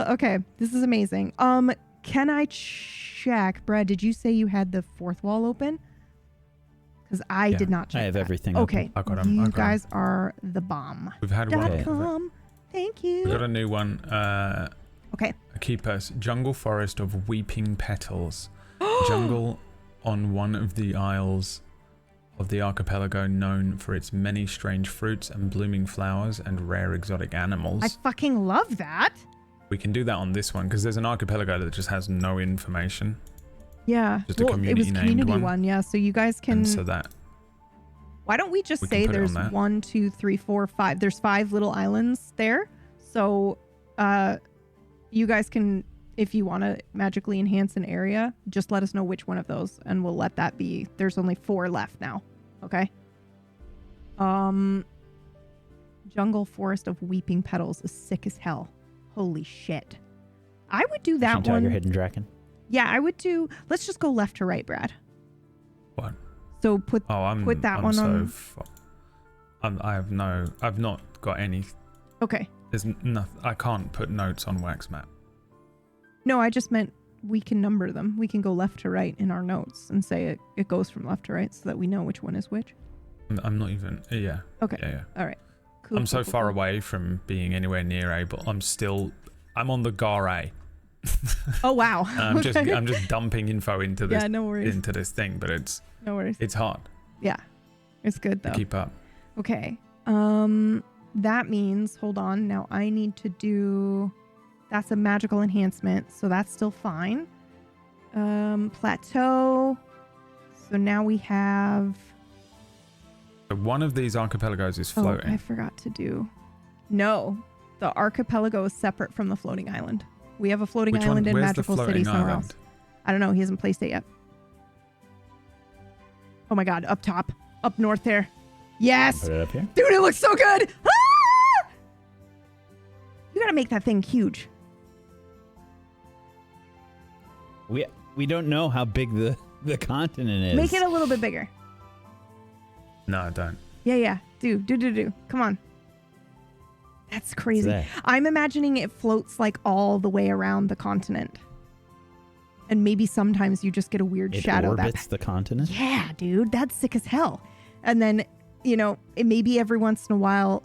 Okay, this is amazing. Can I check, Brad? Did you say you had the fourth wall open? Because I did not check. I have that. everything. Okay, open. you guys are the bomb. We've had one. Thank you. We've got a new one. Okay. Keep us jungle forest of weeping petals. Jungle on one of the isles of the archipelago known for its many strange fruits and blooming flowers and rare exotic animals. I fucking love that. We can do that on this one because there's an archipelago that just has no information. Yeah. Just a community it was named community one. Yeah. So you guys can. And so that. Why don't we just We say can put it there's on that. 1, 2, 3, 4, 5. There's 5 little islands there. So, you guys can, if you want to magically enhance an area, just let us know which one of those, and we'll let that be. There's only 4 left now. Okay. Jungle forest of weeping petals is sick as hell. Holy shit. I would do that Tiger, one. hidden dragon. Yeah, I would do. Let's just go left to right, Brad. What? So put that one on. I've not got any. Okay. There's nothing. I can't put notes on wax map. No, I just meant we can number them. We can go left to right in our notes and say it goes from left to right so that we know which one is which. I'm not even. Yeah. Okay. Yeah. All right. Cool. I'm so far away from being anywhere near A, but I'm on the GAR A. Oh wow. I'm just dumping info into this. Yeah, no worries. Into this thing, but it's no worries. It's hard. Yeah, it's good though. To keep up. Okay. That means hold on. Now I need to do. That's a magical enhancement, so that's still fine. Plateau. So now we have. One of these archipelagos is floating. Oh, I forgot to do. No, the archipelago is separate from the floating island. We have a floating island in Magical City somewhere else. I don't know. He hasn't placed it yet. Oh my God. Up top. Up north there. Yes. Put it up here. Dude, it looks so good. Ah! You got to make that thing huge. We don't know how big the continent is. Make it a little bit bigger. No, don't. Yeah. Do. Come on. That's crazy. I'm imagining it floats like all the way around the continent. And maybe sometimes you just get a weird shadow. It orbits the continent? Yeah, dude. That's sick as hell. And then, maybe every once in a while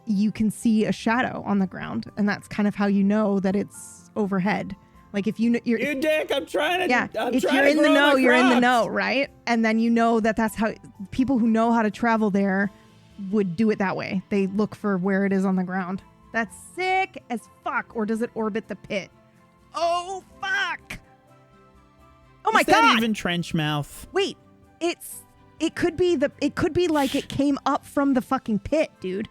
you can see a shadow on the ground. And that's kind of how you know that it's overhead. Like if you dick, I'm trying to. Yeah, if you're in the know, you're in the know, right? And then you know that's how people who know how to travel there would do it that way. They look for where it is on the ground. That's sick as fuck. Or does it orbit the pit? Oh fuck! Oh my God! Is that even trench mouth? Wait, it could be like it came up from the fucking pit, dude.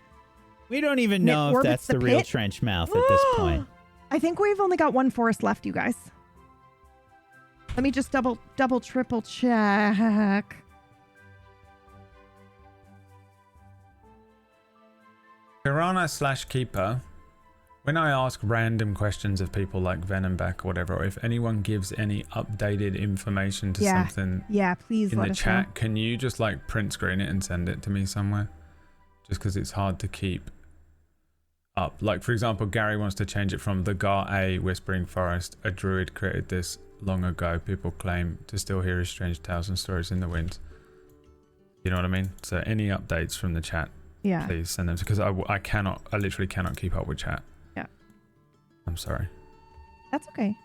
We don't even know if that's the real trench mouth at this point. I think we've only got one forest left, you guys. Let me just double, triple check. Piranha/Keeper. When I ask random questions of people like Venomback or whatever, or if anyone gives any updated information to something please in let the us chat, know. can you just like print screen it and send it to me somewhere? Just because it's hard to keep up. Like, for example, Gary wants to change it from the Gar A Whispering Forest. A druid created this long ago. People claim to still hear his strange tales and stories in the wind. You know what I mean? So any updates from the chat, please send them, because I literally cannot keep up with chat. Yeah. I'm sorry. That's okay.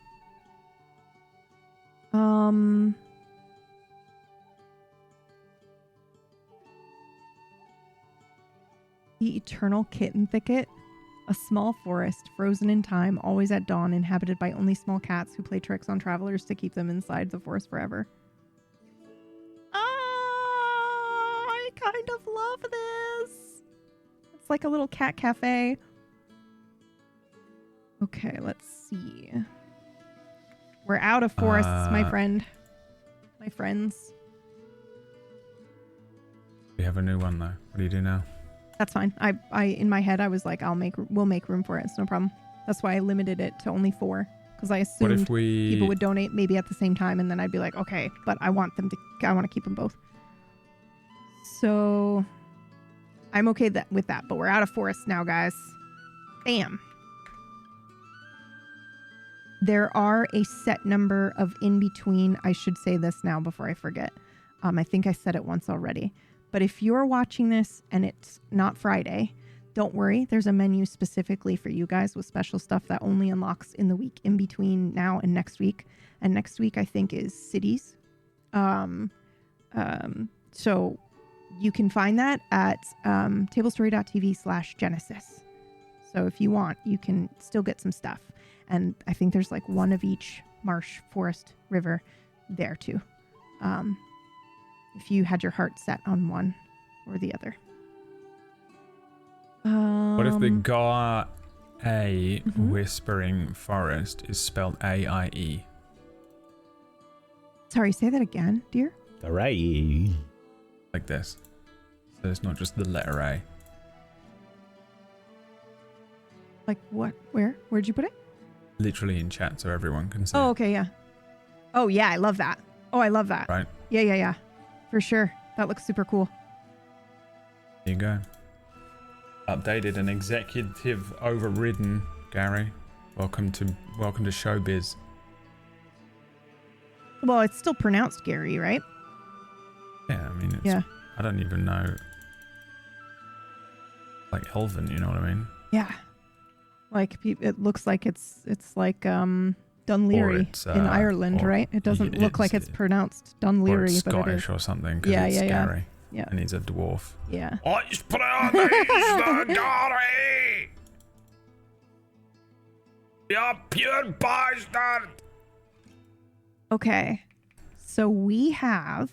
The Eternal Kitten Thicket. A small forest, frozen in time, always at dawn, inhabited by only small cats who play tricks on travelers to keep them inside the forest forever. I kind of love this. It's like a little cat cafe. Okay, let's see. We're out of forests, my friend. My friends. We have a new one though. What do you do now? That's fine. I in my head I was like, we'll make room for it. It's no problem. That's why I limited it to only 4, because I assumed people would donate maybe at the same time, and then I'd be like, okay, but I want to keep them both. So I'm okay with that, but we're out of forests now, guys. Bam. There are a set number of in between. I should say this now before I forget. I think I said it once already. But if you're watching this and it's not Friday, don't worry. There's a menu specifically for you guys with special stuff that only unlocks in the week in between now and next week. And next week, I think, is cities. So you can find that at tablestory.tv/Genesis. So if you want, you can still get some stuff. And I think there's like one of each marsh, forest, river there too. If you had your heart set on one or the other. What if the Gar A Whispering Forest is spelled A-I-E? Sorry, say that again, dear. All right. Like this. So it's not just the letter A. Like what? Where? Where'd you put it? Literally in chat so everyone can see. Oh, okay, yeah. Oh, yeah, I love that. Oh, I love that. Right. Yeah. For sure. That looks super cool. There you go. Updated and executive overridden, Gary. Welcome to showbiz. Well, it's still pronounced Gary, right? Yeah, I mean, it's, I don't even know. Like Elven, you know what I mean? Yeah. Like it looks like it's like Dunleary in Ireland, right? It doesn't look like it's pronounced Dunleary, or it's but Scottish it is. or something. It's Gary. Yeah. And he's a dwarf. Yeah. It's pronounced Gary. You pure bastard. Okay. So we have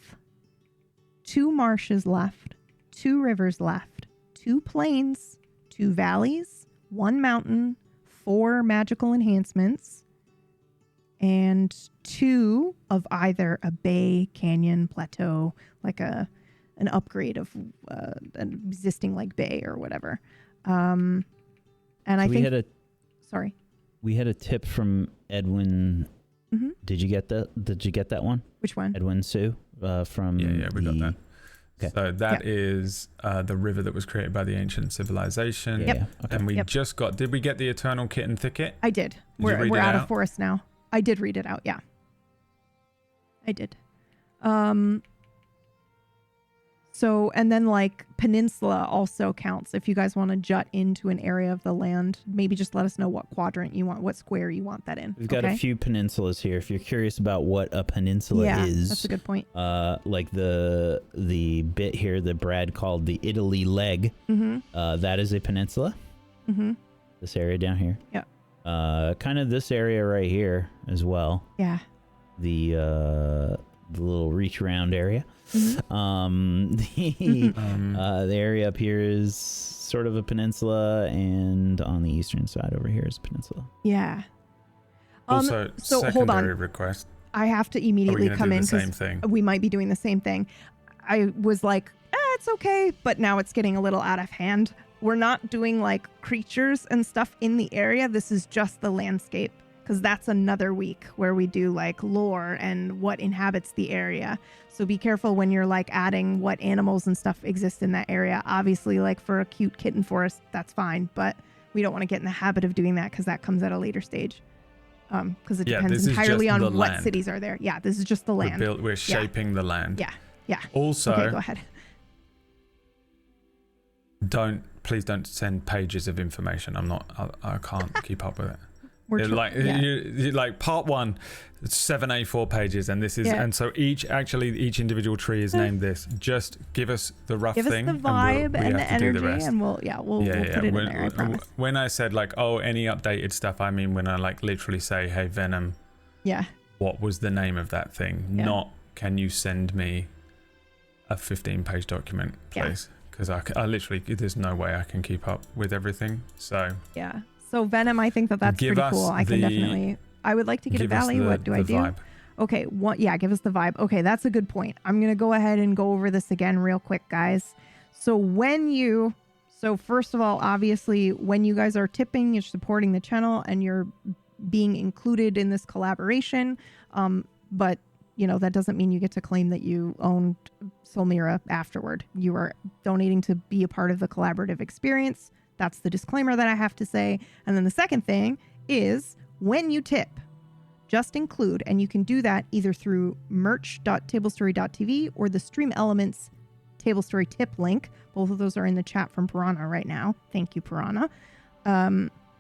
2 marshes left, 2 rivers left, 2 plains, 2 valleys, 1 mountain, 4 magical enhancements, and 2 of either a bay, canyon, plateau, like an upgrade of an existing like bay or whatever. And so I think we had a tip from Edwin. Mm-hmm. Did you get that one? Which one? Edwin Sue from we got that. Okay. So that is the river that was created by the ancient civilization. Yep. Okay. And we just got. Did we get the Eternal Kitten Thicket? I did. We're out of forest now. I did read it out. Yeah. I did. So, and then like peninsula also counts. If you guys want to jut into an area of the land, maybe just let us know what quadrant you want, what square you want that in. We've got a few peninsulas here. If you're curious about what a peninsula is. That's a good point. Like the bit here that Brad called the Italy leg, that is a peninsula. Mm-hmm. This area down here. Yeah. Kind of this area right here as well. Yeah. The little reach around area. Mm-hmm. The area up here is sort of a peninsula, and on the eastern side over here is a peninsula. Yeah. Also, so secondary hold on. Request. I have to immediately come in because we might be doing the same thing. I was like, it's okay, but now it's getting a little out of hand. We're not doing like creatures and stuff in the area. This is just the landscape, because that's another week where we do like lore and what inhabits the area. So be careful when you're like adding what animals and stuff exist in that area. Obviously, like for a cute kitten forest, that's fine, but we don't want to get in the habit of doing that because that comes at a later stage. Because it depends entirely on what cities are there. Yeah, this is just the land. We're shaping the land. Yeah. Also, okay, go ahead. Please don't send pages of information. I can't keep up with it. Like part 1, it's 7 A4 pages, and this is and so each individual tree is named this. Just give us the rough thing. Give us the vibe and the energy, and we'll put it in there. I promise. When I said like any updated stuff, I mean when I like literally say, hey Venom, what was the name of that thing? Not can you send me a 15-page document, please? Because I literally, there's no way I can keep up with everything. So So Venom, I think that's pretty cool. I can definitely. I would like to get a valley. What do I do? Vibe. Okay, give us the vibe. Okay, that's a good point. I'm gonna go ahead and go over this again real quick, guys. So first of all, obviously, when you guys are tipping, you're supporting the channel and you're being included in this collaboration. But that doesn't mean you get to claim that you owned Solmira afterward. You are donating to be a part of the collaborative experience. That's the disclaimer that I have to say. And then the second thing is when you tip, just include, and you can do that either through merch.tablestory.tv or the Stream Elements Tablestory tip link. Both of those are in the chat from Piranha right now. Thank you, Piranha.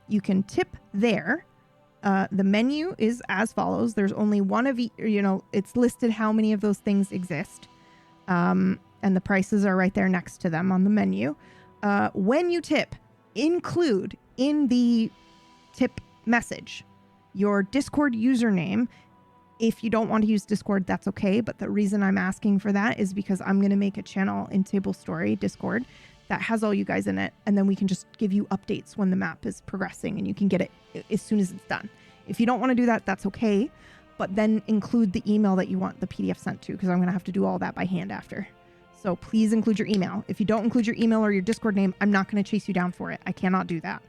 You can tip there. The menu is as follows. There's only one of each, it's listed how many of those things exist. And the prices are right there next to them on the menu. When you tip, include in the tip message your Discord username. If you don't want to use Discord, that's okay. But the reason I'm asking for that is because I'm going to make a channel in Tablestory Discord that has all you guys in it. And then we can just give you updates when the map is progressing and you can get it as soon as it's done. If you don't want to do that, that's okay. But then include the email that you want the PDF sent to, because I'm going to have to do all that by hand after. So please include your email. If you don't include your email or your Discord name, I'm not going to chase you down for it. I cannot do that.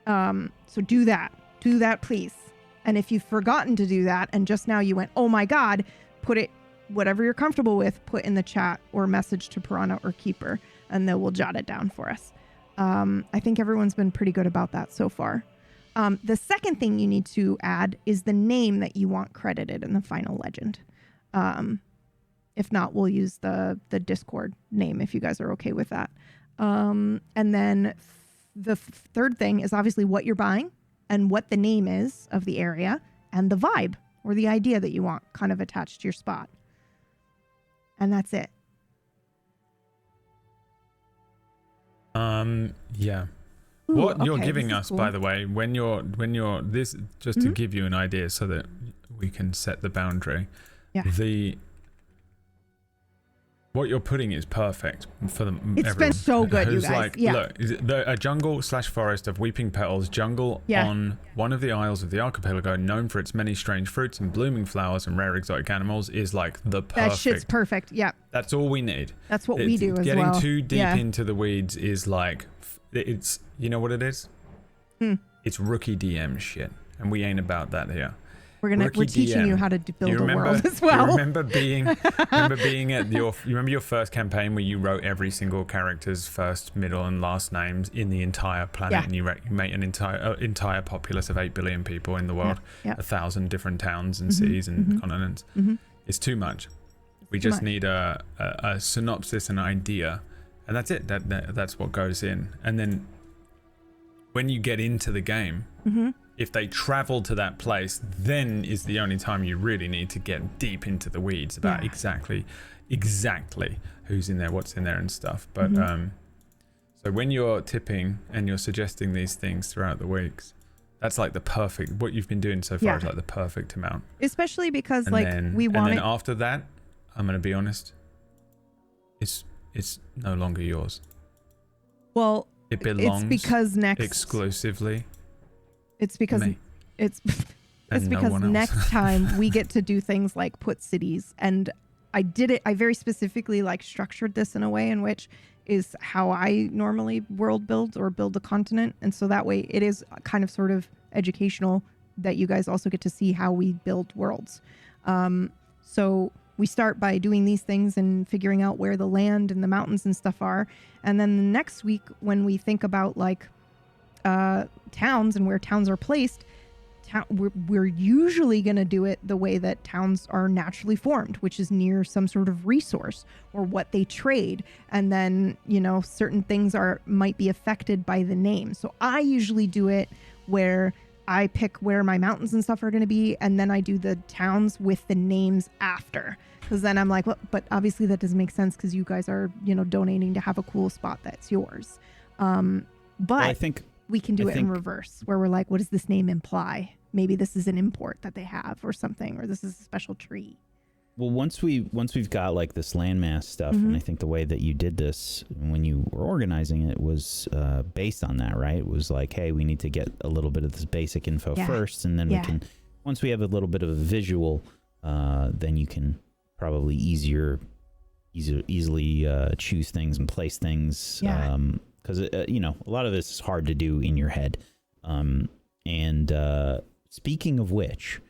So do that. Do that, please. And if you've forgotten to do that and just now you went, oh my God, put it, whatever you're comfortable with, put in the chat or message to Piranha or Keeper, and they will jot it down for us. I think everyone's been pretty good about that so far. The second thing you need to add is the name that you want credited in the final legend. If not, we'll use the Discord name if you guys are okay with that. And then the third thing is obviously what you're buying and what the name is of the area and the vibe or the idea that you want kind of attached to your spot. And that's it. Yeah. Ooh, What you're okay, giving this is us, cool. by the way, when you're this, just to give you an idea so that we can set the boundary. Yeah. What you're putting is perfect for them. It's everyone. been so good, you Who's guys. Like, Yeah. Look, a jungle/forest of weeping petals, jungle on one of the isles of the archipelago, known for its many strange fruits and blooming flowers and rare exotic animals, is like the perfect. That shit's perfect. Yeah. That's all we need. That's what we do as well. Getting too deep into the weeds is like, it's, you know what it is? It's rookie DM shit, and we ain't about that here. We're teaching you how to build a world as well. You remember being at your first campaign where you wrote every single character's first, middle, and last names in the entire planet, and you made an entire populace of 8 billion people in the world, 1,000 different towns and cities and continents. It's too much. We just need a synopsis, an idea, and that's it. That's what goes in. And then when you get into the game, if they travel to that place, then is the only time you really need to get deep into the weeds about exactly who's in there, what's in there and stuff. But so when you're tipping and you're suggesting these things throughout the weeks, that's like the perfect, what you've been doing so far is like the perfect amount. Especially because And like then, we want and then after that, I'm going to be honest, it's no longer yours. Well, it belongs exclusively. It's because next time we get to do things like put cities, and I very specifically like structured this in a way in which is how I normally world build or build a continent, and so that way it is kind of sort of educational that you guys also get to see how we build worlds. So we start by doing these things and figuring out where the land and the mountains and stuff are, and then the next week when we think about like towns and where towns are placed, we're usually going to do it the way that towns are naturally formed, which is near some sort of resource or what they trade. And then, certain things might be affected by the name. So I usually do it where I pick where my mountains and stuff are going to be, and then I do the towns with the names after. Because then I'm like, well, but obviously that doesn't make sense because you guys are, donating to have a cool spot that's yours. But I think we can do it in reverse, where we're like, what does this name imply? Maybe this is an import that they have or something, or this is a special tree. Well, once we've got like this landmass stuff, and I think the way that you did this when you were organizing it was based on that, right? It was like, hey, we need to get a little bit of this basic info first, and then we can, once we have a little bit of a visual, then you can probably easily choose things and place things. Because a lot of this is hard to do in your head. Speaking of which,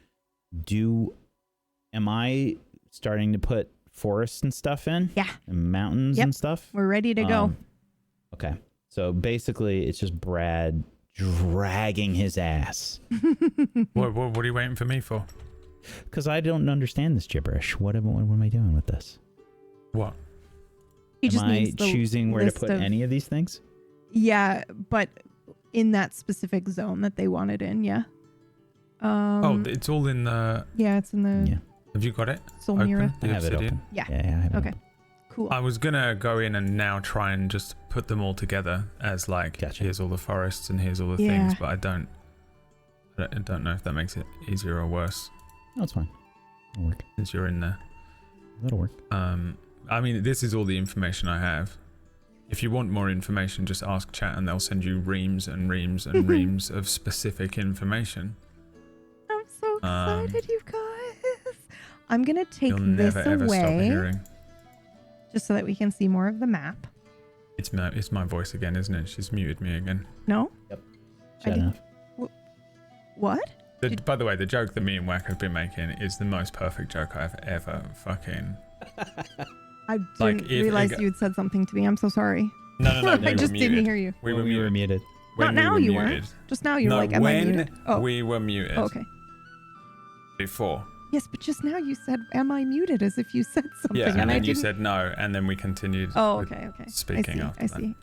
am I starting to put forests and stuff in? Yeah. And mountains and stuff? We're ready to go. Okay. So basically, it's just Brad dragging his ass. What are you waiting for me for? Because I don't understand this gibberish. What am I doing with this? What? Am I choosing where to put any of these things? Yeah, but in that specific zone that they want it in, it's all in the... Yeah, it's in the... Yeah. Have you got it? Solmira. I have it open. Yeah. I have it open. Cool. I was going to go in and now try and just put them all together as like, here's all the forests and here's all the things, but I don't know if that makes it easier or worse. No, it's fine. It'll work. Since you're in there. That'll work. I mean, this is all the information I have. If you want more information, just ask chat and they'll send you reams and reams and reams of specific information. I'm so excited, you guys. I'm going to take You'll this never, ever stop away hearing. just so that we can see more of the map. It's my voice again, isn't it? She's muted me again. No? Yep. Shut enough. What? By the way, the joke that me and Wack have been making is the most perfect joke I've ever fucking... I didn't realize you had said something to me. I'm so sorry. No. I just didn't hear you. We were muted. Not now you weren't. Just now you were like, am I muted? Oh. We were muted. Oh, okay. Before. Yes, but just now you said, am I muted? As if you said something. Yeah, and then you said no, and then we continued. Oh, okay. Speaking I see.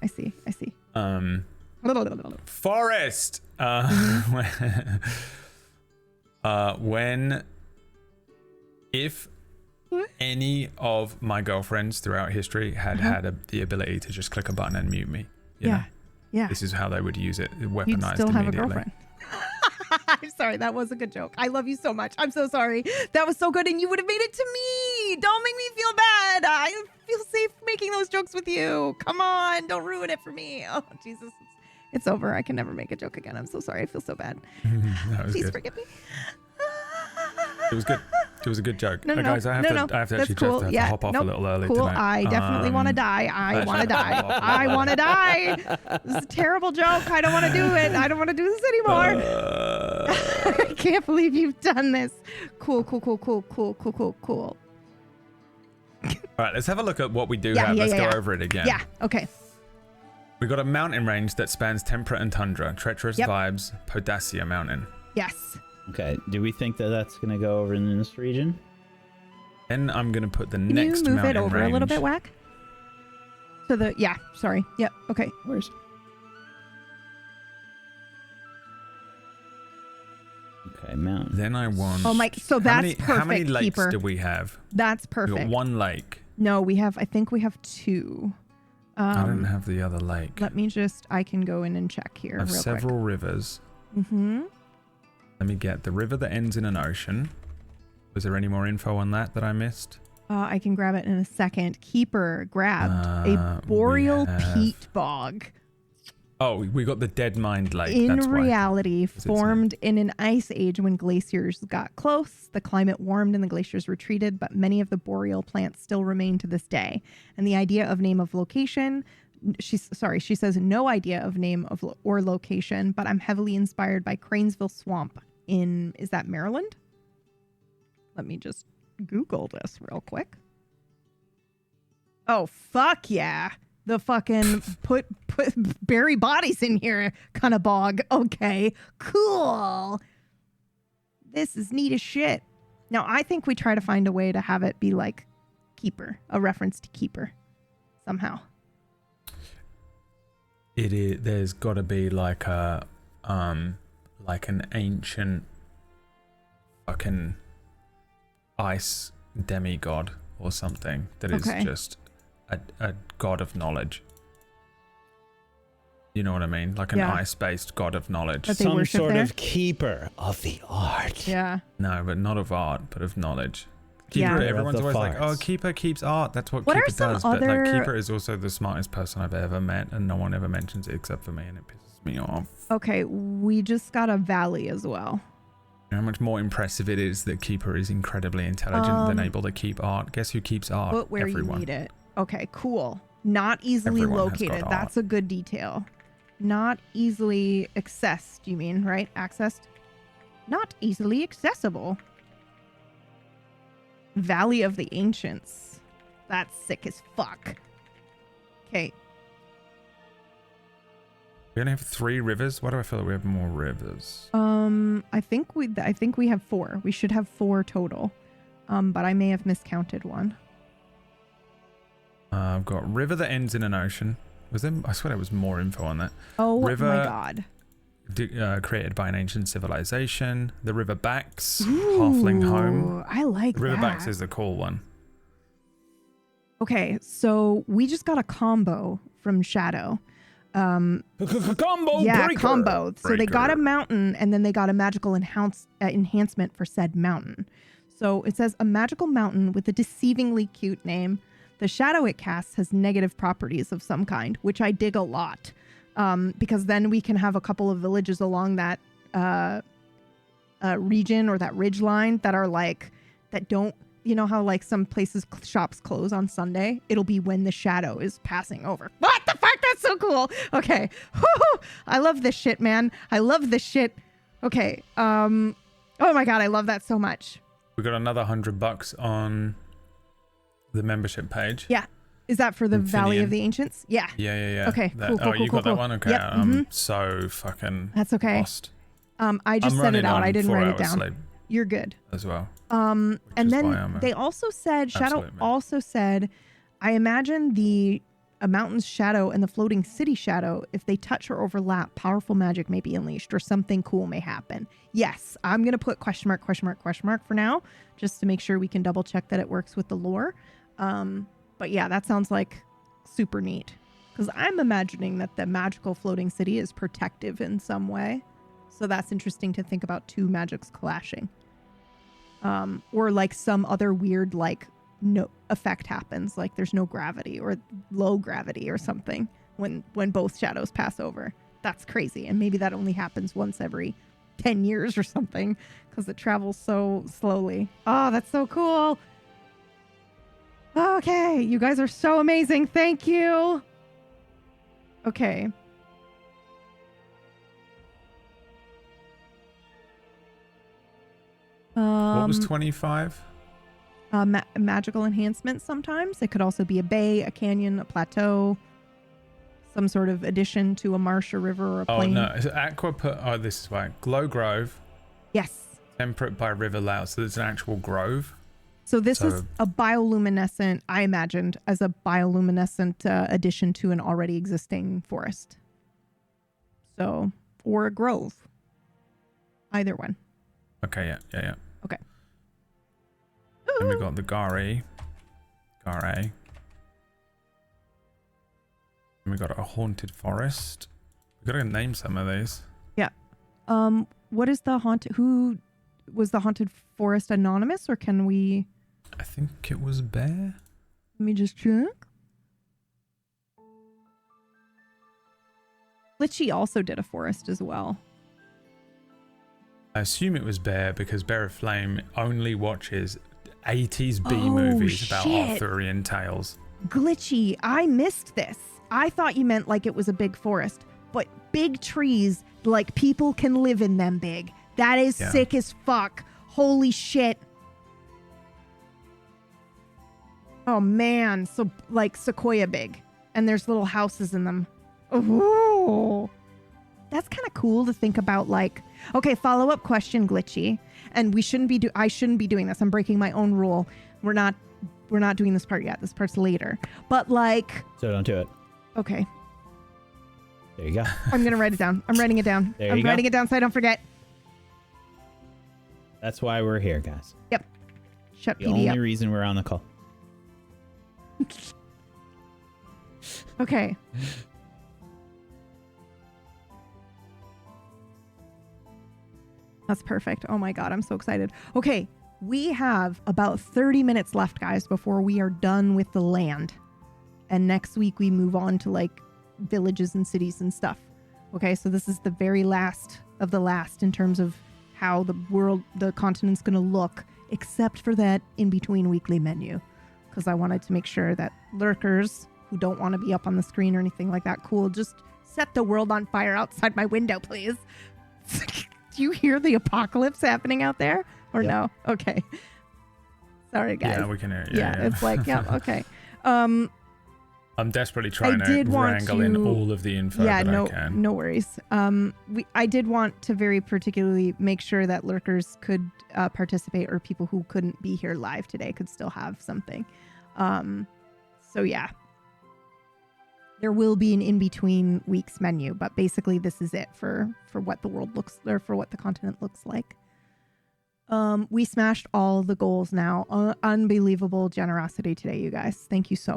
Forest. If any of my girlfriends throughout history had the ability to just click a button and mute me, yeah, this is how they would use it, weaponized You'd still have immediately. A girlfriend. I'm sorry, that was a good joke. I love you so much. I'm so sorry. That was so good, and you would have made it to me. Don't make me feel bad. I feel safe making those jokes with you. Come on, don't ruin it for me. Oh, Jesus. It's over. I can never make a joke again. I'm so sorry. I feel so bad. Please forgive me. It was good. It was a good joke. No, guys, I have to actually cool. have to hop off a little early cool. tonight. I definitely want to die. I want to die. I want to die. This is a terrible joke. I don't want to do it. I don't want to do this anymore. I can't believe you've done this. Cool. All right, let's have a look at what we do have. Let's go over it again. Yeah, okay. We got a mountain range that spans temperate and tundra, treacherous vibes, Podacia Mountain. Yes. Okay, do we think that that's going to go over in this region? Then I'm going to put the Can next mountain range. you move it over a little bit, Whack? So sorry. Yep, okay. Where's... Okay, mountain. Then I want... Oh my, so that's perfect, How many lakes Keeper. do we have? That's perfect. We got one lake. No, I think we have two. I don't have the other lake. I can go in and check here I have real several quick. rivers. Mm-hmm. Let me get the river that ends in an ocean. Was there any more info on that I missed? I can grab it in a second. Keeper grabbed a boreal peat bog. Oh, we got the Dead Mind Lake. In reality, formed in an ice age when glaciers got close. The climate warmed and the glaciers retreated, but many of the boreal plants still remain to this day. And the idea of name of location, she says no idea of name of or location, but I'm heavily inspired by Cranesville Swamp is that Maryland? Let me just Google this real quick. Oh, fuck yeah. The fucking put bury bodies in here kind of bog. Okay, cool. This is neat as shit. Now, I think we try to find a way to have it be like Keeper, a reference to Keeper somehow. It is. There's got to be like a like an ancient fucking ice demigod or something that is just a god of knowledge. You know what I mean? Like an ice-based god of knowledge. Some sort of keeper of the art. Yeah. No, but not of art, but of knowledge. Keeper, everyone's always like, oh, Keeper keeps art. That's what Keeper does. But like, Keeper is also the smartest person I've ever met, and no one ever mentions it except for me, and it pisses me off. Okay, we just got a valley as well. You know how much more impressive it is that Keeper is incredibly intelligent than able to keep art. Guess who keeps art? Put where Everyone. you need it. Okay, cool. Not easily located. That's a good detail. Not easily accessed, you mean, right? Accessed? Not easily accessible. Valley of the Ancients. That's sick as fuck. Okay. We only have 3 rivers. Why do I feel like we have more rivers? I think we have 4. We should have 4 total. But I may have miscounted one. I've got river that ends in an ocean. Was there? I swear there was more info on that. Oh river, my god. Created by an ancient civilization. The river Backs, halfling home. I like river that. Backs is the cool one. Okay, so we just got a combo from Shadow. Combo breaker. Combo. So they got a mountain and then they got a magical enhancement for said mountain. So it says a magical mountain with a deceivingly cute name. The shadow it casts has negative properties of some kind, which I dig a lot. Because then we can have a couple of villages along that region or that ridge line that are like, that don't, you know how like some places shops close on Sunday? It'll be when the shadow is passing over. What the fuck? That's so cool. Okay. Woo-hoo! I love this shit, man. I love this shit. Okay. Oh my God. I love that so much. We got another $100 on the membership page. Yeah. Is that for the Valley of the Ancients? Yeah. Yeah. Okay, cool. You got that one? Okay. Yep. I'm so fucking That's okay. lost. I just set it out. I didn't write it down. Sleep You're good. as well. And then they also said, Shadow also said, I imagine the a mountain's shadow and the floating city shadow, if they touch or overlap, powerful magic may be unleashed or something cool may happen. Yes, I'm going to put question mark for now, just to make sure we can double check that it works with the lore. But yeah, that sounds like super neat, because I'm imagining that the magical floating city is protective in some way. So that's interesting to think about two magics clashing. Or like some other weird like no effect happens, like there's no gravity or low gravity or something when both shadows pass over. That's crazy. And maybe that only happens once every 10 years or something, because it travels so slowly. Oh, that's so cool. Okay, you guys are so amazing. Thank you. Okay. What was 25? Magical enhancements sometimes. It could also be a bay, a canyon, a plateau, some sort of addition to a marsh, a river, or a plain. Oh, no. Is it Aqua put... Oh, this is why. Glow Grove. Yes. Temperate by River Loud. So there's an actual grove. So this is a bioluminescent, I imagined, as a bioluminescent addition to an already existing forest. So, or a grove. Either one. Okay, yeah. Okay. Then we got the Gare. And we got a haunted forest. We gotta name some of these. Yeah. What is the haunted? Who was the haunted forest? Anonymous, or can we? I think it was Bear. Let me just check. Litchi also did a forest as well. I assume it was Bear because Bear of Flame only watches 80s B movies about Arthurian tales. Glitchy, I missed this. I thought you meant like it was a big forest, but big trees, like people can live in them big. That is sick as fuck. Holy shit. Oh man, so like Sequoia big, and there's little houses in them. Oh, that's kind of cool to think about. Like, okay, follow-up question, Glitchy, and I shouldn't be doing this. I'm breaking my own rule. We're not doing this part yet. This part's later. But like, so don't do it. Okay. There you go. I'm gonna write it down. I'm writing it down. I'm writing it down so I don't forget. That's why we're here, guys. Yep. Shut the PD only up. reason we're on the call. Okay. That's perfect. Oh my God, I'm so excited. Okay, we have about 30 minutes left, guys, before we are done with the land. And next week we move on to like villages and cities and stuff. Okay, so this is the very last of the last in terms of how the continent's going to look, except for that in-between weekly menu. Because I wanted to make sure that lurkers who don't want to be up on the screen or anything like that, cool, just set the world on fire outside my window, please. Do you hear the apocalypse happening out there? Or no? Okay. Sorry, guys. Yeah, we can hear it. Yeah, it's like, okay. I'm desperately trying to wrangle in all of the info that I can. No worries. I did want to very particularly make sure that lurkers could participate, or people who couldn't be here live today could still have something. So yeah. There will be an in-between weeks menu, but basically this is it for what the world looks, or for what the continent looks like. We smashed all the goals now. Unbelievable generosity today, you guys. Thank you so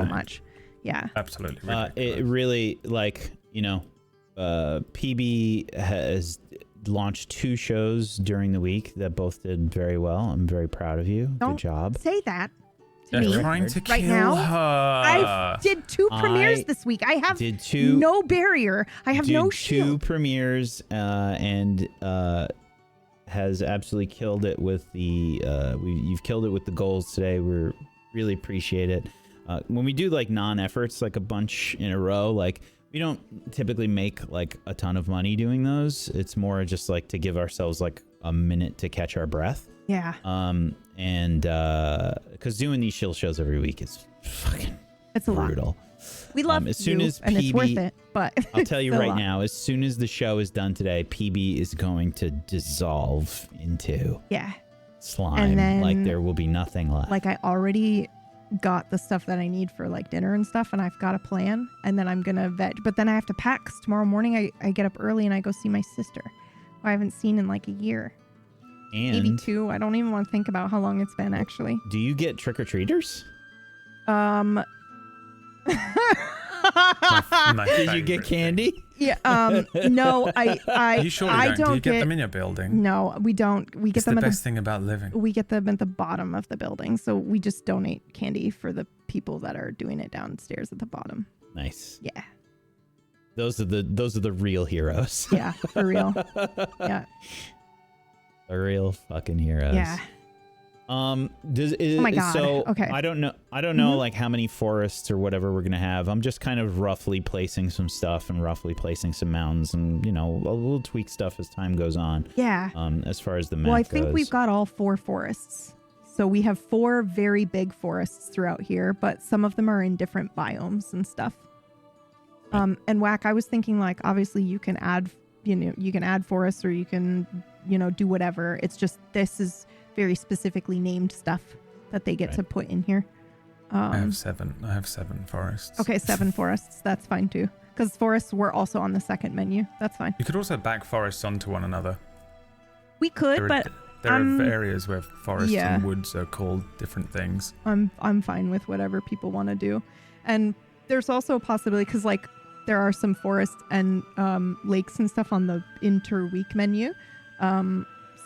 much. Yeah. Absolutely. It really, like, PB has launched 2 shows during the week that both did very well. I'm very proud of you. Don't Good job. say that. They're trying to right kill now, her. I did 2 premieres this week. I have no barrier. I have no shield. 2 premieres and has absolutely killed it with the you've killed it with the goals today. We really appreciate it. When we do like non-efforts, like a bunch in a row, like we don't typically make like a ton of money doing those. It's more just like to give ourselves like a minute to catch our breath. Yeah. And because doing these shield shows every week is fucking It's a brutal. lot. We love as soon you, as and PB, it's worth it, but I'll tell you right now, as soon as the show is done today, PB is going to dissolve into slime. And then, like there will be nothing left. Like I already got the stuff that I need for like dinner and stuff, and I've got a plan, and then I'm gonna veg. But then I have to pack 'cause tomorrow morning I get up early and I go see my sister, who I haven't seen in like a year. And maybe 2. I don't even want to think about how long it's been actually. Do you get trick-or-treaters? Did you get candy? Yeah. No. Are you sure I don't? Do you get them in your building? No, we don't. We get it's them. The best thing about living. We get them at the bottom of the building, so we just donate candy for the people that are doing it downstairs at the bottom. Nice. Yeah. Those are the real heroes. Yeah, for real. Yeah. The real fucking heroes. Yeah. Oh my God. So okay. I don't know like how many forests or whatever we're gonna have. I'm just kind of roughly placing some stuff and roughly placing some mountains, and we'll tweak stuff as time goes on. Yeah. As far as the map Well, I think goes. we've got all 4 forests. So we have 4 very big forests throughout here, but some of them are in different biomes and stuff. And Whack, I was thinking like obviously you can add forests or you can do whatever. It's just this is very specifically named stuff that they get to put in here. I have 7 forests. Okay, 7 forests. That's fine too. Because forests were also on the second menu. That's fine. You could also back forests onto one another. We could, but there are areas where forests and woods are called different things. I'm fine with whatever people want to do. And there's also a possibility because like there are some forests and lakes and stuff on the interweek menu.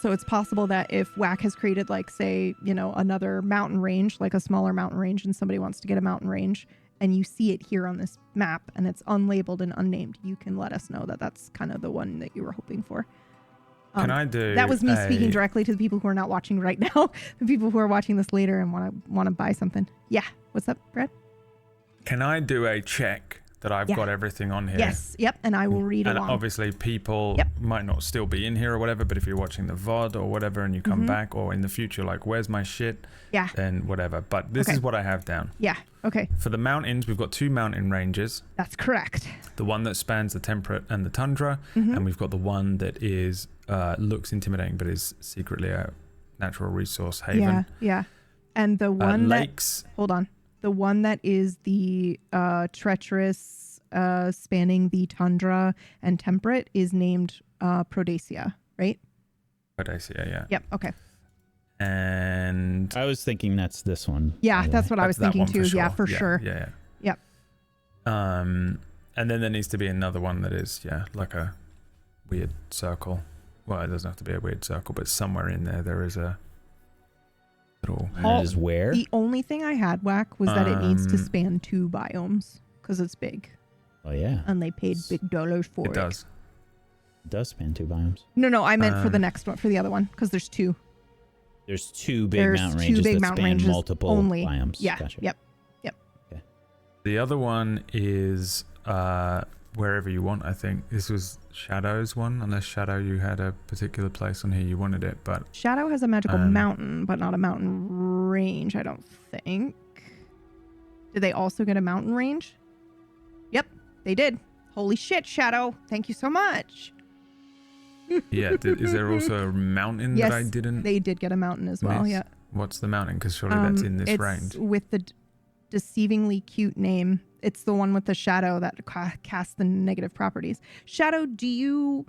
So it's possible that if Whack has created like, say, another mountain range, like a smaller mountain range, and somebody wants to get a mountain range and you see it here on this map and it's unlabeled and unnamed, you can let us know that that's kind of the one that you were hoping for. Can I do that was me speaking directly to the people who are not watching right now, the people who are watching this later and want to buy something. Yeah. What's up, Brad? Can I do a check that I've got everything on here? Yes. Yep. And I will read along. And obviously people might not still be in here or whatever, but if you're watching the VOD or whatever and you come back or in the future, like, where's my shit? Yeah. Then whatever. But this is what I have down. Yeah. Okay. For the mountains, we've got 2 mountain ranges. That's correct. The one that spans the temperate and the tundra. And we've got the one that is looks intimidating but is secretly a natural resource haven. Yeah. Yeah. And the one lakes. Hold on. The one that is the treacherous, spanning the tundra and temperate is named Prodacia, right? Prodacia, yeah. Yep. Okay. And I was thinking that's this one. Yeah, that's what I was thinking too. Sure. Yeah, for sure. Yeah. Yep. And then there needs to be another one that is, like a weird circle. Well, it doesn't have to be a weird circle, but somewhere in there is a little. And that is where? The only thing I had, Whack, was that it needs to span 2 biomes because it's big. Oh yeah. And they paid big dollars for it. It does. It does span 2 biomes. No, I meant for the next one, for the other one, because there's 2. There's 2 big mountain ranges that span multiple biomes. Yeah. Gotcha. Yep. Okay. The other one is wherever you want, I think. This was Shadow's one, unless Shadow, you had a particular place on here you wanted it, but Shadow has a magical mountain, but not a mountain range, I don't think. Did they also get a mountain range? Yep, they did. Holy shit, Shadow. Thank you so much. Yeah, is there also a mountain that I didn't? They did get a mountain as well, yeah. What's the mountain? Because surely that's in this range. With the deceivingly cute name. It's the one with the shadow that casts the negative properties. Shadow, do you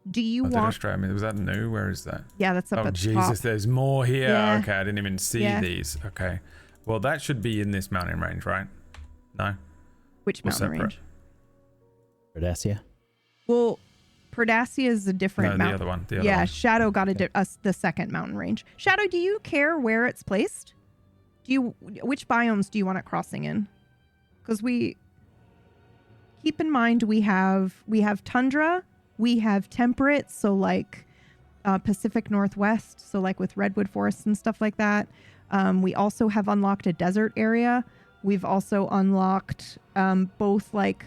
want... I mean, was that new? Where is that? Yeah, that's up at the Jesus, top. there's more here. Yeah. Okay, I didn't even see these. Okay. Well, that should be in this mountain range, right? No? Which mountain range? Prodacia? Well, Prodacia is a different mountain. The other one. The other one. Shadow got the second mountain range. Shadow, do you care where it's placed? Which biomes do you want it crossing in? Because keep in mind we have tundra, we have temperate, so like Pacific Northwest, so like with redwood forests and stuff like that. We also have unlocked a desert area. We've also unlocked both like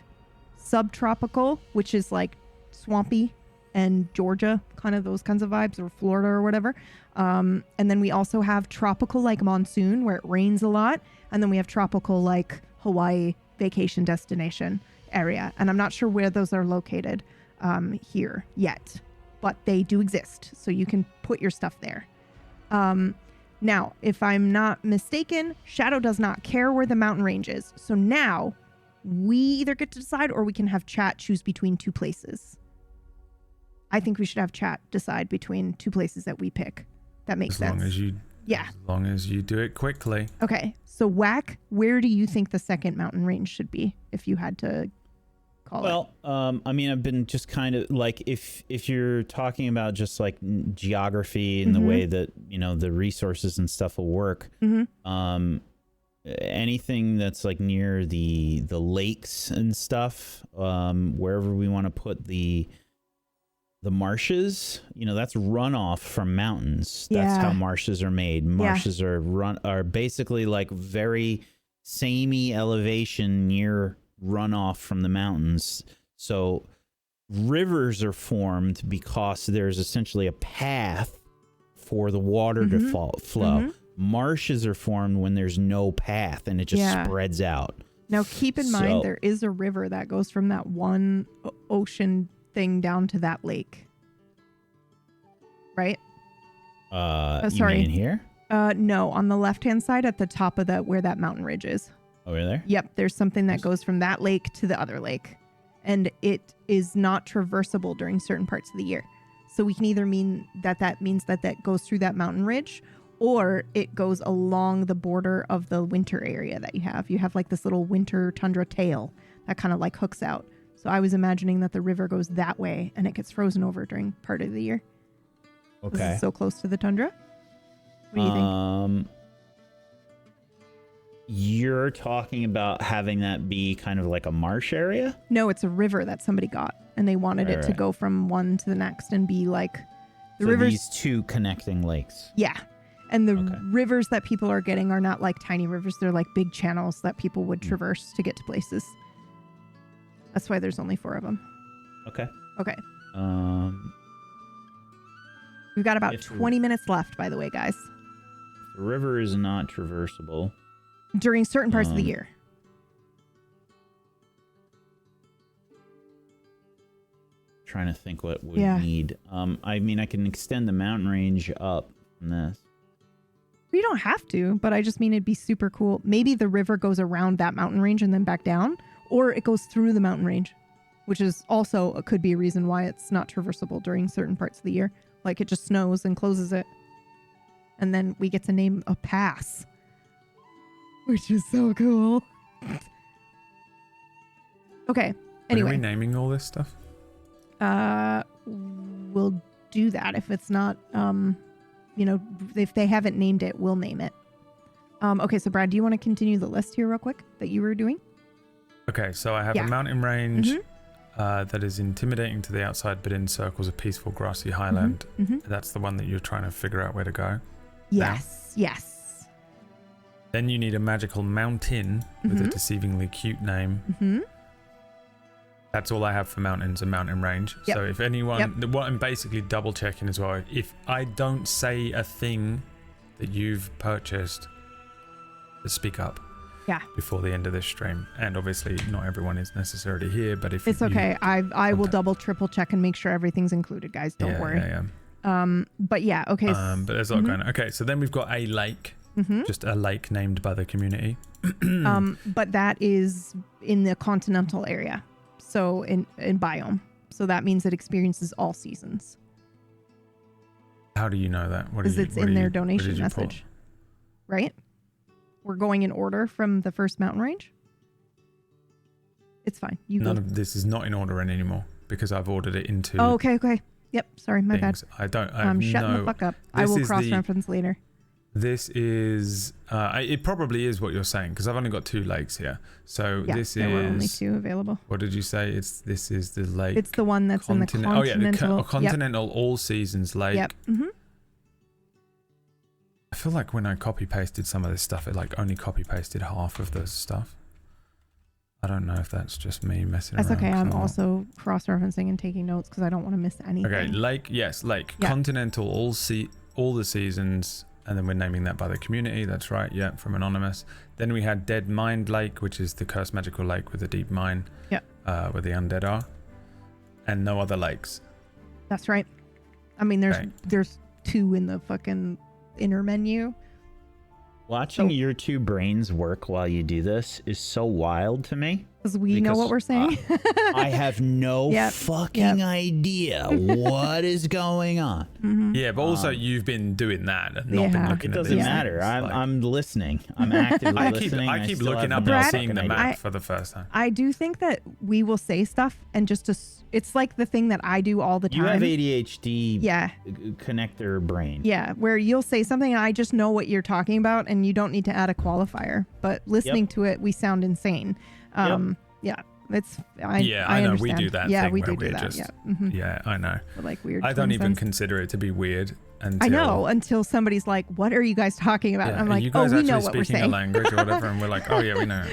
subtropical, which is like swampy, and Georgia, kind of those kinds of vibes, or Florida or whatever. And then we also have tropical like monsoon, where it rains a lot. And then we have tropical like Hawaii vacation destination area. And I'm not sure where those are located here yet, but they do exist. So you can put your stuff there. Now, if I'm not mistaken, Shadow does not care where the mountain range is. So now we either get to decide or we can have chat choose between two places. I think we should have chat decide between two places that we pick. That makes sense. As long as you do it quickly. Okay. So Whack, where do you think the second mountain range should be if you had to call it? I mean, I've been just kind of like, if you're talking about just like geography and the way that, you know, the resources and stuff will work, anything that's like near the lakes and stuff, wherever we want to put the marshes, you know, that's runoff from mountains. That's how marshes are made. Marshes are basically like very samey elevation near runoff from the mountains. So rivers are formed because there's essentially a path for the water to flow. Marshes are formed when there's no path and it just spreads out. Now keep in mind there is a river that goes from that one ocean thing down to that lake, right? Sorry, you mean in here? No, on the left hand side at the top of where that mountain ridge is. Over there? Yep, there's something that goes from that lake to the other lake, and it is not traversable during certain parts of the year. So we can either mean that means that goes through that mountain ridge, or it goes along the border of the winter area that you have. You have like this little winter tundra tail that kind of like hooks out. So I was imagining that the river goes that way and it gets frozen over during part of the year. Okay. This is so close to the tundra. What do you think? You're talking about having that be kind of like a marsh area? No, it's a river that somebody got and they wanted it to go from one to the next and be like the rivers. These two connecting lakes. Yeah. And the rivers that people are getting are not like tiny rivers. They're like big channels that people would traverse to get to places. That's why there's only 4 of them. Okay. Okay. We've got about 20 minutes left, by the way, guys. The river is not traversable. During certain parts of the year. Trying to think what we need. I mean, I can extend the mountain range up from this. We don't have to, but I just mean it'd be super cool. Maybe the river goes around that mountain range and then back down. Or it goes through the mountain range, which is also could be a reason why it's not traversable during certain parts of the year. Like it just snows and closes it. And then we get to name a pass, which is so cool. Okay. Anyway. Are we naming all this stuff? We'll do that. If it's not, if they haven't named it, we'll name it. Okay. So Brad, do you want to continue the list here real quick that you were doing? Okay, so I have a mountain range that is intimidating to the outside, but encircles a peaceful grassy highland. That's the one that you're trying to figure out where to go. Yes, yes. Then you need a magical mountain with a deceivingly cute name. That's all I have for mountains and mountain range. Yep. So if anyone, what I'm basically double checking as well, if I don't say a thing that you've purchased, speak up. Yeah. Before the end of this stream, and obviously not everyone is necessarily here, but if it's okay, I will double triple check and make sure everything's included, guys. Don't worry. But yeah, okay. But there's a lot going on. Okay, so then we've got a lake, just a lake named by the community. But that is in the continental area, so in biome. So that means it experiences all seasons. How do you know that? Because it's in their donation message, right? We're going in order from the first mountain range. It's fine. None of this is not in order anymore because I've ordered it into. Oh, okay. Yep. Sorry, my bad. I'm shutting the fuck up. I will cross-reference later. This is. It probably is what you're saying because I've only got 2 lakes here. So this there were only 2 available. What did you say? This is the lake. It's the one that's in the continental. Oh yeah, the continental all seasons lake. Yep. I feel like when I copy pasted some of this stuff, it like only copy pasted half of the stuff. I don't know if that's just me messing around. That's okay. I'm also cross-referencing and taking notes because I don't want to miss anything. Okay, lake. Yes, lake. Yeah. Continental all the seasons. And then we're naming that by the community. That's right. Yeah, from Anonymous. Then we had Dead Mind Lake, which is the cursed magical lake with a deep mine. Yeah. Where the undead are. And no other lakes. That's right. I mean, there's 2 in the fucking inner menu. Watching your 2 brains work while you do this is so wild to me. Because we know what we're saying. I have no fucking idea what is going on. Mm-hmm. Yeah, but also you've been doing that and not been looking at at this. It doesn't matter. I'm listening. I'm actively listening. I keep looking up and seeing the map for the first time. I do think that we will say stuff and it's like the thing that I do all the time. You have ADHD connector brain. Yeah, where you'll say something and I just know what you're talking about and you don't need to add a qualifier. But listening to it, we sound insane. Yeah, it's I know understand. we do that. Yeah, thing we where do that. Just, yeah, mm-hmm. Yeah, I know. But like weird. I don't even consider it to be weird until I know until somebody's like, "What are you guys talking about?" Yeah, I'm like, you guys "Oh, we know what we're speaking saying." a language or whatever, and we're like, "Oh yeah, we know."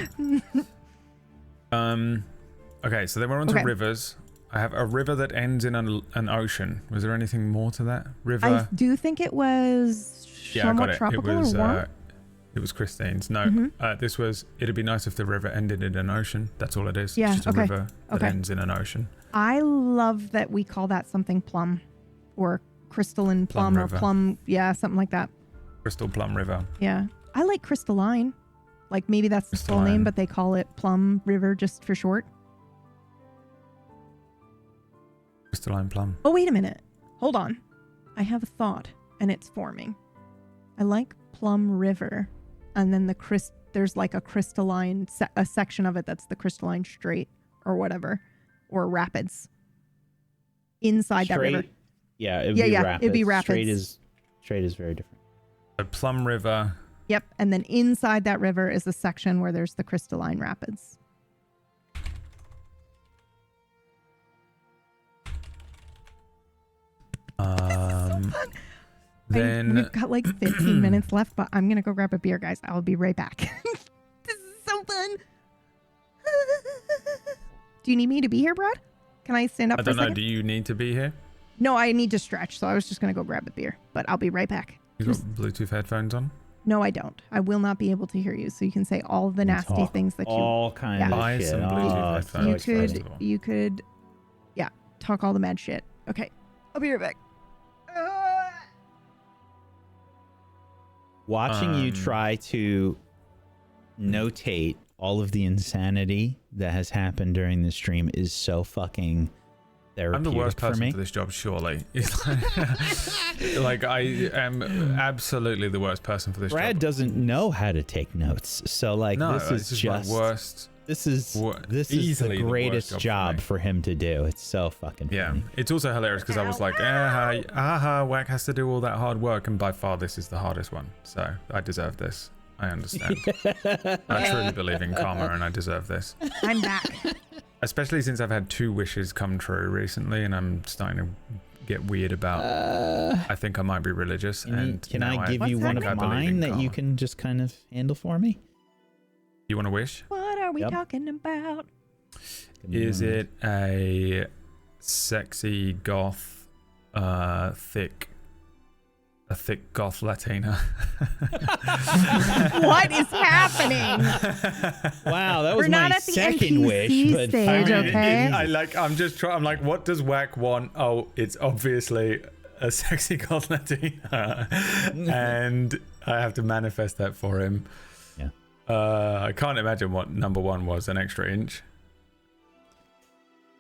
Okay, so then we're on to rivers. I have a river that ends in an ocean. Was there anything more to that river? I do think it was somewhat tropical or warm. It was Christine's. No, this was, it'd be nice if the river ended in an ocean. That's all it is. Yeah, just a river that ends in an ocean. I love that we call that something plum or crystalline plum or plum. Yeah, something like that. Crystal Plum River. Yeah. I like crystalline. Like maybe that's the full name, but they call it Plum River just for short. Crystalline Plum. Oh, wait a minute. Hold on. I have a thought and it's forming. I like Plum River. And then there's like a crystalline, a section of it that's the crystalline strait or whatever, or rapids inside that river. Yeah, it'd be rapids. It'd be rapids. Strait is very different. So Plum River. Yep, and then inside that river is a section where there's the crystalline rapids. Then we've got like 15 minutes left, but I'm gonna go grab a beer, guys. I'll be right back. This is so fun. Do you need me to be here, Brad? Can I stand up for a second? I don't know. Do you need to be here? No, I need to stretch, so I was just gonna go grab a beer, but I'll be right back. You got Bluetooth headphones on? No, I don't. I will not be able to hear you, so you can say all the nasty things that you... All kinds of buy shit. some Bluetooth headphones. You could, talk all the mad shit. Okay, I'll be right back. Watching you try to notate all of the insanity that has happened during this stream is so fucking therapeutic. I'm the worst person for this job, surely. Like I am absolutely the worst person for this Brad job. doesn't know how to take notes, so like this is just my worst. This is the greatest job for him to do. It's so fucking funny. Yeah, it's also hilarious because I was like, Whack has to do all that hard work, and by far this is the hardest one. So I deserve this. I understand. I truly believe in karma, and I deserve this. I'm back. Especially since I've had 2 wishes come true recently, and I'm starting to get weird about. I think I might be religious. Can I give you one of mine that you can just kind of handle for me? You want to wish? What are we talking about? Is it a sexy goth, thick goth Latina? What is happening? Wow, that was We're not my at the second NPC wish. But stage, okay? I'm like, what does Whack want? Oh, it's obviously a sexy goth Latina, and I have to manifest that for him. I can't imagine what number 1 was, an extra inch.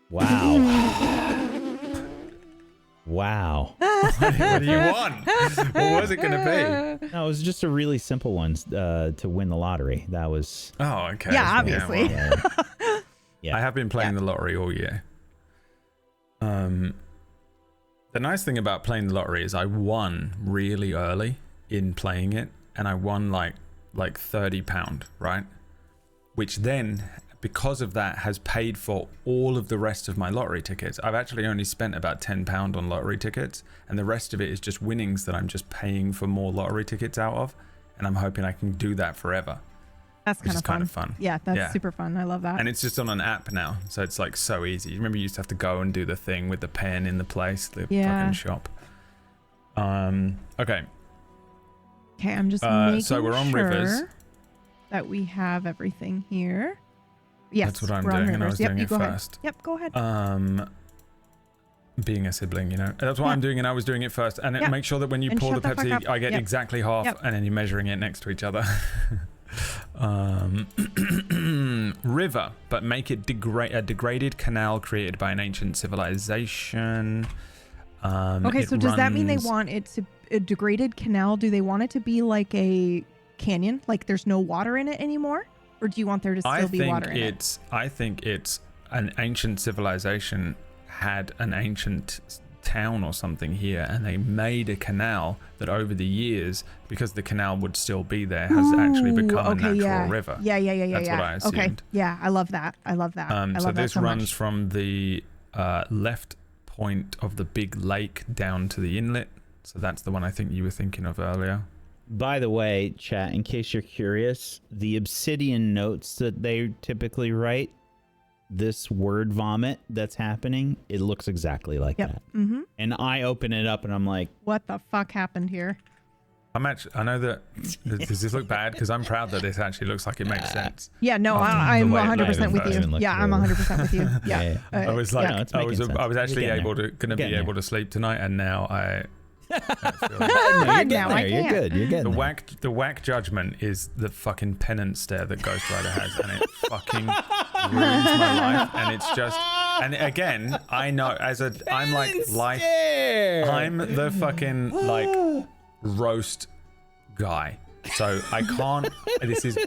Wow. Wow. What do you want? What was it going to be? No, it was just a really simple one to win the lottery. That was... Oh, okay. Yeah, obviously. Yeah. I have been playing the lottery all year. The nice thing about playing the lottery is I won really early in playing it, and I won like £30, right? Which then, because of that, has paid for all of the rest of my lottery tickets. I've actually only spent about £10 on lottery tickets, and the rest of it is just winnings that I'm just paying for more lottery tickets out of, and I'm hoping I can do that forever. That's kind of fun. Yeah, that's super fun. I love that. And it's just on an app now, so it's like so easy. Remember you used to have to go and do the thing with the pen in the fucking shop. Okay. Okay, I'm just making so we're on rivers. That we have everything here. Yes, that's what I'm doing, and I was doing it first. Yep, go ahead. Being a sibling, that's what I'm doing, and I was doing it first. And make sure that when you pour the Pepsi, I get exactly half, and then you're measuring it next to each other. River, but make it a degraded canal created by an ancient civilization. Okay, so does that mean they want it to a degraded canal? Do they want it to be like a canyon, like there's no water in it anymore, or do you want there to still be water in it? I think it's an ancient civilization had an ancient town or something here, and they made a canal that over the years, because the canal would still be there, has actually become a natural river. Yeah. That's what I assumed. Okay, yeah, I love that. So this runs from the left point of the big lake down to the inlet. So that's the one I think you were thinking of earlier. By the way, chat, in case you're curious, the obsidian notes that they typically write, this word vomit that's happening, it looks exactly like that. Mm-hmm. And I open it up and I'm like, what the fuck happened here? I know that. Does this look bad? Because I'm proud that this actually looks like it makes sense. Yeah, no, I'm 100% with you. Yeah, I'm 100% with you. Yeah. I was like, I was actually going to be able to sleep tonight, and now I. You're good. The whack judgment is the fucking penance stare that Ghost Rider has, and it fucking ruins my life. And it's just, and again, I know I'm the fucking like roast guy. So I can't. This is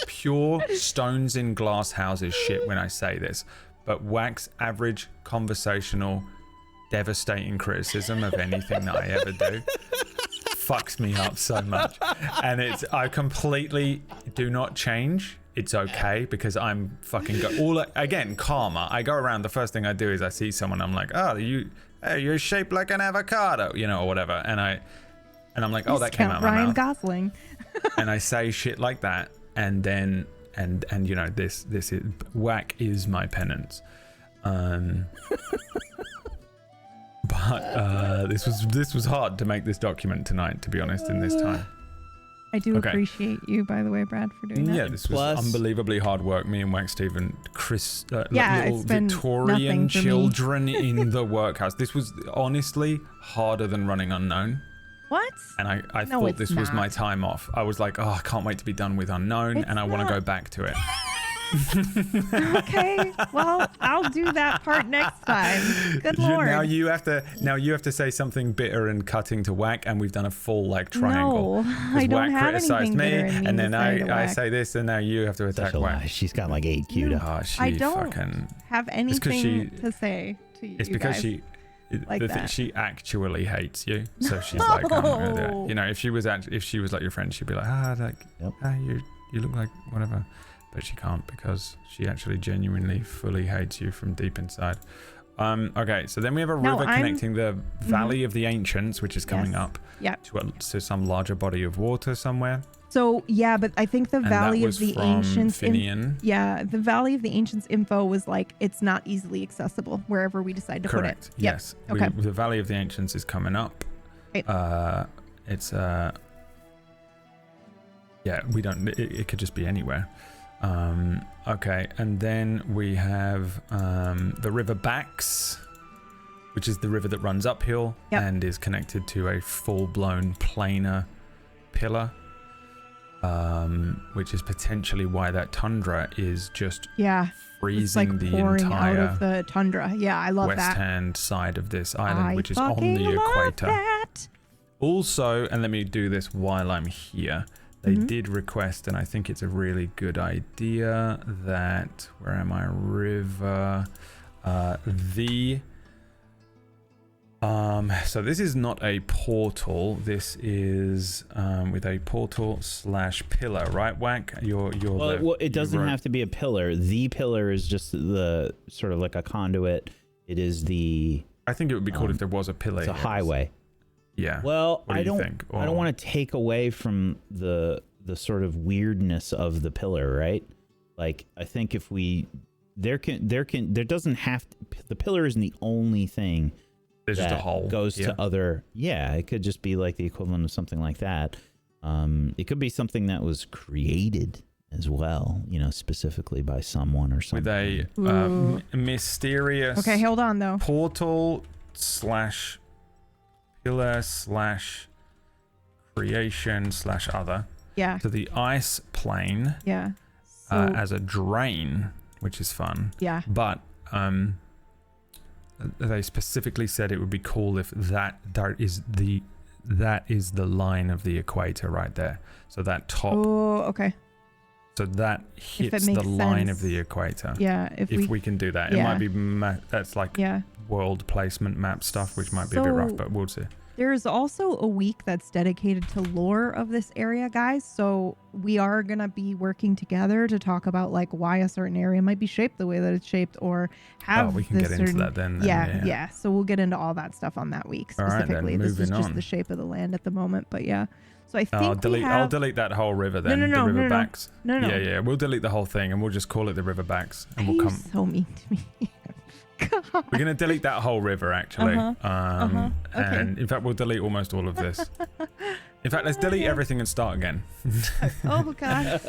pure stones in glass houses shit when I say this, but Whack's average conversational devastating criticism of anything that I ever do fucks me up so much, and I completely do not change. It's okay, because I'm fucking again karma. I go around, the first thing I do is I see someone, I'm like, oh, you're shaped like an avocado, or whatever, and I'm like, oh, that came out of my Ryan mouth. Gosling. And I say shit like that, and then and this is Whack is my penance. But this was hard to make this document tonight, to be honest, in this time. I do appreciate you, by the way, Brad, for doing that. Yeah, this was unbelievably hard work. Me and Wax Steve and Chris, little it's been Victorian children in the workhouse. This was honestly harder than running Unknown. What? And I thought this was my time off. I was like, oh, I can't wait to be done with Unknown, and I want to go back to it. Okay, well, I'll do that part next time. Good lord. Now you have to say something bitter and cutting to Whack, and we've done a full like triangle. No, I don't Whack have criticized anything me, bitter and then I say this, and now you have to attack Whack. She's got like 8 queued up. Oh, I don't have anything to say to you. It's because guys. She actually hates you, so she's like, I'm gonna do it. If she was like your friend, she'd be like, you look like whatever. But she can't, because she actually genuinely fully hates you from deep inside. Okay, so then we have a river connecting the Valley of the Ancients, which is coming up to some larger body of water somewhere. So yeah, but I think the Valley of the Ancients, the Valley of the Ancients info was like, it's not easily accessible wherever we decide to put it. Yes. Okay. The Valley of the Ancients is coming up. Right. We don't. It could just be anywhere. Okay, and then we have the River Bax, which is the river that runs uphill and is connected to a full-blown planar pillar, which is potentially why that tundra is just freezing like the out entire of the tundra. Yeah, I love that. West-hand side of this island, which is on the equator. That. Also, and let me do this while I'm here. They did request, and I think it's a really good idea, that, where am I, river, so this is not a portal, this is with a portal / pillar, right, Whack? It doesn't have to be a pillar. The pillar is just the sort of like a conduit. It is I think it would be cool if there was a pillar. It's a highway. Yeah. Well, I don't want to take away from the sort of weirdness of the pillar, right? Like, I think if there doesn't have to, the pillar isn't the only thing. There's just a hole. Goes to other. Yeah, it could just be like the equivalent of something like that. It could be something that was created as well, specifically by someone or something. With a mysterious Okay, hold on though. portal / pillar / creation / other. Yeah. To the ice plane. Yeah. So, As a drain, which is fun. Yeah. But they specifically said it would be cool if that is the line of the equator right there. So that top. Oh, okay. So that hits the line of the equator. Yeah, if we can do that. It might be that's like world placement map stuff, which might be a bit rough, but we'll see. There's also a week that's dedicated to lore of this area, guys. So we are going to be working together to talk about like why a certain area might be shaped the way that it's shaped, or have we can get into that then. Yeah. So we'll get into all that stuff on that week specifically. All right, then, this is just on. the shape of the land at the moment, but yeah. So I think I'll delete that whole river then. No, the riverbacks. No. Yeah. We'll delete the whole thing and we'll just call it the riverbacks, and we'll come. So mean to me. God. We're gonna delete that whole river actually. Okay. And in fact, we'll delete almost all of this. In fact, let's delete everything and start again. Oh God.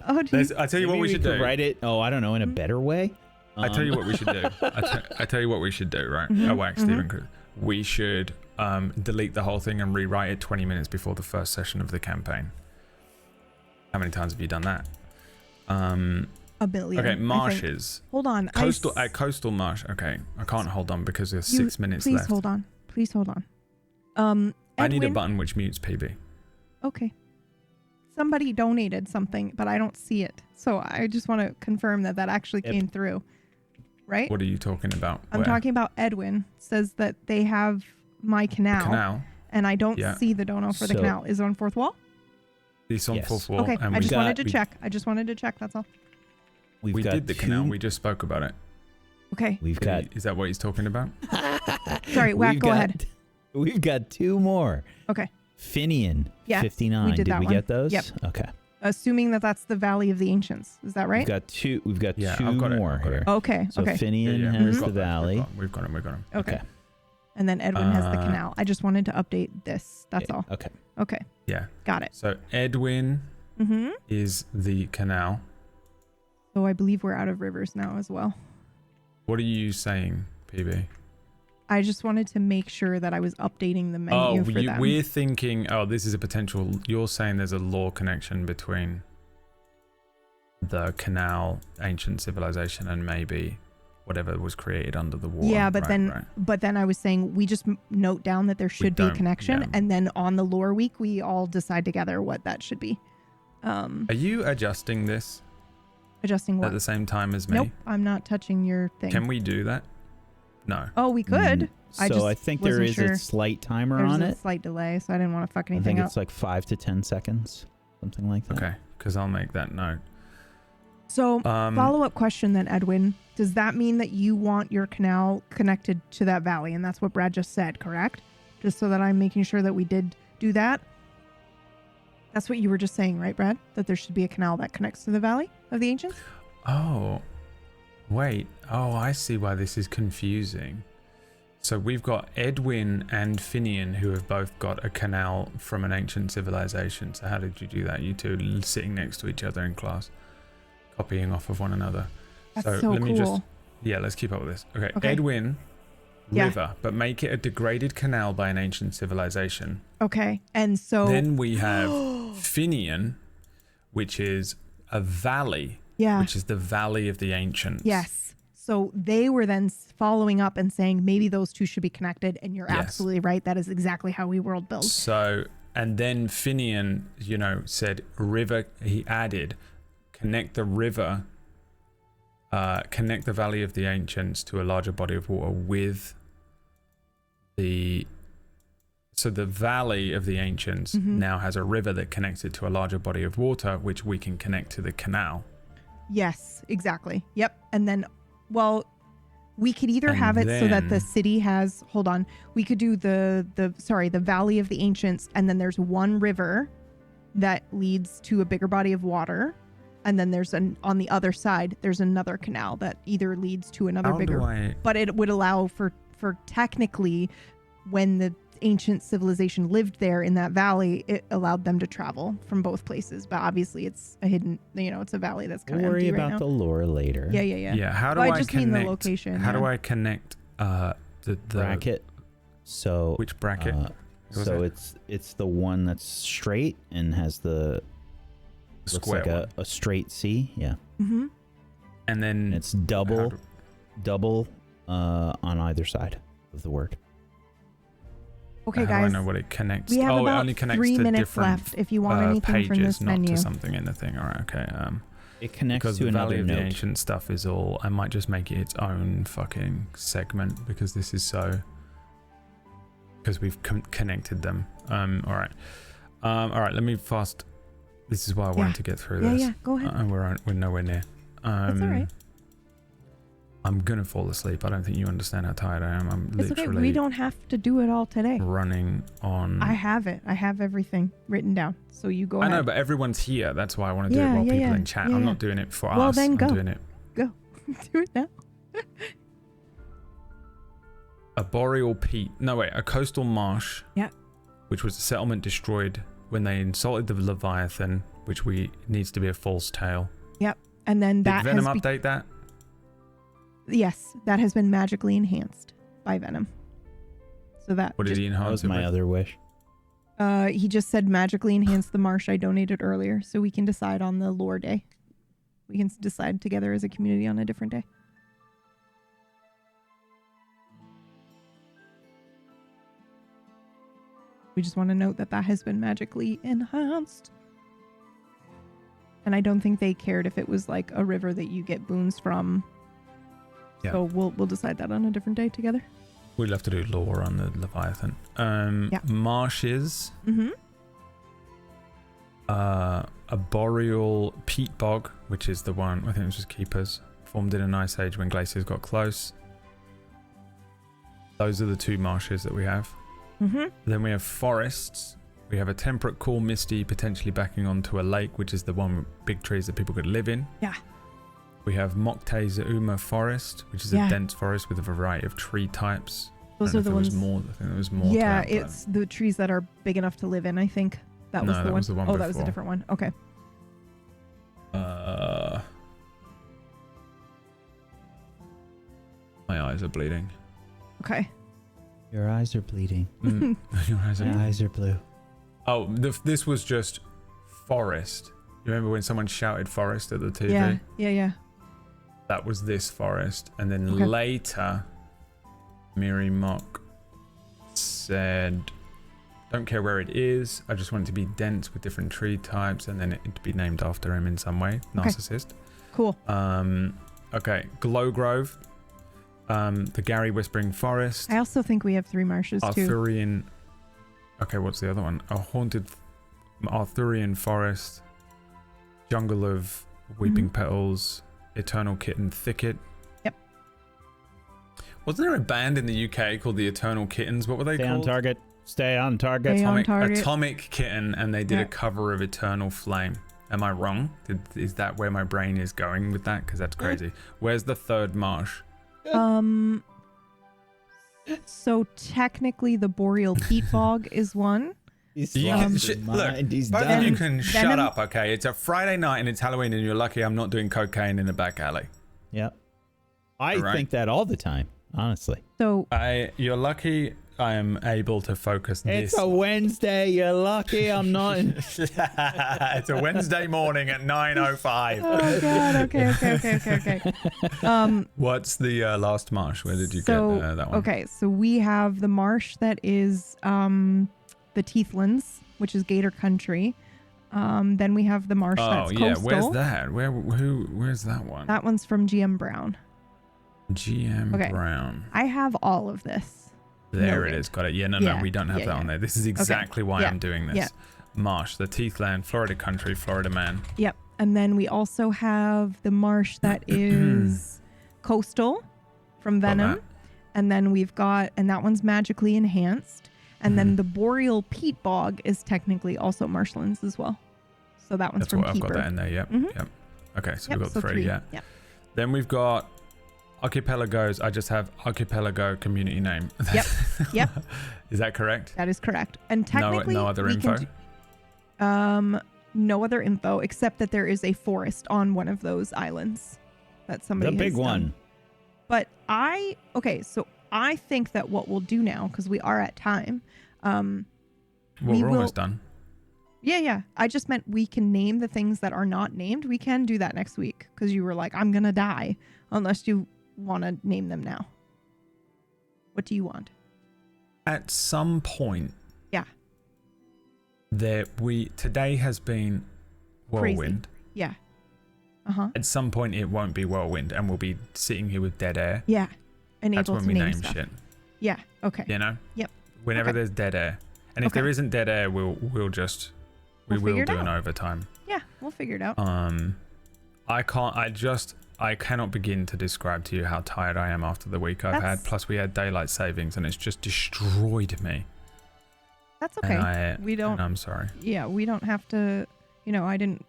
Oh geez. I tell you what we should do. Write it. Oh, I don't know, in a better way. I tell you what we should do. I tell you what we should do. Right? Stephen Cruz. We should delete the whole thing and rewrite it 20 minutes before the first session of the campaign. How many times have you done that? A billion. Okay, marshes. Hold on. Coastal marsh. Okay, I can't hold on because there's 6 minutes left. Please hold on. I need a Edwin? button which mutes PB. Okay. Somebody donated something, but I don't see it. So I just want to confirm that actually came through. Right? What are you talking about? I'm talking about Edwin. Says that they have my canal. And I don't see the dono for the canal. Is it on fourth wall? It's on fourth wall. Okay, I just wanted to check. That's all. We did the canal. We just spoke about it. Okay. Is that what he's talking about? Sorry, Whack, go ahead. We've got 2 more. Okay. Finian, 59. We did that we one. Get those? Yep. Okay. Assuming that's the Valley of the Ancients. Is that right? We've got two more here. Okay. So Finian has the valley. We've got them. Okay. And then Edwin has the canal. I just wanted to update this. That's all. Okay. Yeah. Got it. So Edwin is the canal. So I believe we're out of rivers now as well. What are you saying, PB? I just wanted to make sure that I was updating the menu for them. We're thinking, this is a potential. You're saying there's a lore connection between the canal, ancient civilization, and maybe whatever was created under the water. Yeah, but then I was saying we just note down that there should be a connection, and then on the lore week we all decide together what that should be. Are you adjusting this? Adjusting what? At the same time as me? Nope, I'm not touching your thing. Can we do that? No. Oh, we could. I think there is a slight timer on it. There's a slight delay, so I didn't want to fuck anything up. I think it's like 5 to 10 seconds, something like that. Okay, because I'll make that note. So, follow-up question then, Edwin. Does that mean that you want your canal connected to that valley? And that's what Brad just said, correct? Just so that I'm making sure that we did do that? That's what you were just saying, right, Brad? That there should be a canal that connects to the Valley of the Ancients? Oh, wait. Oh, I see why this is confusing. So we've got Edwin and Finian who have both got a canal from an ancient civilization. So how did you do that? You two sitting next to each other in class, copying off of one another. That's so let me cool. let's keep up with this. Okay. Edwin, river, but make it a degraded canal by an ancient civilization. Okay. And so then we have Finian, which is a valley. Yeah. Which is the Valley of the Ancients. Yes. So they were then following up and saying maybe those two should be connected, and you're absolutely right. That is exactly how we world build. So, and then Finian, said river. He added, connect the river, connect the Valley of the Ancients to a larger body of water with the. So the Valley of the Ancients now has a river that connects it to a larger body of water, which we can connect to the canal. Yes, exactly. Yep. And then, we could either have it so that the city has, we could do the Valley of the Ancients, and then there's one river that leads to a bigger body of water. And then there's on the other side, there's another canal that either leads to another but it would allow for technically when the ancient civilization lived there in that valley, it allowed them to travel from both places. But obviously it's a hidden, it's a valley that's kind of empty right now. Worry about the lore later. Yeah. Yeah, how do I I just connect? mean the location. How do I connect the bracket? So which bracket? So it's the one that's straight and has the square looks like a straight C. Yeah. Mm-hmm. And then it's double on either side of the word. Okay, how guys. do I know what it connects? We have it about only connects 3 to minutes different left. If you want anything pages, from this not menu, to something in the thing. All right, okay. It connects because to the another Valley of note. the Ancient stuff is all. I might just make it its own fucking segment because this is so. Because we've connected them. All right. All right. Let me fast. This is why I wanted to get through this. Yeah. Go ahead. We're nowhere near. That's all right. I'm gonna fall asleep. I don't think you understand how tired I am. I'm It's literally. okay. We don't have to do it all today. Running on. I have it. I have everything written down. So you go ahead. I know, but everyone's here. That's why I want to do it while people in chat. I'm not doing it for us. Well, then go. I'm doing it. Go. Do it now. A boreal peat. No, wait. A coastal marsh. Yeah. Which was a settlement destroyed when they insulted the Leviathan, which needs to be a false tale. Yep. And then that Did Venom update that? Yes, that has been magically enhanced by Venom. So that. What did he enhance? That was my other wish. He just said magically enhance the marsh I donated earlier, so we can decide on the lore day. We can decide together as a community on a different day. We just want to note that has been magically enhanced. And I don't think they cared if it was like a river that you get boons from. Yeah. So we'll decide that on a different day together. We'll have to do lore on the Leviathan. Marshes. Mm-hmm. A boreal peat bog, which is the one, I think it was just keepers, formed in an ice age when glaciers got close. Those are the two marshes that we have. Mm-hmm. Then we have forests. We have a temperate, cool, misty, potentially backing onto a lake, which is the one with big trees that people could live in. Yeah. We have Mokte-Zauma forest, which is a dense forest with a variety of tree types. Those are the ones. I think there was more. Yeah, it's the trees that are big enough to live in. I think that was the one. Oh, that was a different one. Okay. My eyes are bleeding. Okay. Your eyes are bleeding. Your eyes are blue. Oh, this was just forest. You remember when someone shouted forest at the TV? Yeah. That was this forest. And then later, Miri Mock said, don't care where it is. I just want it to be dense with different tree types and then it to be named after him in some way. Narcissist. Cool. Okay. Glow Grove. The Gary Whispering Forest. I also think we have 3 marshes too. Arthurian. Okay, what's the other one? A haunted Arthurian Forest. Jungle of Weeping Petals. Eternal Kitten Thicket. Yep. Wasn't there a band in the UK called the Eternal Kittens? What were they called? Stay on target. Atomic Kitten, and they did a cover of Eternal Flame. Am I wrong? Is that where my brain is going with that? Because that's crazy. Where's the third marsh? So technically the Boreal Peat Bog is one. Look, you can shut up, okay? It's a Friday night and it's Halloween and you're lucky I'm not doing cocaine in a back alley. Yep. I think that all the time, honestly. So you're lucky I am able to focus It's a Wednesday, you're lucky I'm not in... It's a Wednesday morning at 9:05. Oh god, okay. What's the last marsh? Where did you get that one? Okay, so we have the marsh that is the Teethlands, which is Gator Country. Then we have the marsh that's coastal. Where's that? Where's that one? That one's from GM Brown. Brown. I have all of this. There it is. Got it. Yeah, no, we don't have that on there. This is exactly why I'm doing this. Yeah. Marsh, the Teethland, Florida Country, Florida Man. Yep. And then we also have the marsh that is coastal from Venom. And then we've got, and that one's magically enhanced. And then the Boreal Peat Bog is technically also marshlands as well. So that one's from Keeper. I've got that in there. Yep. Yep. Okay, so we've got 3. Yeah. Yep. Then we've got archipelagos, I just have archipelago community name. Yep. Is that correct? That is correct. And technically, no other info. No other info except that there is a forest on one of those islands that somebody. The big one. But so I think that what we'll do now, because we are at time. We're almost done. Yeah. I just meant we can name the things that are not named. We can do that next week because you were like, I'm gonna die unless you want to name them now. What do you want? At some point. Yeah. Today has been whirlwind. Crazy. Yeah. At some point it won't be whirlwind and we'll be sitting here with dead air. Yeah. And that's able when to we name name stuff. shit. Yeah. Okay. You know? Yep. Whenever there's dead air. And if there isn't dead air, we will do an overtime. Yeah, we'll figure it out. I cannot begin to describe to you how tired I am after the week I've had. Plus we had daylight savings and it's just destroyed me. That's okay. I'm sorry. Yeah, we don't have to, I didn't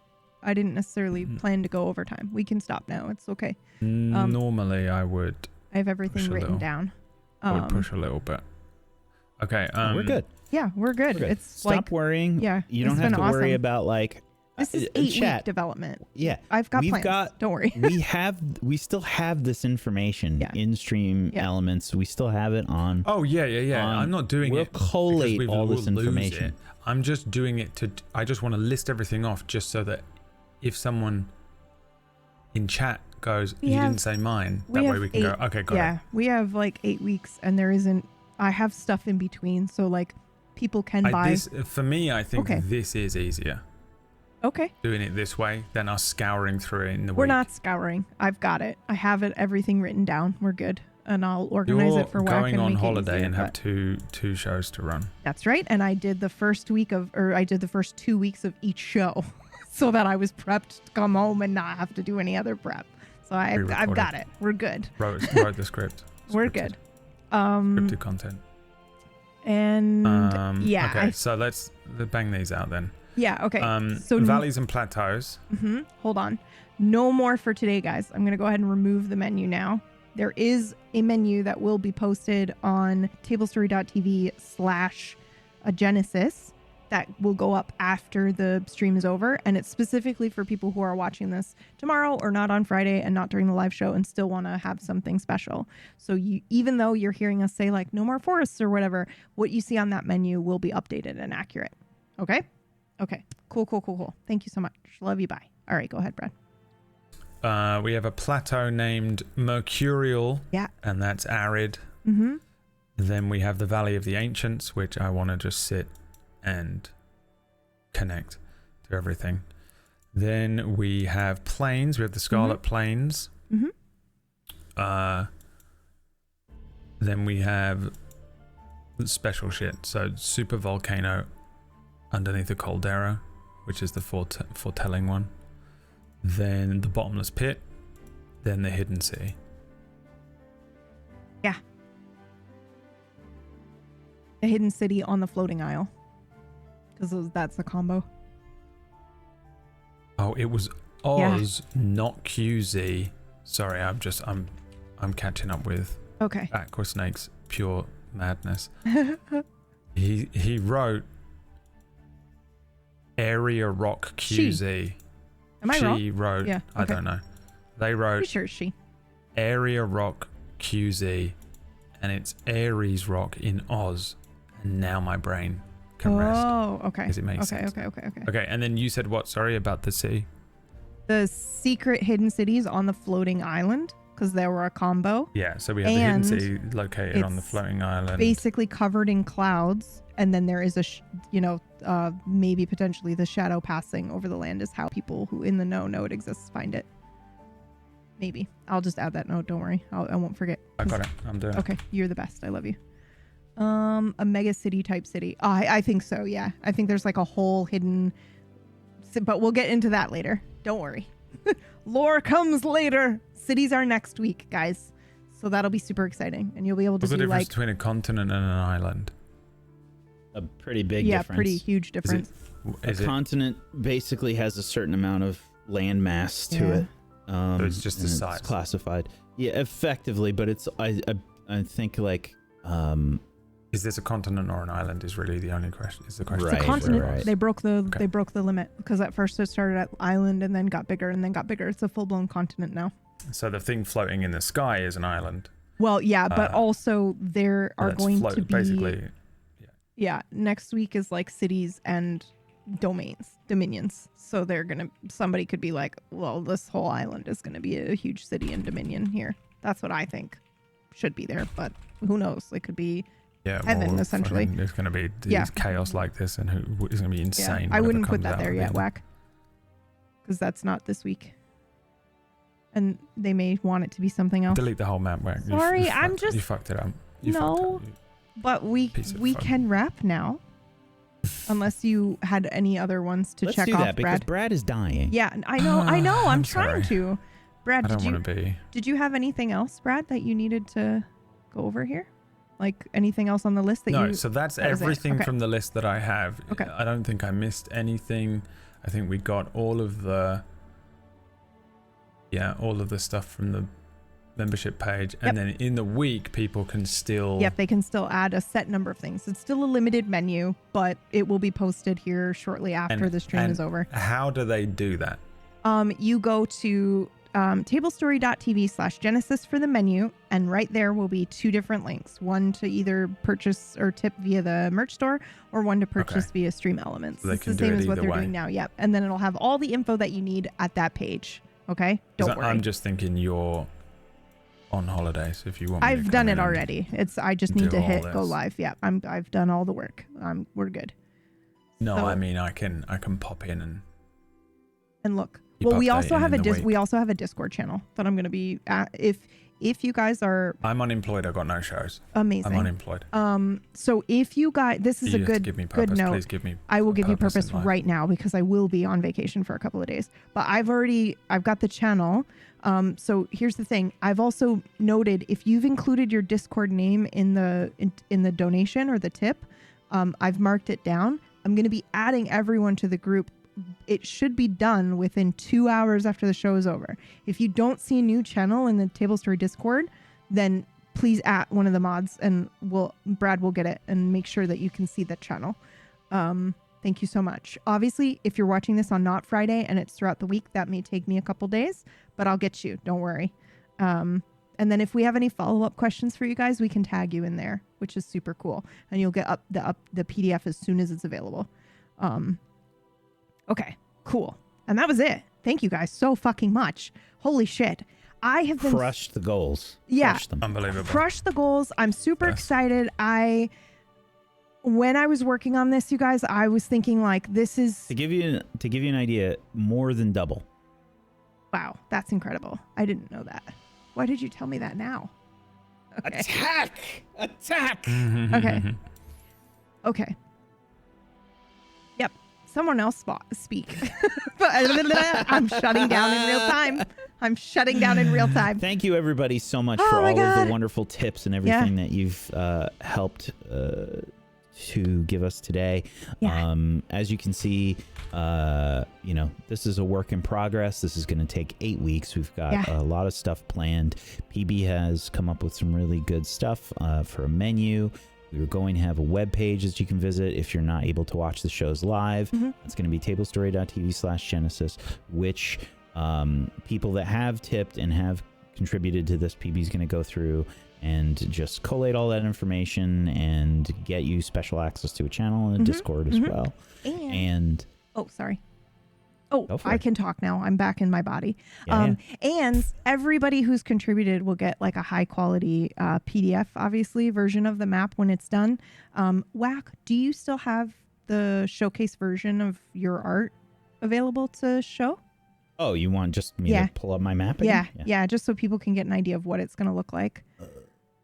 necessarily plan to go overtime. We can stop now. It's okay. Normally I would. I have everything written down. I would push a little bit. Okay. We're good. Yeah, we're good. It's Stop worrying. Yeah. You don't have to worry about this is 8-week development. Yeah. I've got plans. Don't worry. we still have this in stream elements. We still have it on. Oh yeah. I'm not doing we'll it. We'll collate all this information. I'm just doing it I just want to list everything off just so that if someone in chat goes, you didn't say mine, that way we can go, okay, got it. Yeah, we have 8 weeks and I have stuff in between. So people can buy. For me, I think this is easier. Okay. Doing it this way than us scouring through it in the week. We're not scouring. I've got it. I have everything written down. We're good. And I'll organize it for work. You're going on holiday and have two shows to run. That's right. And I did the first 2 weeks of each show so that I was prepped to come home and not have to do any other prep. So I've got it. We're good. Wrote the script. We're good. Scripted content. And okay, so let's bang these out then. Yeah, okay. So valleys and plateaus. Hold on. No more for today, guys. I'm going to go ahead and remove the menu now. There is a menu that will be posted on tablestory.tv/Genesis that will go up after the stream is over. And it's specifically for people who are watching this tomorrow or not on Friday and not during the live show and still want to have something special. So even though you're hearing us say no more forests or whatever, what you see on that menu will be updated and accurate. Okay? Okay. Cool. Thank you so much. Love you. Bye. All right. Go ahead, Brad. We have a plateau named Mercurial. Yeah. And that's arid. Then we have the Valley of the Ancients, which I want to just sit and connect to everything. Then we have plains. We have the Scarlet Plains. Then we have special shit. So super volcano underneath the caldera, which is the foretelling one. Then the bottomless pit. Then the hidden sea. Yeah. The hidden city on the floating isle. Because that's the combo. Oh, it was Oz, not QZ. Sorry, I'm catching up with Aquasnake's pure madness. He wrote Area Rock QZ. Am I wrong? She wrote, I don't know. They wrote pretty sure it's she. Area Rock QZ, and it's Aries Rock in Oz. And now my brain can rest. Oh, okay. Because it makes sense. Okay, and then you said what? Sorry, about the sea? The secret hidden cities on the floating island, because there were a combo. Yeah, so we have the hidden city located on the floating island. Basically covered in clouds, and then there is maybe potentially the shadow passing over the land is how people who in the know it exists find it. Maybe. I'll just add that note. Don't worry. I won't forget. I got it. I'm doing it. Okay. You're the best. I love you. A mega city type city. I think so. Yeah. I think there's a whole hidden, but we'll get into that later. Don't worry. Lore comes later. Cities are next week, guys. So that'll be super exciting. And you'll be able to see What's the difference between a continent and an island? A pretty big difference. Yeah, pretty huge difference. A continent basically has a certain amount of land mass to it. So it's just the size. It's classified. Yeah, effectively, but it's I think like is this a continent or an island is really the only question. Is the question. It's a continent. Right. They broke the limit because at first it started at island and then got bigger and then got bigger. It's a full-blown continent now. So the thing floating in the sky is an island. Well, yeah, but also there are going to be basically. Yeah, next week is like cities and dominions. So somebody could be like, well, this whole island is going to be a huge city and dominion here. That's what I think should be there, but who knows? It could be heaven, essentially. There's going to be chaos like this, and it's going to be insane. I wouldn't put that there yet, Whack, because that's not this week. And they may want it to be something else. Delete the whole map, Whack. Sorry, you fucked it up. But we can wrap now. Unless you had any other ones to check off, Brad. Let's do that because Brad is dying. Yeah, I know. I'm trying to. Brad, did you have anything else, Brad, that you needed to go over here? Like anything else on the list that so that's everything from the list that I have. Okay. I don't think I missed anything. I think we got all of the stuff from the membership page, and then in the week people can still they can still add a set number of things. It's still a limited menu, but it will be posted here shortly after the stream is over. How do they do that? You go to tablestory.tv/Genesis for the menu, and right there will be two different links, one to either purchase or tip via the merch store, or one to purchase via Stream Elements. So it's the same as what they're doing now. Yep. And then it'll have all the info that you need at that page. Okay, don't worry. I'm just thinking you're on holidays if you want. I've done it already. I just need to hit go live. Yeah, I've done all the work. We're good. No, I mean I can pop in and look. Well, we also have a Discord channel that I'm going to be at. If you guys are, I'm unemployed. I've got no shows. Amazing. I'm unemployed. So if you guys, this is a good note. Please give me. I will give you purpose right now because I will be on vacation for a couple of days. But I've got the channel. So here's the thing. I've also noted if you've included your Discord name in the donation or the tip, I've marked it down. I'm going to be adding everyone to the group. It should be done within 2 hours after the show is over. If you don't see a new channel in the Tablestory Discord, then please add one of the mods and Brad will get it and make sure that you can see the channel. Thank you so much. Obviously, if you're watching this on not Friday and it's throughout the week, that may take me a couple days, but I'll get you. Don't worry. And then if we have any follow-up questions for you guys, we can tag you in there, which is super cool. And you'll get the PDF as soon as it's available. Okay, cool. And that was it. Thank you guys so fucking much. Holy shit. I have been crushed the goals. Yeah. Crushed them. Unbelievable. Crushed the goals. I'm super excited. When I was working on this, you guys, I was thinking like this is to give you an idea, more than double. Wow, that's incredible. I didn't know that. Why did you tell me that now? Okay. Attack! Okay. Yep. Someone else speak. I'm shutting down in real time. Thank you everybody so much for all of the wonderful tips and everything that you've helped to give us today. As you can see, this is a work in progress. This is going to take 8 weeks. We've got a lot of stuff planned. PB has come up with some really good stuff for a menu. We're going to have a web page that you can visit if you're not able to watch the shows live. It's going to be tablestory.tv/Genesis, which people that have tipped and have contributed to this, PB is going to go through and just collate all that information and get you special access to a channel and a Discord as well. And sorry. I can talk now. I'm back in my body. Yeah. And everybody who's contributed will get like a high quality PDF, obviously, version of the map when it's done. Whack, do you still have the showcase version of your art available to show? Oh, you want just me to pull up my map again? Yeah, just so people can get an idea of what it's going to look like.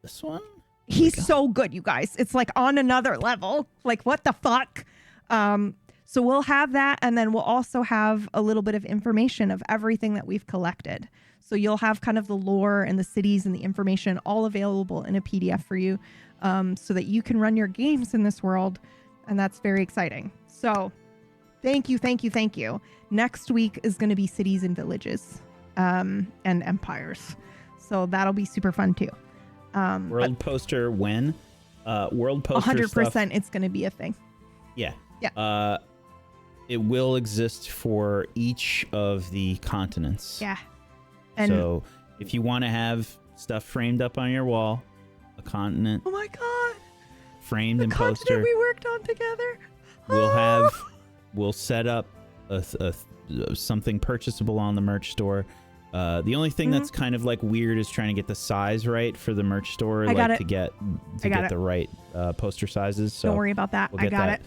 This one? He's so good, you guys. It's like on another level. Like, what the fuck? So we'll have that, and then we'll also have a little bit of information of everything that we've collected. So you'll have kind of the lore and the cities and the information all available in a PDF for you, so that you can run your games in this world, and that's very exciting. So thank you. Next week is going to be cities and villages. and empires. So that'll be super fun too. World poster when? World poster 100% stuff, it's going to be a thing. Yeah. Yeah. It will exist for each of the continents. Yeah. And so if you want to have stuff framed up on your wall, a continent. Oh my God. Framed the and continent poster. we worked on together. We'll set up something purchasable on the merch store. The only thing that's kind of like weird is trying to get the size right for the merch store, to get the right poster sizes. So don't worry about that. I got it.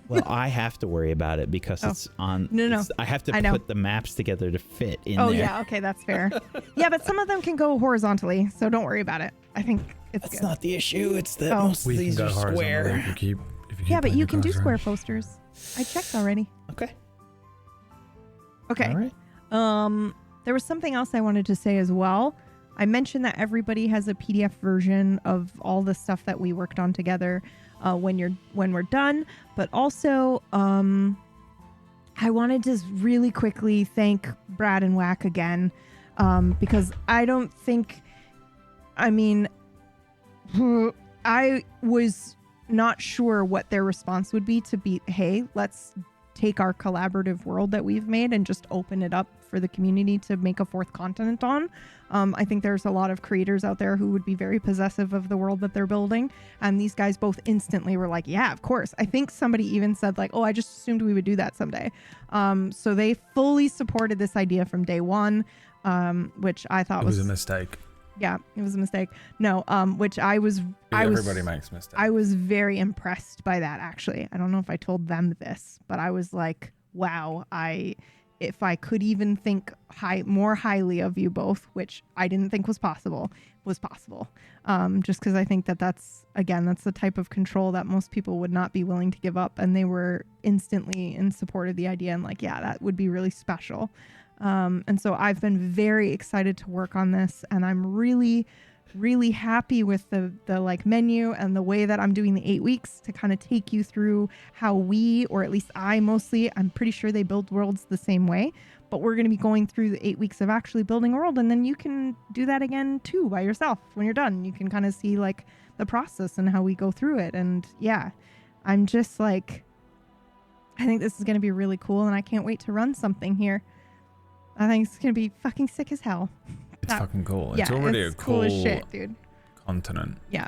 Well, I have to worry about it because it's on. No. I have to put the maps together to fit in there. Oh yeah, okay, that's fair. Yeah, but some of them can go horizontally, so don't worry about it. I think it's That's good. not the issue. It's that most of these are square. If you keep But you can do cars square around. posters. I checked already. Okay. Okay. All right. There was something else I wanted to say as well. I mentioned that everybody has a PDF version of all the stuff that we worked on together when we're done. But also, I wanted to really quickly thank Brad and Whack again because I was not sure what their response would be to be, hey, let's take our collaborative world that we've made and just open it up for the community to make a fourth continent on. I think there's a lot of creators out there who would be very possessive of the world that they're building. And these guys both instantly were like, yeah, of course. I think somebody even said like, oh, I just assumed we would do that someday. So they fully supported this idea from day one, which I thought was a mistake. Yeah, it was a mistake. No, which everybody makes mistakes. I was very impressed by that, actually. I don't know if I told them this, but I was like, wow, if I could even think more highly of you both, which I didn't think was possible. Just because I think that's the type of control that most people would not be willing to give up. And they were instantly in support of the idea and like, yeah, that would be really special. And so I've been very excited to work on this, and I'm really, really happy with the like menu and the way that I'm doing the 8 weeks to kind of take you through how we, or at least I'm pretty sure they build worlds the same way, but we're going to be going through the 8 weeks of actually building a world. And then you can do that again too by yourself when you're done. You can kind of see like the process and how we go through it. And yeah, I'm just like, I think this is going to be really cool, and I can't wait to run something here. I think it's going to be fucking sick as hell. It's fucking cool. Yeah, It's already it's a cool as shit, dude. continent. Yeah.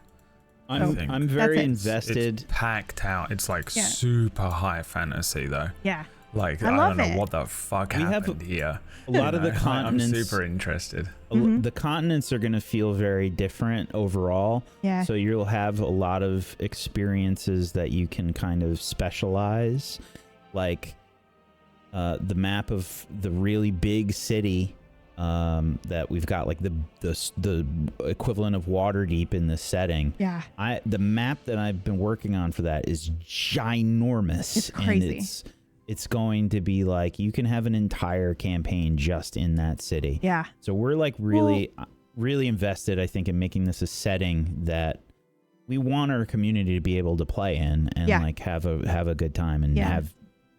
I'm very That's it. invested. It's packed out. It's like super high fantasy though. Yeah. Like I I love don't know it. what the fuck happened here. A lot of the continents. I'm super interested. The continents are going to feel very different overall. Yeah. So you'll have a lot of experiences that you can kind of specialize, like the map of the really big city that we've got, like the equivalent of Waterdeep in this setting. Yeah. The map that I've been working on for that is ginormous. It's crazy. And it's going to be like you can have an entire campaign just in that city. Yeah. So we're like really invested, I think, in making this a setting that we want our community to be able to play in and like have a good time and have,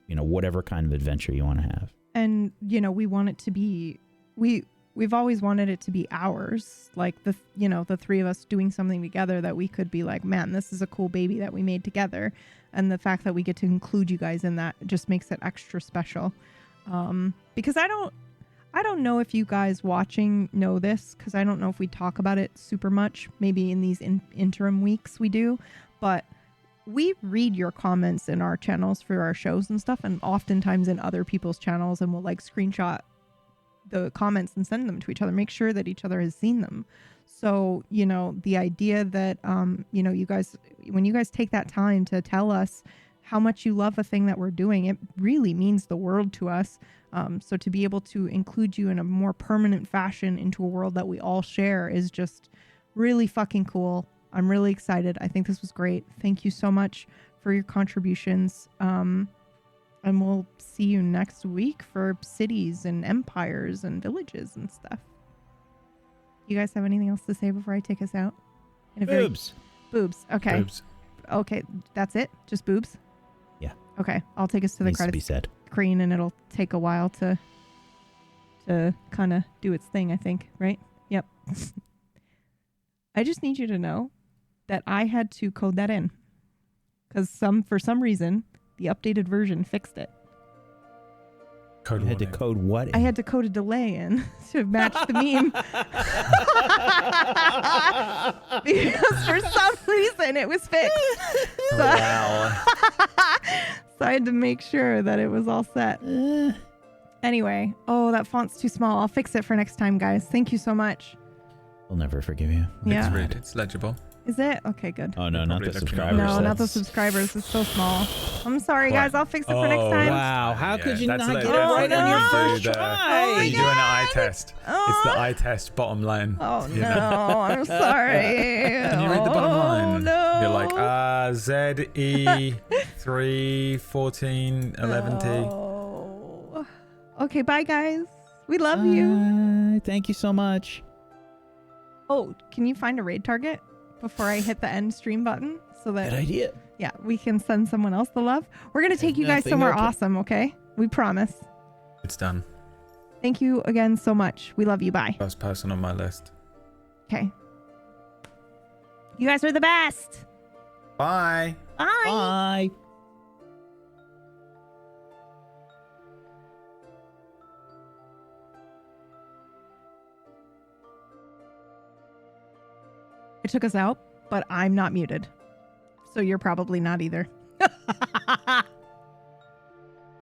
whatever kind of adventure you want to have. And, we want it to be, we've always wanted it to be ours. Like the three of us doing something together that we could be like, man, this is a cool baby that we made together. And the fact that we get to include you guys in that just makes it extra special. Because I don't know if you guys watching know this, because I don't know if we talk about it super much. Maybe in these interim weeks we do, but we read your comments in our channels for our shows and stuff, and oftentimes in other people's channels, and we'll like screenshot the comments and send them to each other, make sure that each other has seen them. So, the idea that, you guys, when you guys take that time to tell us how much you love a thing that we're doing, it really means the world to us. So to be able to include you in a more permanent fashion into a world that we all share is just really fucking cool. I'm really excited. I think this was great. Thank you so much for your contributions. And we'll see you next week for cities and empires and villages and stuff. You guys have anything else to say before I take us out? Boobs. Boobs. Okay. Boobs. Okay. That's it? Just boobs? Yeah. Okay. I'll take us to the Needs to be credits said. screen, and it'll take a while to to kind of do its thing, I think, right? Yep. I just need you to know that I had to code that in because for some reason, the updated version fixed it. You had to code what in? I had to code a delay in to match the meme. Because for some reason it was fixed. So, Wow. so I had to make sure that it was all set. Anyway, that font's too small. I'll fix it for next time, guys. Thank you so much. I'll never forgive you. Yeah. It's legible. Is it? Okay, good. Oh, no, not the subscribers. No, not the subscribers. It's so small. I'm sorry, guys. I'll fix it for next time. Wow. How could you not get it right right on your first try? You do an eye test. It's the eye test bottom line. Oh, no. I'm sorry. Can you read the bottom line? Oh, no. You're like, ZE 3 14 11T. Oh. Okay, bye, guys. We love you. Thank you so much. Oh, can you find a raid target before I hit the end stream button? So that Good idea. Yeah, we can send someone else the love. We're going to take you guys somewhere awesome, okay? We promise. It's done. Thank you again so much. We love you. Bye. First person on my list. Okay. You guys are the best. Bye. Bye. Bye. It took us out, but I'm not muted. So you're probably not either.